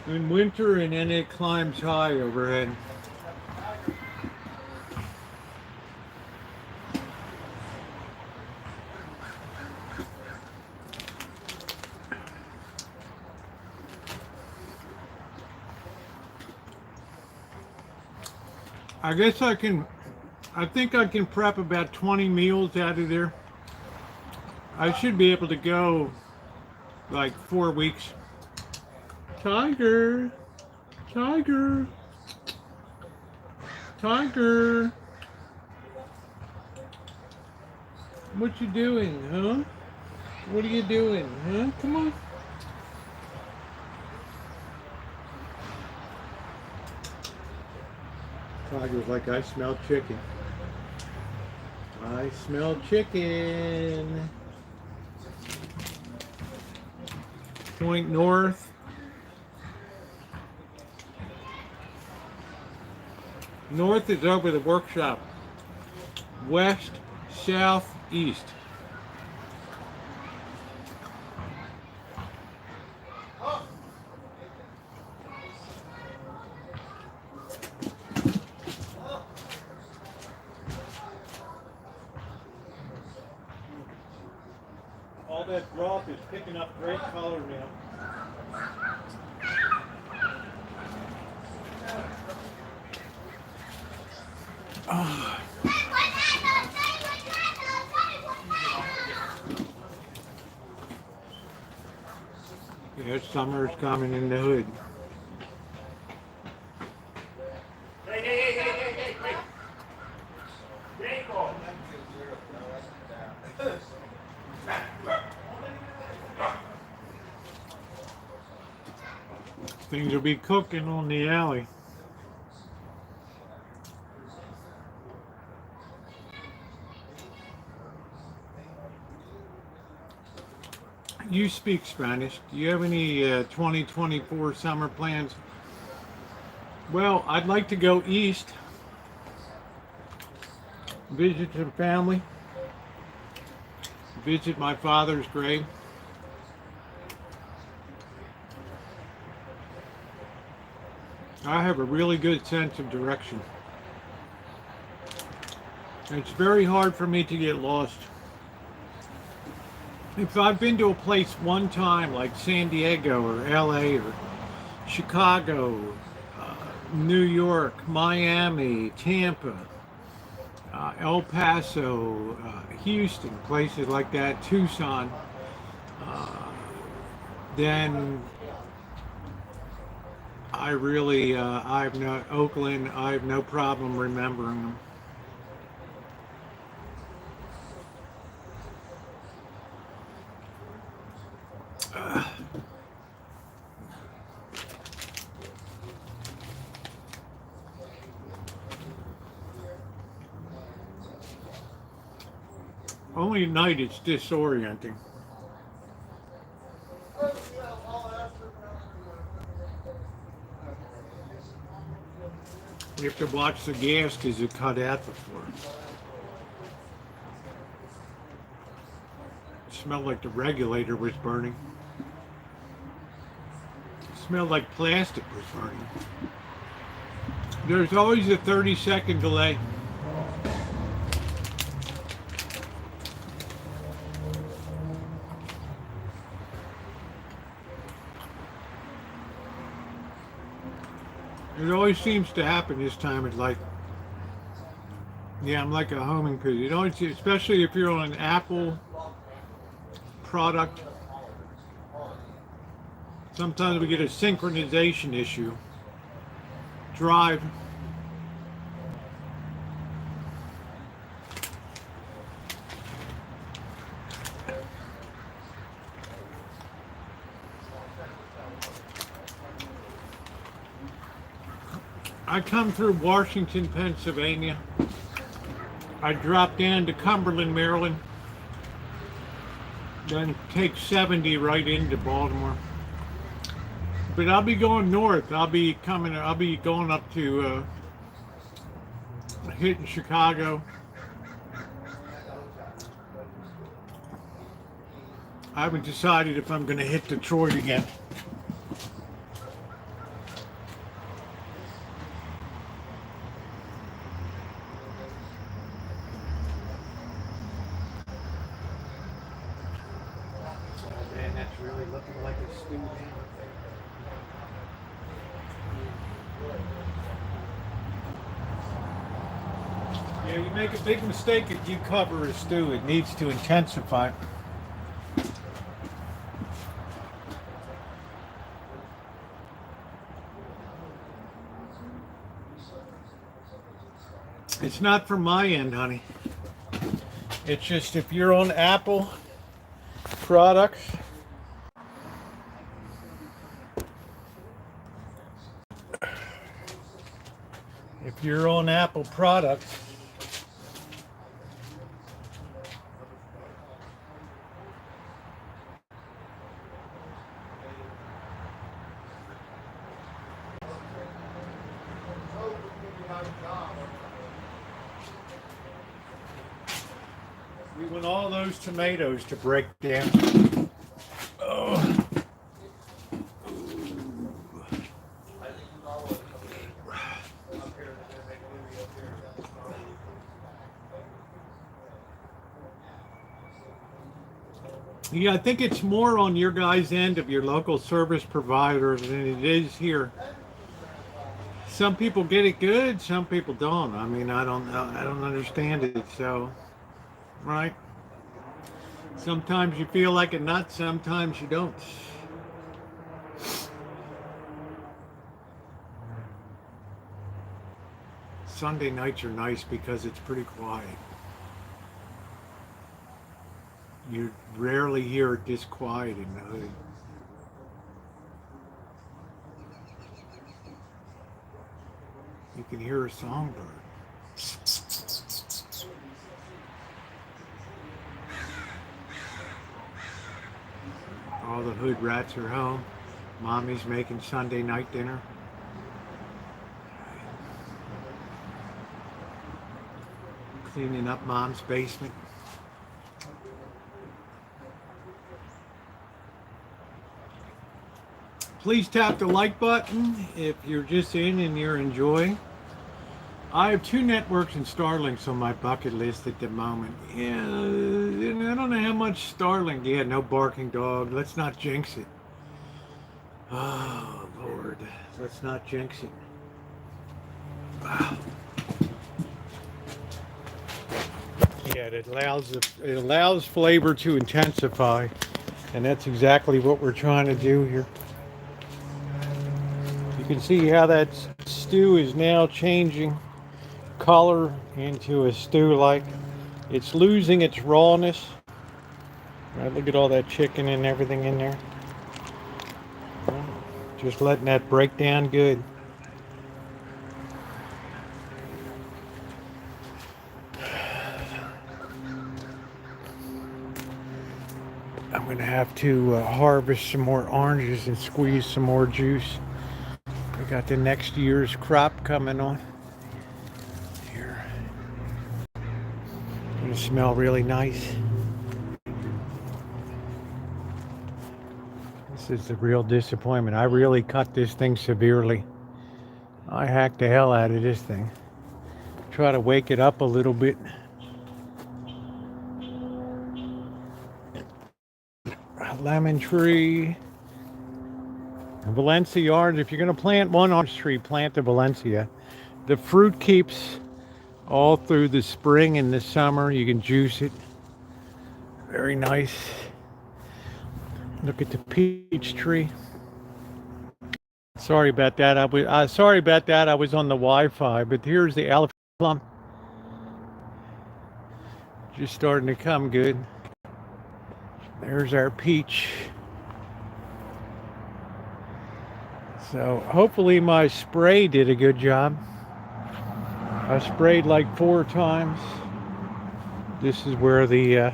in winter, and then it climbs high overhead. I guess I think I can prep about 20 meals out of there. I should be able to go like 4 weeks. Tiger, tiger, tiger. What you doing, huh? What are you doing, huh? Come on. Tiger's like, I smell chicken. I smell chicken. Point north. North is over the workshop. West, south, east. All that broth is picking up great color now. Oh. Yeah, summer's coming in the hood. Things will be cooking on the alley. You speak Spanish. Do you have any 2024 summer plans? Well, I'd like to go east, visit some family, visit my father's grave. I have a really good sense of direction. It's very hard for me to get lost. if I've been to a place one time, like San Diego or LA or Chicago, New York, Miami, Tampa, El Paso, Houston, places like that, Tucson, then I really, I've no, Oakland, I have no problem remembering them. Only at night it's disorienting. You have to watch the gas because it cut out before. It smelled like the regulator was burning. It smelled like plastic was burning. There's always a 30-second delay. It always seems to happen this time. It's like, yeah, I'm like a homing pigeon. It always, especially if you're on an Apple product. Sometimes we get a synchronization issue. Drive. I come through Washington, Pennsylvania. I drop down to Cumberland, Maryland. Then take 70 right into Baltimore. But I'll be going north. I'll be going up to hitting Chicago. I haven't decided if I'm going to hit Detroit again. Man, that's really looking like a stew. Yeah, you make a big mistake if you cover a stew. It needs to intensify. It's not from my end, honey. It's just if you're on Apple products, if you're on Apple products, we want all those tomatoes to break down. Oh. Yeah, I think it's more on your guys' end of your local service provider than it is here. Some people get it good, some people don't. I mean, I don't understand it. So, right? Sometimes you feel like a nut, sometimes you don't. Sunday nights are nice because it's pretty quiet. You rarely hear it this quiet in the hood. You can hear a songbird. All the hood rats are home. Mommy's making Sunday night dinner. Cleaning up Mom's basement. Please tap the like button if you're just in and you're enjoying. I have 2 networks and Starlinks on my bucket list at the moment. Yeah, and I don't know how much Starlink. Yeah, no barking dog. Let's not jinx it. Oh, Lord. Let's not jinx it. Wow. Yeah, it allows flavor to intensify, and that's exactly what we're trying to do here. You can see how that stew is now changing color into a stew like. It's losing its rawness. Right, look at all that chicken and everything in there. Just letting that break down good. I'm gonna have to harvest some more oranges and squeeze some more juice. We got the next year's crop coming on. Here. Gonna smell really nice. This is the real disappointment. I really cut this thing severely. I hacked the hell out of this thing. Try to wake it up a little bit. Lemon tree. Valencia orange. If you're going to plant one orange tree, plant the Valencia. The fruit keeps all through the spring and the summer. You can juice it. Very nice. Look at the peach tree. Sorry about that. I was on the Wi-Fi, but here's the elephant plum. Just starting to come good. There's our peach. So hopefully my spray did a good job. I sprayed like 4 times. This is where the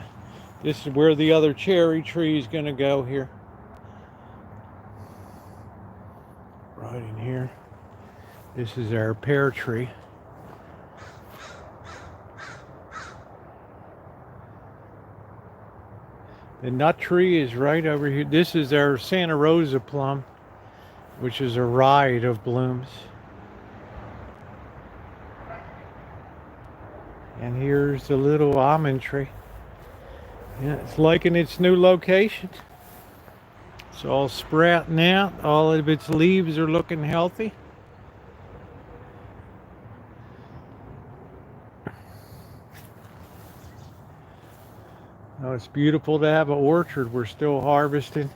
other cherry tree is going to go here. Right in here. This is our pear tree. The nut tree is right over here. This is our Santa Rosa plum, which is a riot of blooms. And here's the little almond tree. Yeah, it's liking its new location. It's all sprouting out. All of its leaves are looking healthy. Oh, it's beautiful to have an orchard. We're still harvesting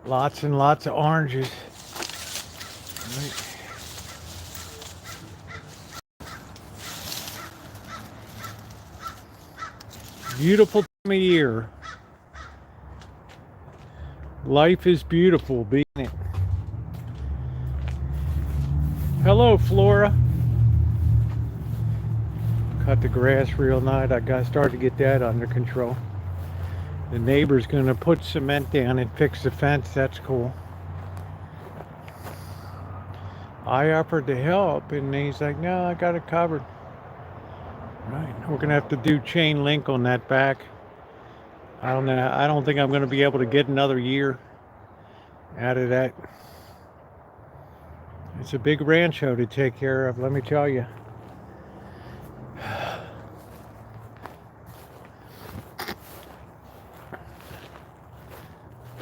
lots and lots of oranges. Right. Beautiful time of year. Life is beautiful, being it. Hello, Flora. Cut the grass real nice. I got started to get that under control. The neighbor's gonna put cement down and fix the fence. That's cool. I offered to help, and he's like, "No, I got it covered." Right. We're gonna have to do chain link on that back. I don't know. I don't think I'm gonna be able to get another year out of that. It's a big Rancho to take care of, let me tell you.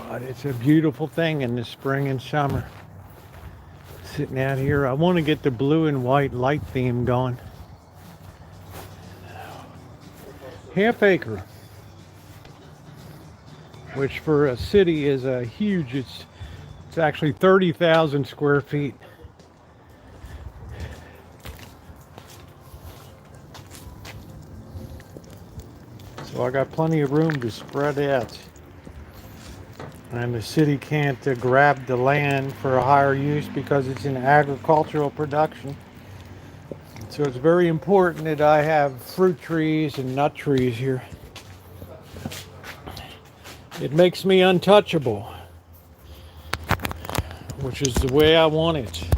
But it's a beautiful thing in the spring and summer. Sitting out here, I want to get the blue and white light theme going. Half acre, which for a city is a huge, it's actually 30,000 square feet. So I got plenty of room to spread out. And the city can't grab the land for a higher use because it's in agricultural production. So it's very important that I have fruit trees and nut trees here. It makes me untouchable, which is the way I want it.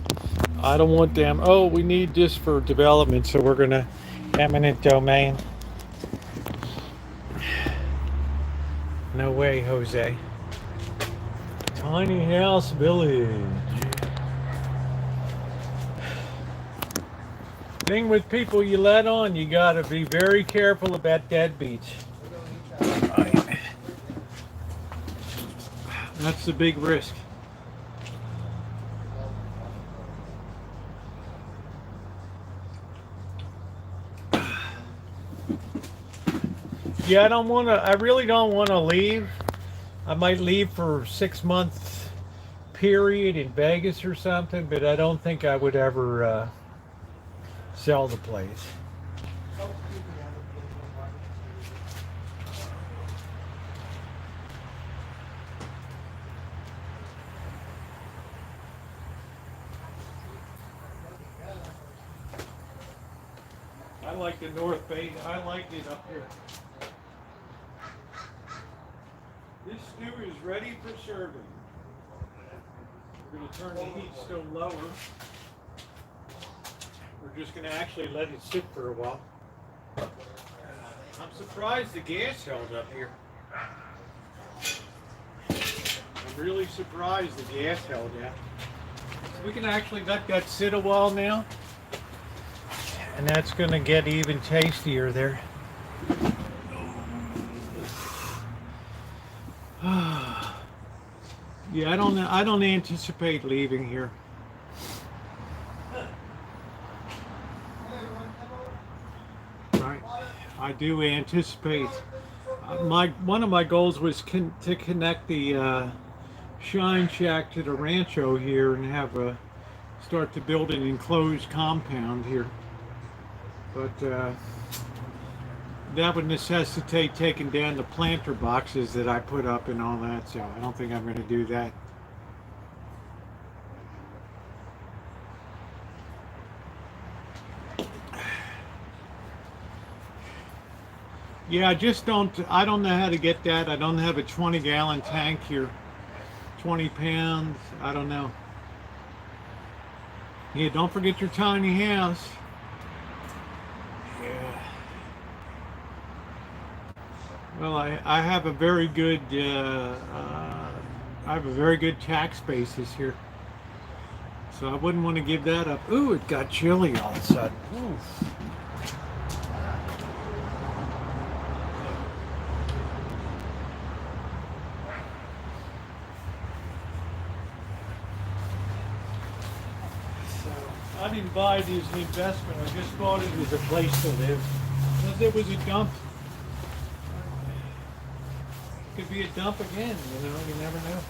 I don't want them, oh, we need this for development, so we're gonna eminent domain. No way, Jose. Tiny house village. Thing with people you let on, you gotta be very careful about deadbeats. Right. That's the big risk. Yeah, I really don't want to leave. I might leave for 6 months period in Vegas or something, but I don't think I would ever sell the place. I like the North Bay. I like it up here. This stew is ready for serving. We're going to turn the heat still lower. We're just going to actually let it sit for a while. I'm surprised the gas held up here. I'm really surprised the gas held up. So we can actually let that sit a while now. And that's going to get even tastier there. Yeah, I don't anticipate leaving here. Right. I do anticipate. One of my goals was to connect the Shine Shack to the Rancho here and start to build an enclosed compound here. But that would necessitate taking down the planter boxes that I put up and all that, so I don't think I'm going to do that. Yeah, I don't know how to get that. I don't have a 20-gallon tank here. 20 pounds, I don't know. Yeah, don't forget your tiny house. Yeah. Well, I have a very good tax basis here, so I wouldn't want to give that up. Ooh, it got chilly all of a sudden. Ooh. So I didn't buy it as an investment. I just bought it as a place to live. Because it was a dump. Could be a dump again, you never know.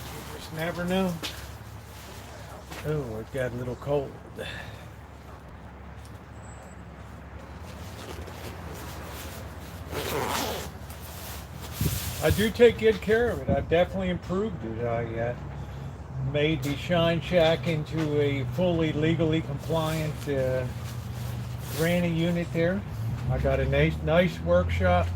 You just never know. Oh, it got a little cold. I do take good care of it. I've definitely improved it. I made the Shine Shack into a fully legally compliant granny unit there. I got a nice workshop.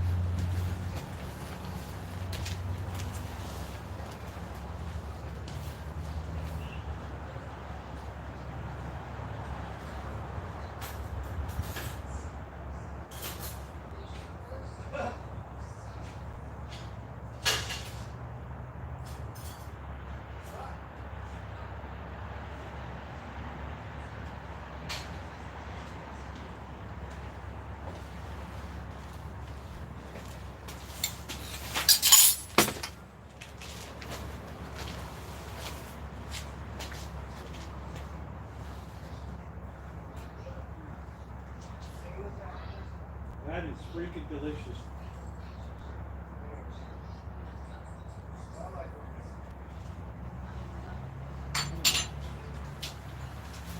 That is freaking delicious.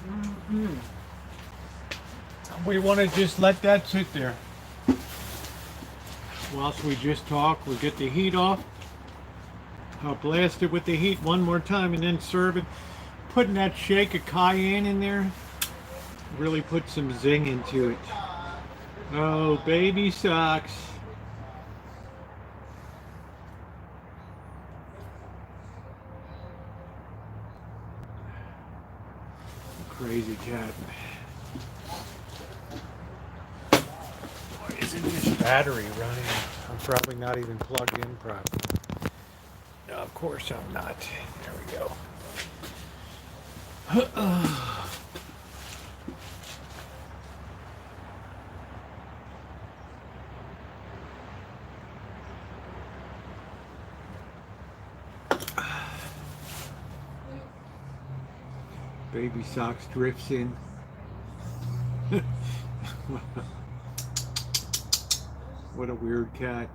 Mm-hmm. We want to just let that sit there. Whilst we just talk, we'll get the heat off. I'll blast it with the heat one more time and then serve it. Putting that shake of cayenne in there really put some zing into it. Oh, baby sucks. Crazy cat. Why isn't this battery running? I'm probably not even plugged in properly. No, of course I'm not. There we go. Baby Socks drifts in. What a weird cat.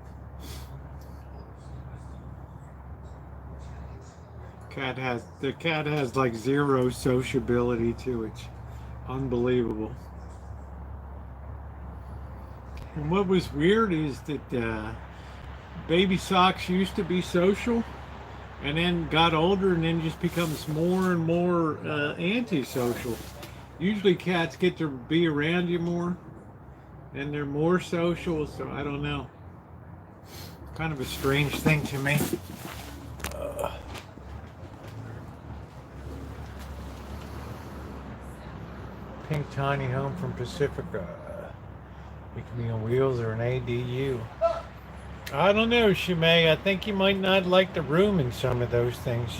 The cat has like zero sociability to it. Unbelievable. And what was weird is that Baby Socks used to be social, and then got older and then just becomes more and more antisocial. Usually cats get to be around you more and they're more social, so I don't know. Kind of a strange thing to me. Pink tiny home from Pacifica. It can be on wheels or an ADU. I don't know, Shimei. I think you might not like the room in some of those things.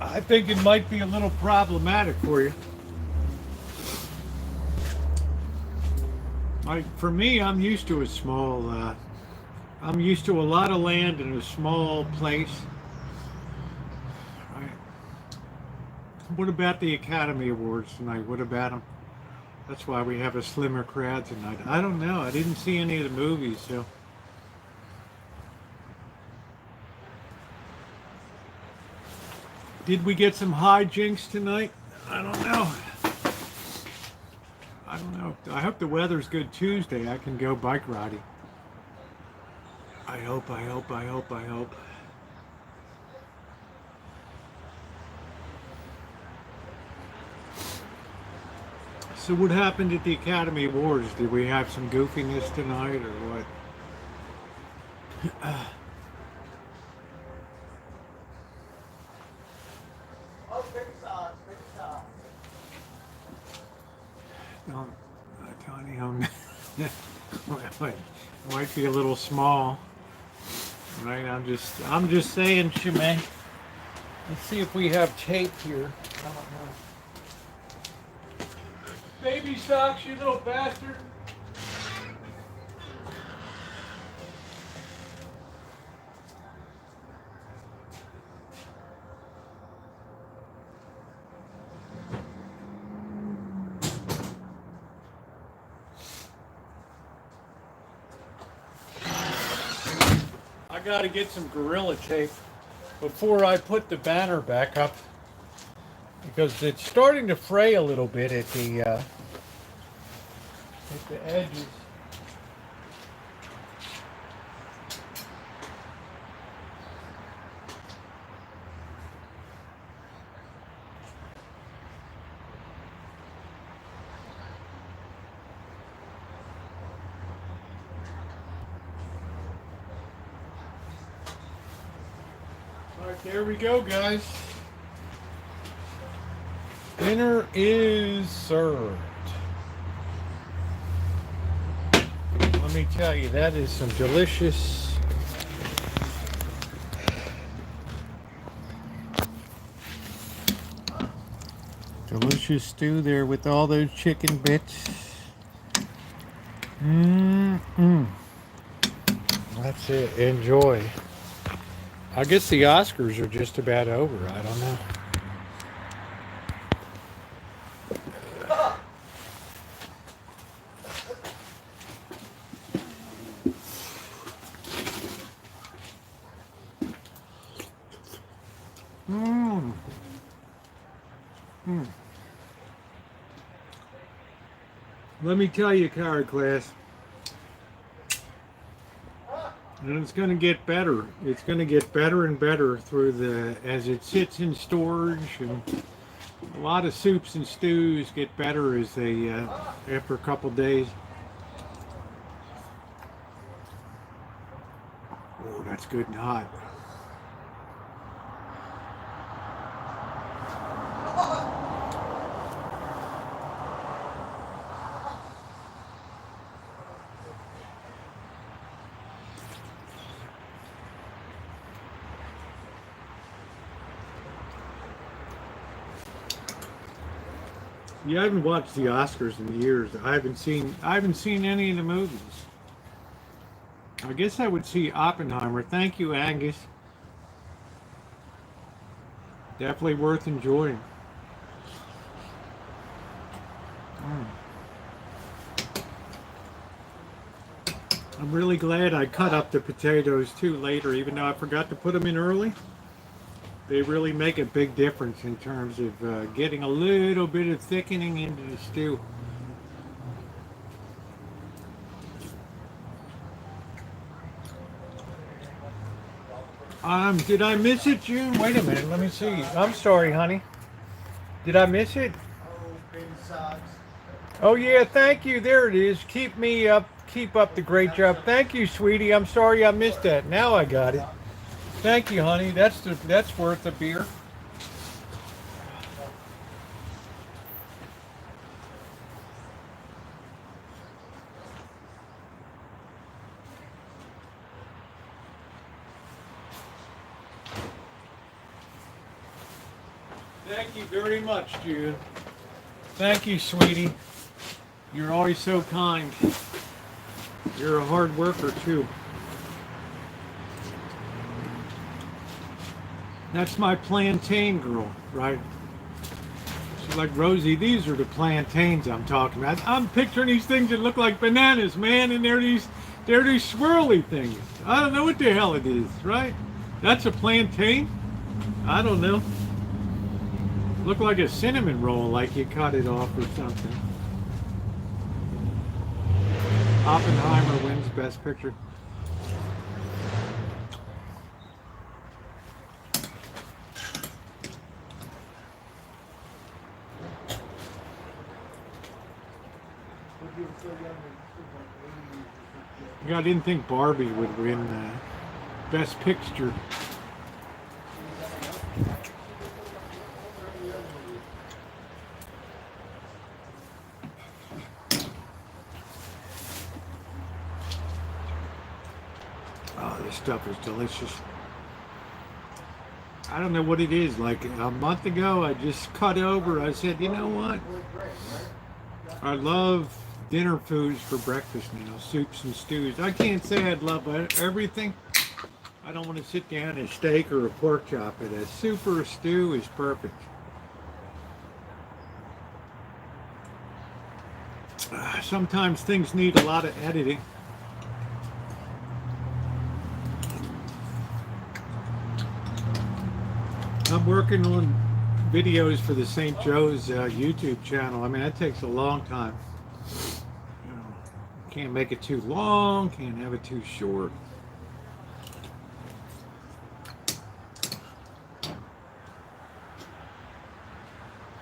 I think it might be a little problematic for you. Like for me, I'm used to a small, I'm used to a lot of land in a small place. What about the Academy Awards tonight? What about them? That's why we have a slimmer crowd tonight. I don't know. I didn't see any of the movies, so. Did we get some hijinks tonight? I don't know. I don't know. I hope the weather's good Tuesday. I can go bike riding. I hope. So what happened at the Academy Awards? Did we have some goofiness tonight or what? Tiny home. Might be a little small, right? I'm just saying, Shimei. Let's see if we have tape here. I don't know. Baby Socks, you little bastard. I gotta get some Gorilla Tape before I put the banner back up because it's starting to fray a little bit at the edges. There we go, guys. Dinner is served. Let me tell you, that is some delicious stew there with all those chicken bits. That's it. Enjoy. I guess the Oscars are just about over. I don't know. Let me tell you, card class. And it's going to get better. It's going to get better and better as it sits in storage, and a lot of soups and stews get better as they after a couple days. Oh, that's good and hot. Yeah, I haven't watched the Oscars in years. I haven't seen any of the movies. I guess I would see Oppenheimer. Thank you, Angus. Definitely worth enjoying. I'm really glad I cut up the potatoes too later, even though I forgot to put them in early. They really make a big difference in terms of getting a little bit of thickening into the stew. Did I miss it, June? Wait a minute, let me see. I'm sorry, honey. Did I miss it? Oh yeah, thank you. There it is. Keep up the great job. Thank you, sweetie. I'm sorry I missed that. Now I got it. Thank you, honey. That's worth a beer. Thank you very much, June. Thank you, sweetie. You're always so kind. You're a hard worker, too. That's my plantain girl, right? She's like, Rosie, these are the plantains I'm talking about. I'm picturing these things that look like bananas, man, and they're these swirly things. I don't know what the hell it is, right? That's a plantain? I don't know. Look like a cinnamon roll, like you cut it off or something. Oppenheimer wins Best Picture. I didn't think Barbie would win Best Picture. Oh, this stuff is delicious. I don't know what it is. Like a month ago, I just cut over. I said, you know what? I love dinner foods for breakfast now, soups and stews. I can't say I'd love everything. I don't want to sit down a steak or a pork chop, but a soup or a stew is perfect. Sometimes things need a lot of editing. I'm working on videos for the St. Joe's YouTube channel. I mean, that takes a long time. You know, can't make it too long, can't have it too short.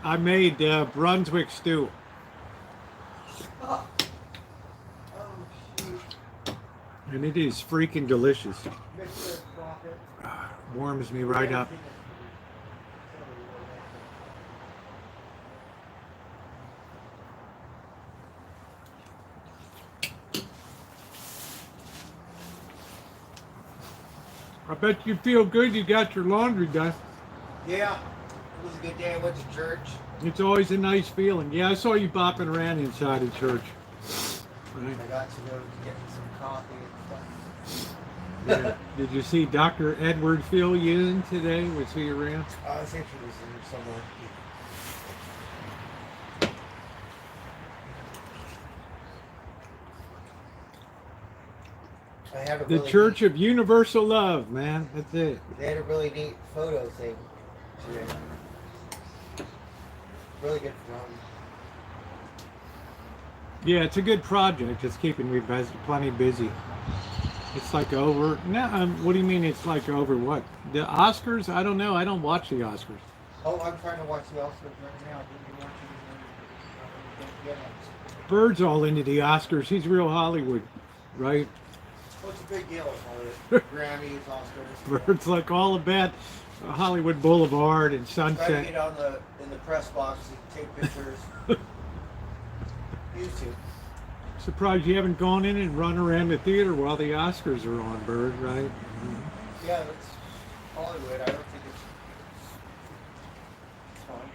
I made Brunswick stew. And it is freaking delicious. Warms me right up. I bet you feel good you got your laundry done. Yeah, it was a good day. I went to church. It's always a nice feeling. Yeah, I saw you bopping around inside the church. Right. I got to go to get some coffee and stuff. Yeah. Did you see Dr. Edward fill you in today? Was he around? I think he was in somewhere. I had a The really Church of Universal Love, man. That's it. They had a really neat photo thing today. Really good fun. Yeah, it's a good project. It's keeping me plenty busy. It's like over. No, what do you mean? It's like over what? The Oscars? I don't know. I don't watch the Oscars. Oh, I'm trying to watch the Oscars right now. Didn't you watch it? Bird's all into the Oscars. He's real Hollywood, right? What's the big deal with all this? Grammys, Oscars. It's like all about Hollywood Boulevard and Try to Sunset. get on in the press box and take pictures. Used to. Surprised you haven't gone in and run around the theater while the Oscars are on, Bird, right? Yeah, that's Hollywood. I don't think it's fun.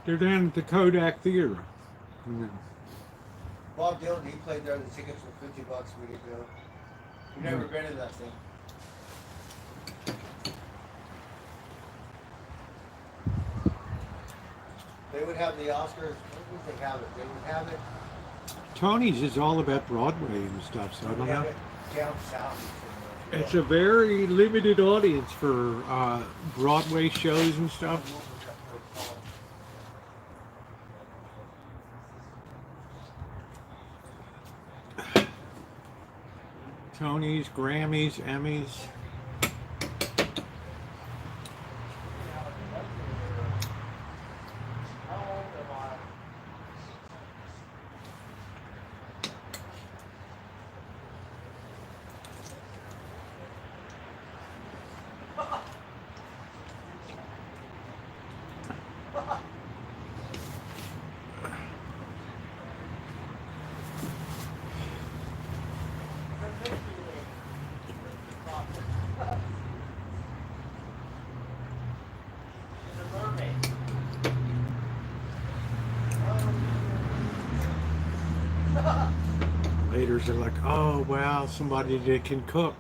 They're down at the Kodak Theater. Bob Dylan, he played there. The tickets were $50 we could go. You've never been in that thing. They would have the Oscars. What would they have it? They would have it. Tony's is all about Broadway and stuff, so I don't know. Down south. It's a very limited audience for Broadway shows and stuff. Tonys, Grammys, Emmys. Laters are like, oh wow, somebody that can cook.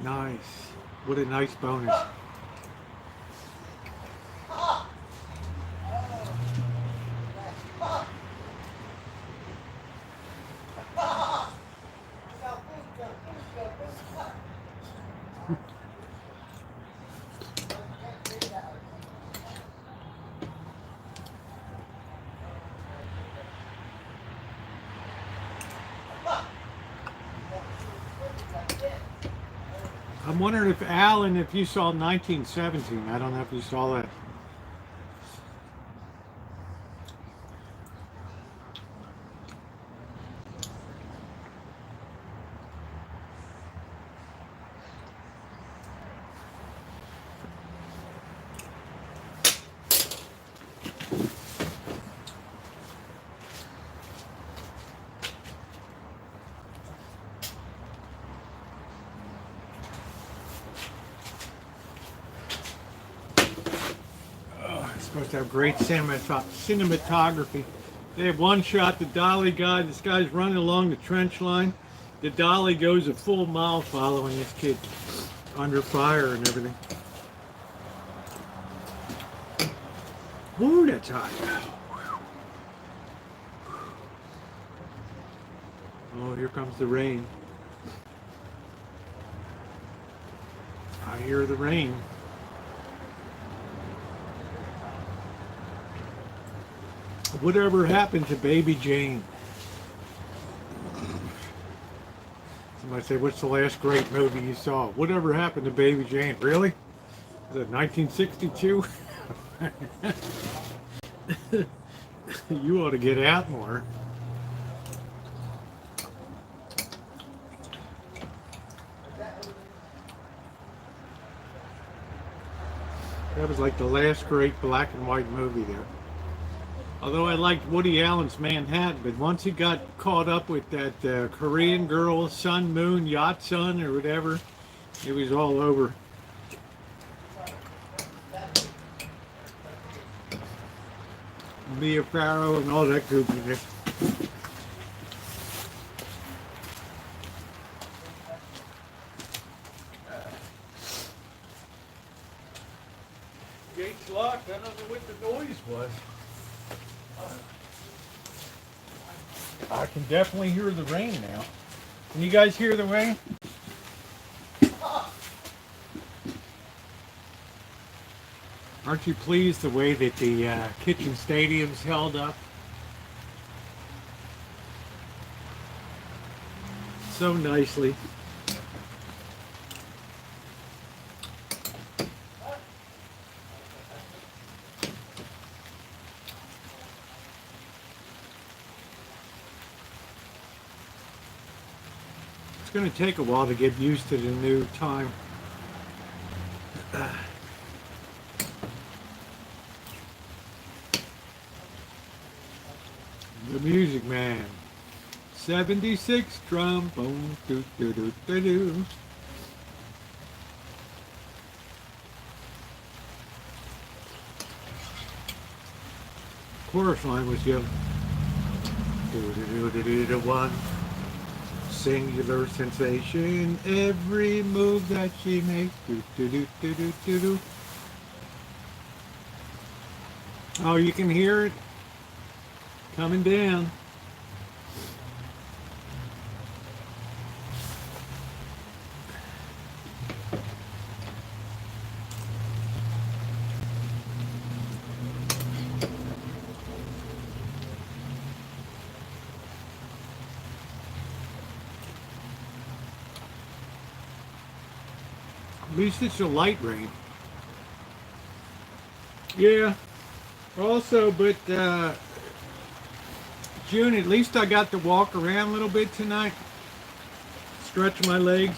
Nice. What a nice bonus. I'm wondering if Alan, if you saw 1917, I don't know if you saw that. Supposed to have great cinematography. They have one shot, the dolly guy, this guy's running along the trench line. The dolly goes a full mile following this kid under fire and everything. Woo, that's hot. Oh, here comes the rain. I hear the rain. Whatever happened to Baby Jane? Somebody say, what's the last great movie you saw? Whatever happened to Baby Jane? Really? Was it 1962? You ought to get out more. That was like the last great black and white movie there. Although I liked Woody Allen's Manhattan, but once he got caught up with that Korean girl, Sun Moon, Yacht Sun, or whatever, it was all over. Mia Farrow and all that goofiness. Gates locked. I don't know what the noise was. I can definitely hear the rain now. Can you guys hear the rain? Aren't you pleased the way that the kitchen stadium's held up? So nicely. It's going to take a while to get used to the new time. The Music Man. 76 trombone. Do, do, do, do, do. Chorus line was yelling. Do, do, do, do, do, do, one. Singular sensation. Every move that she makes. Do, do, do, do, do, do, do. Oh, you can hear it coming down. At least it's a light rain. Yeah. Also, but June, at least I got to walk around a little bit tonight. Stretch my legs.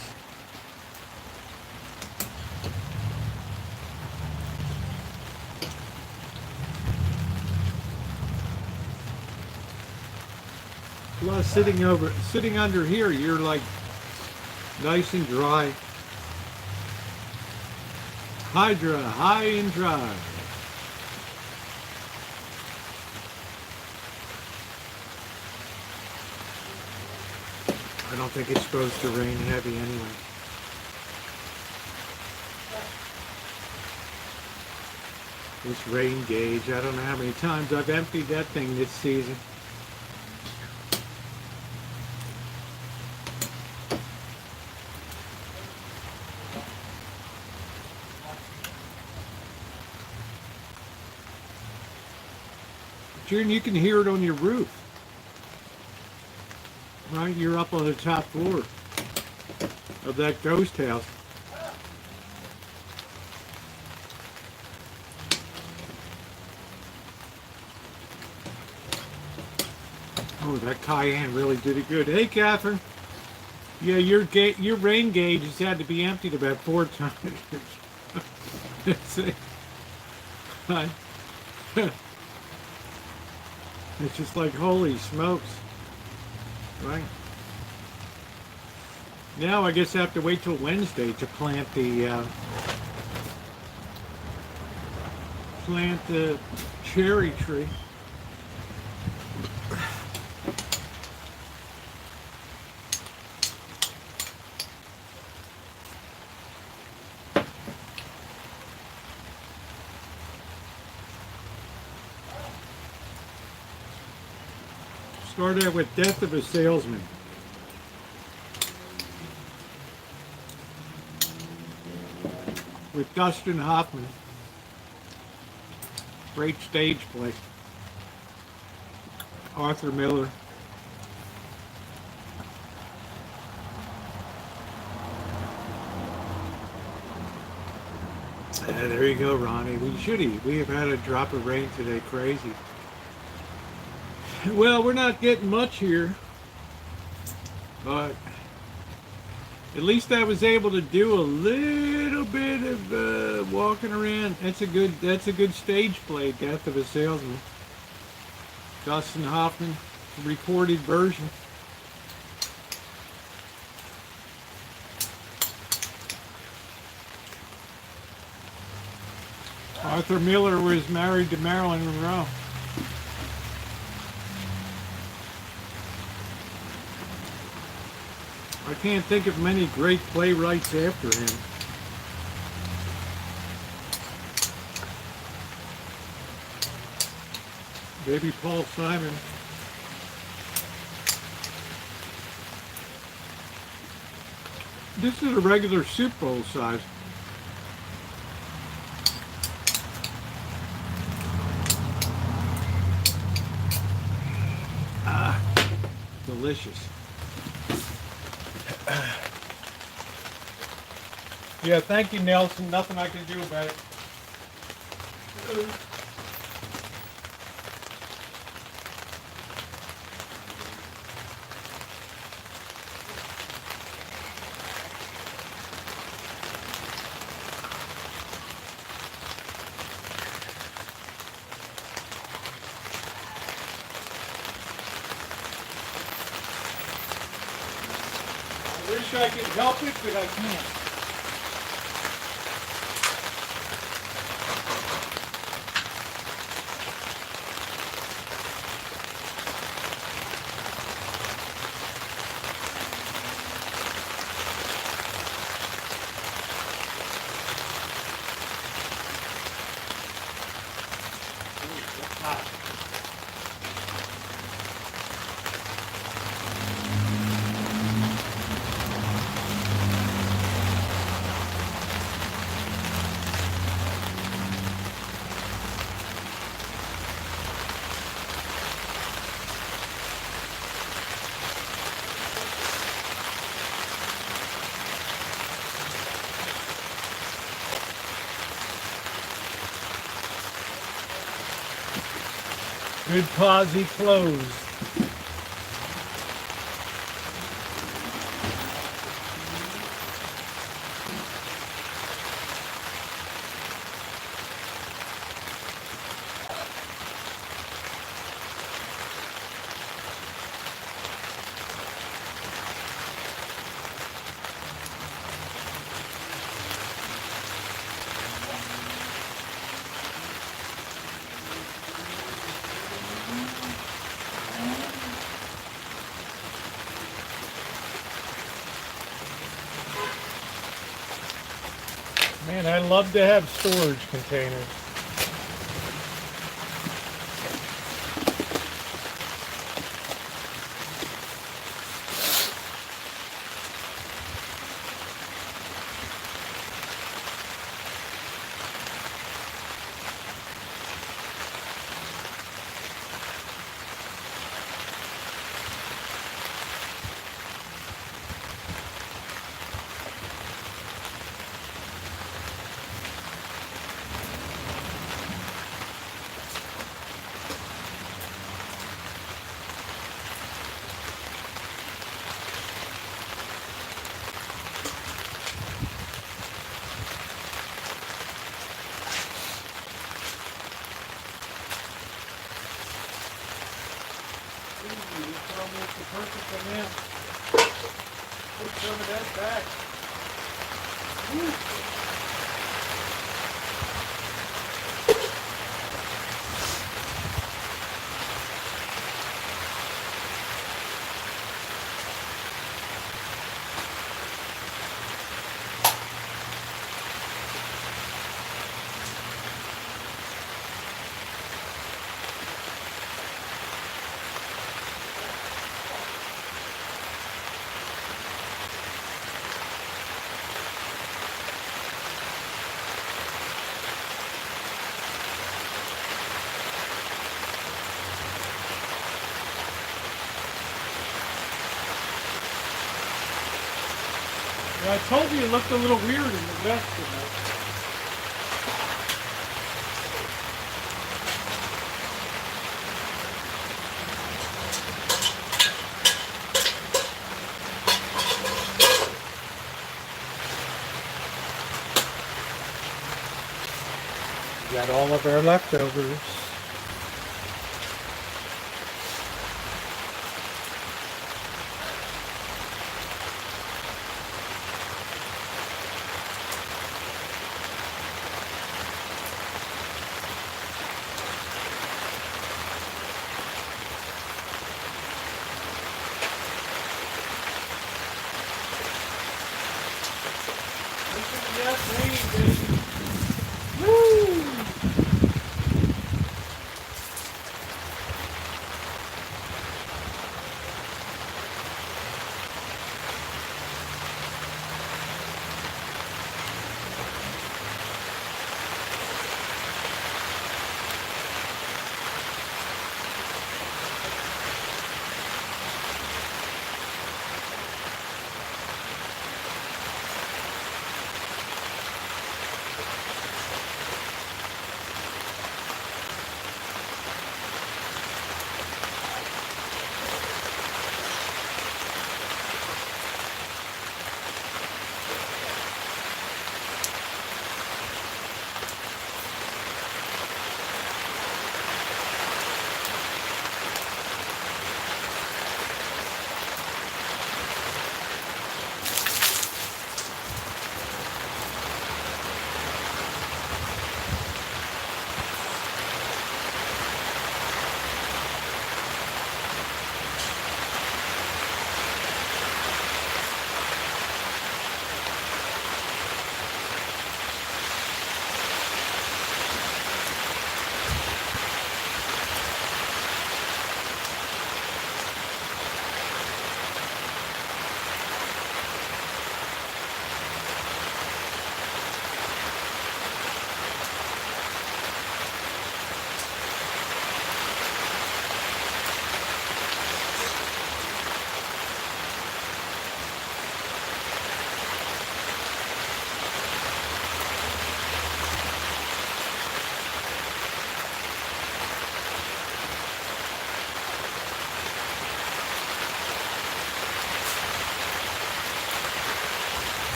Plus, sitting under here, you're like nice and dry. Hydra, high and dry. I don't think it's supposed to rain heavy anyway. This rain gauge, I don't know how many times I've emptied that thing this season. June, you can hear it on your roof. Right, you're up on the top floor of that ghost house. Oh, that cayenne really did it good. Hey, Catherine. Yeah, your rain gauge has had to be emptied about 4 times. It's just like, holy smokes. Right. Now I guess I have to wait till Wednesday to plant the cherry tree. Start out with Death of a Salesman. With Dustin Hoffman. Great stage play. Arthur Miller. There you go, Ronnie. We have had a drop of rain today. Crazy. Well, we're not getting much here, but at least I was able to do a little bit of walking around. That's a good stage play, Death of a Salesman. Dustin Hoffman, recorded version. Arthur Miller was married to Marilyn Monroe. I can't think of many great playwrights after him. Maybe Paul Simon. This is a regular soup bowl size. Ah, delicious. Yeah, thank you, Nelson. Nothing I can do about it. Wish I could help it, but I can't. Good posse closed. Man, I love to have storage containers. Almost the perfect amount. Put some of that back. Woo. I told you it looked a little weird in the vest tonight. Got all of our leftovers.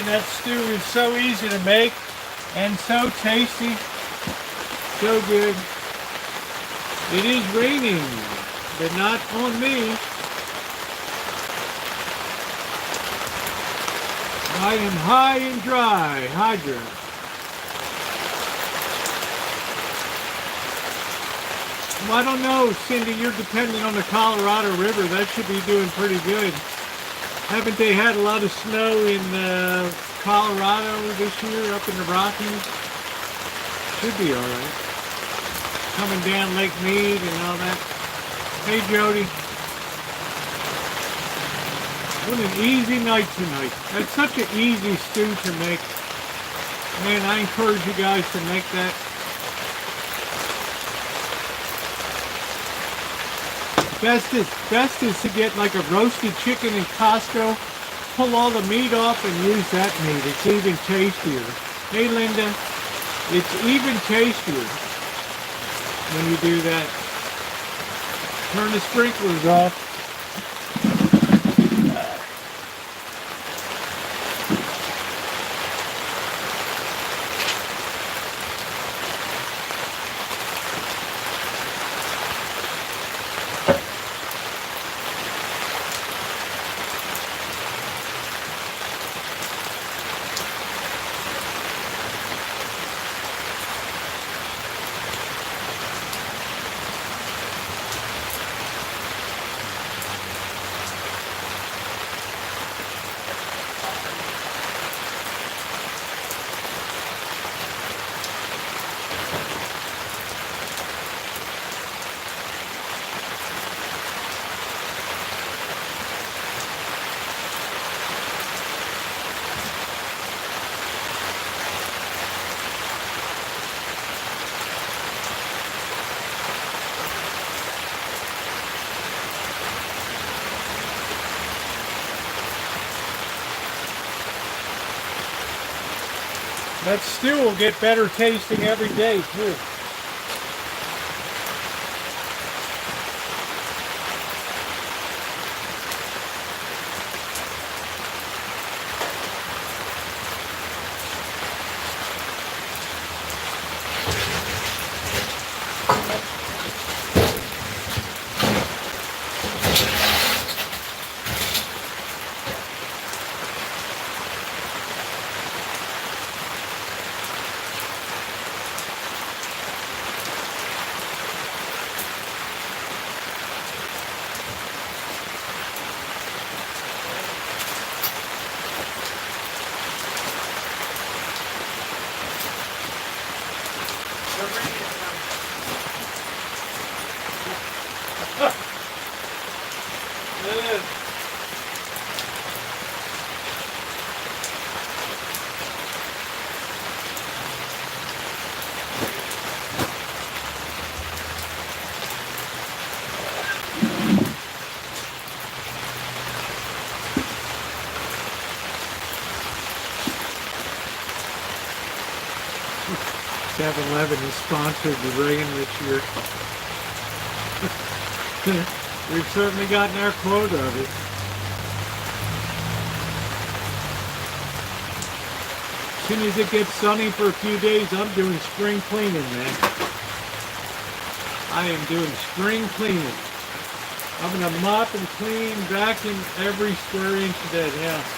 Man, that stew is so easy to make and so tasty. So good. It is raining, but not on me. I am high and dry, Hydra. Well, I don't know, Cindy, you're dependent on the Colorado River. That should be doing pretty good. Haven't they had a lot of snow in Colorado this year, up in the Rockies? Should be all right. Coming down Lake Mead and all that. Hey, Jody. What an easy night tonight. That's such an easy stew to make. Man, I encourage you guys to make that. Best is to get like a roasted chicken in Costco, pull all the meat off and use that meat. It's even tastier. Hey Linda, it's even tastier when you do that. Turn the sprinklers off. That stew will get better tasting every day, too. Eleven has sponsored the rain this year. We've certainly gotten our quota of it. As soon as it gets sunny for a few days, I'm doing spring cleaning, man. I am doing spring cleaning. I'm gonna mop and clean, vacuum every square inch of that house.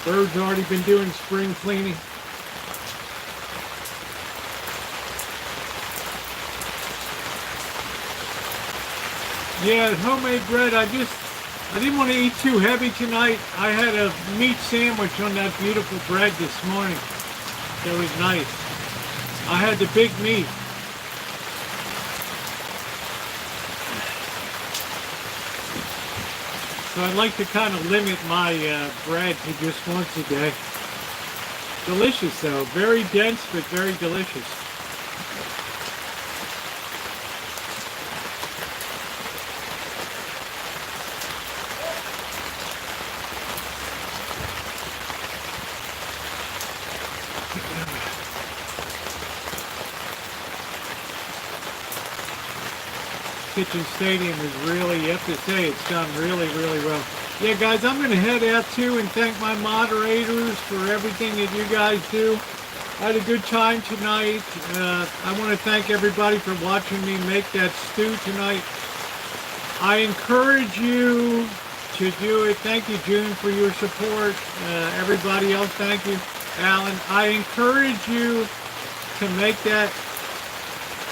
Bird's already been doing spring cleaning. Yeah, homemade bread, I didn't want to eat too heavy tonight. I had a meat sandwich on that beautiful bread this morning. That was nice. I had the big meat. So I like to kind of limit my bread to just once a day. Delicious though, very dense but very delicious. Kitchen Stadium is really, you have to say, it's done really, really well. Yeah, guys, I'm going to head out too and thank my moderators for everything that you guys do. I had a good time tonight. I want to thank everybody for watching me make that stew tonight. I encourage you to do it. Thank you, June, for your support. Everybody else, thank you. Alan, I encourage you to make that.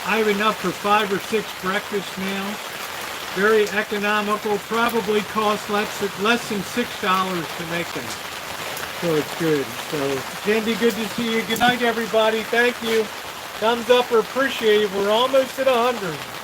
I have enough for 5 or 6 breakfasts now. Very economical, probably costs less than $6 to make them. So it's good. So, Cindy, good to see you. Good night, everybody. Thank you. Thumbs up or appreciate it. We're almost at 100.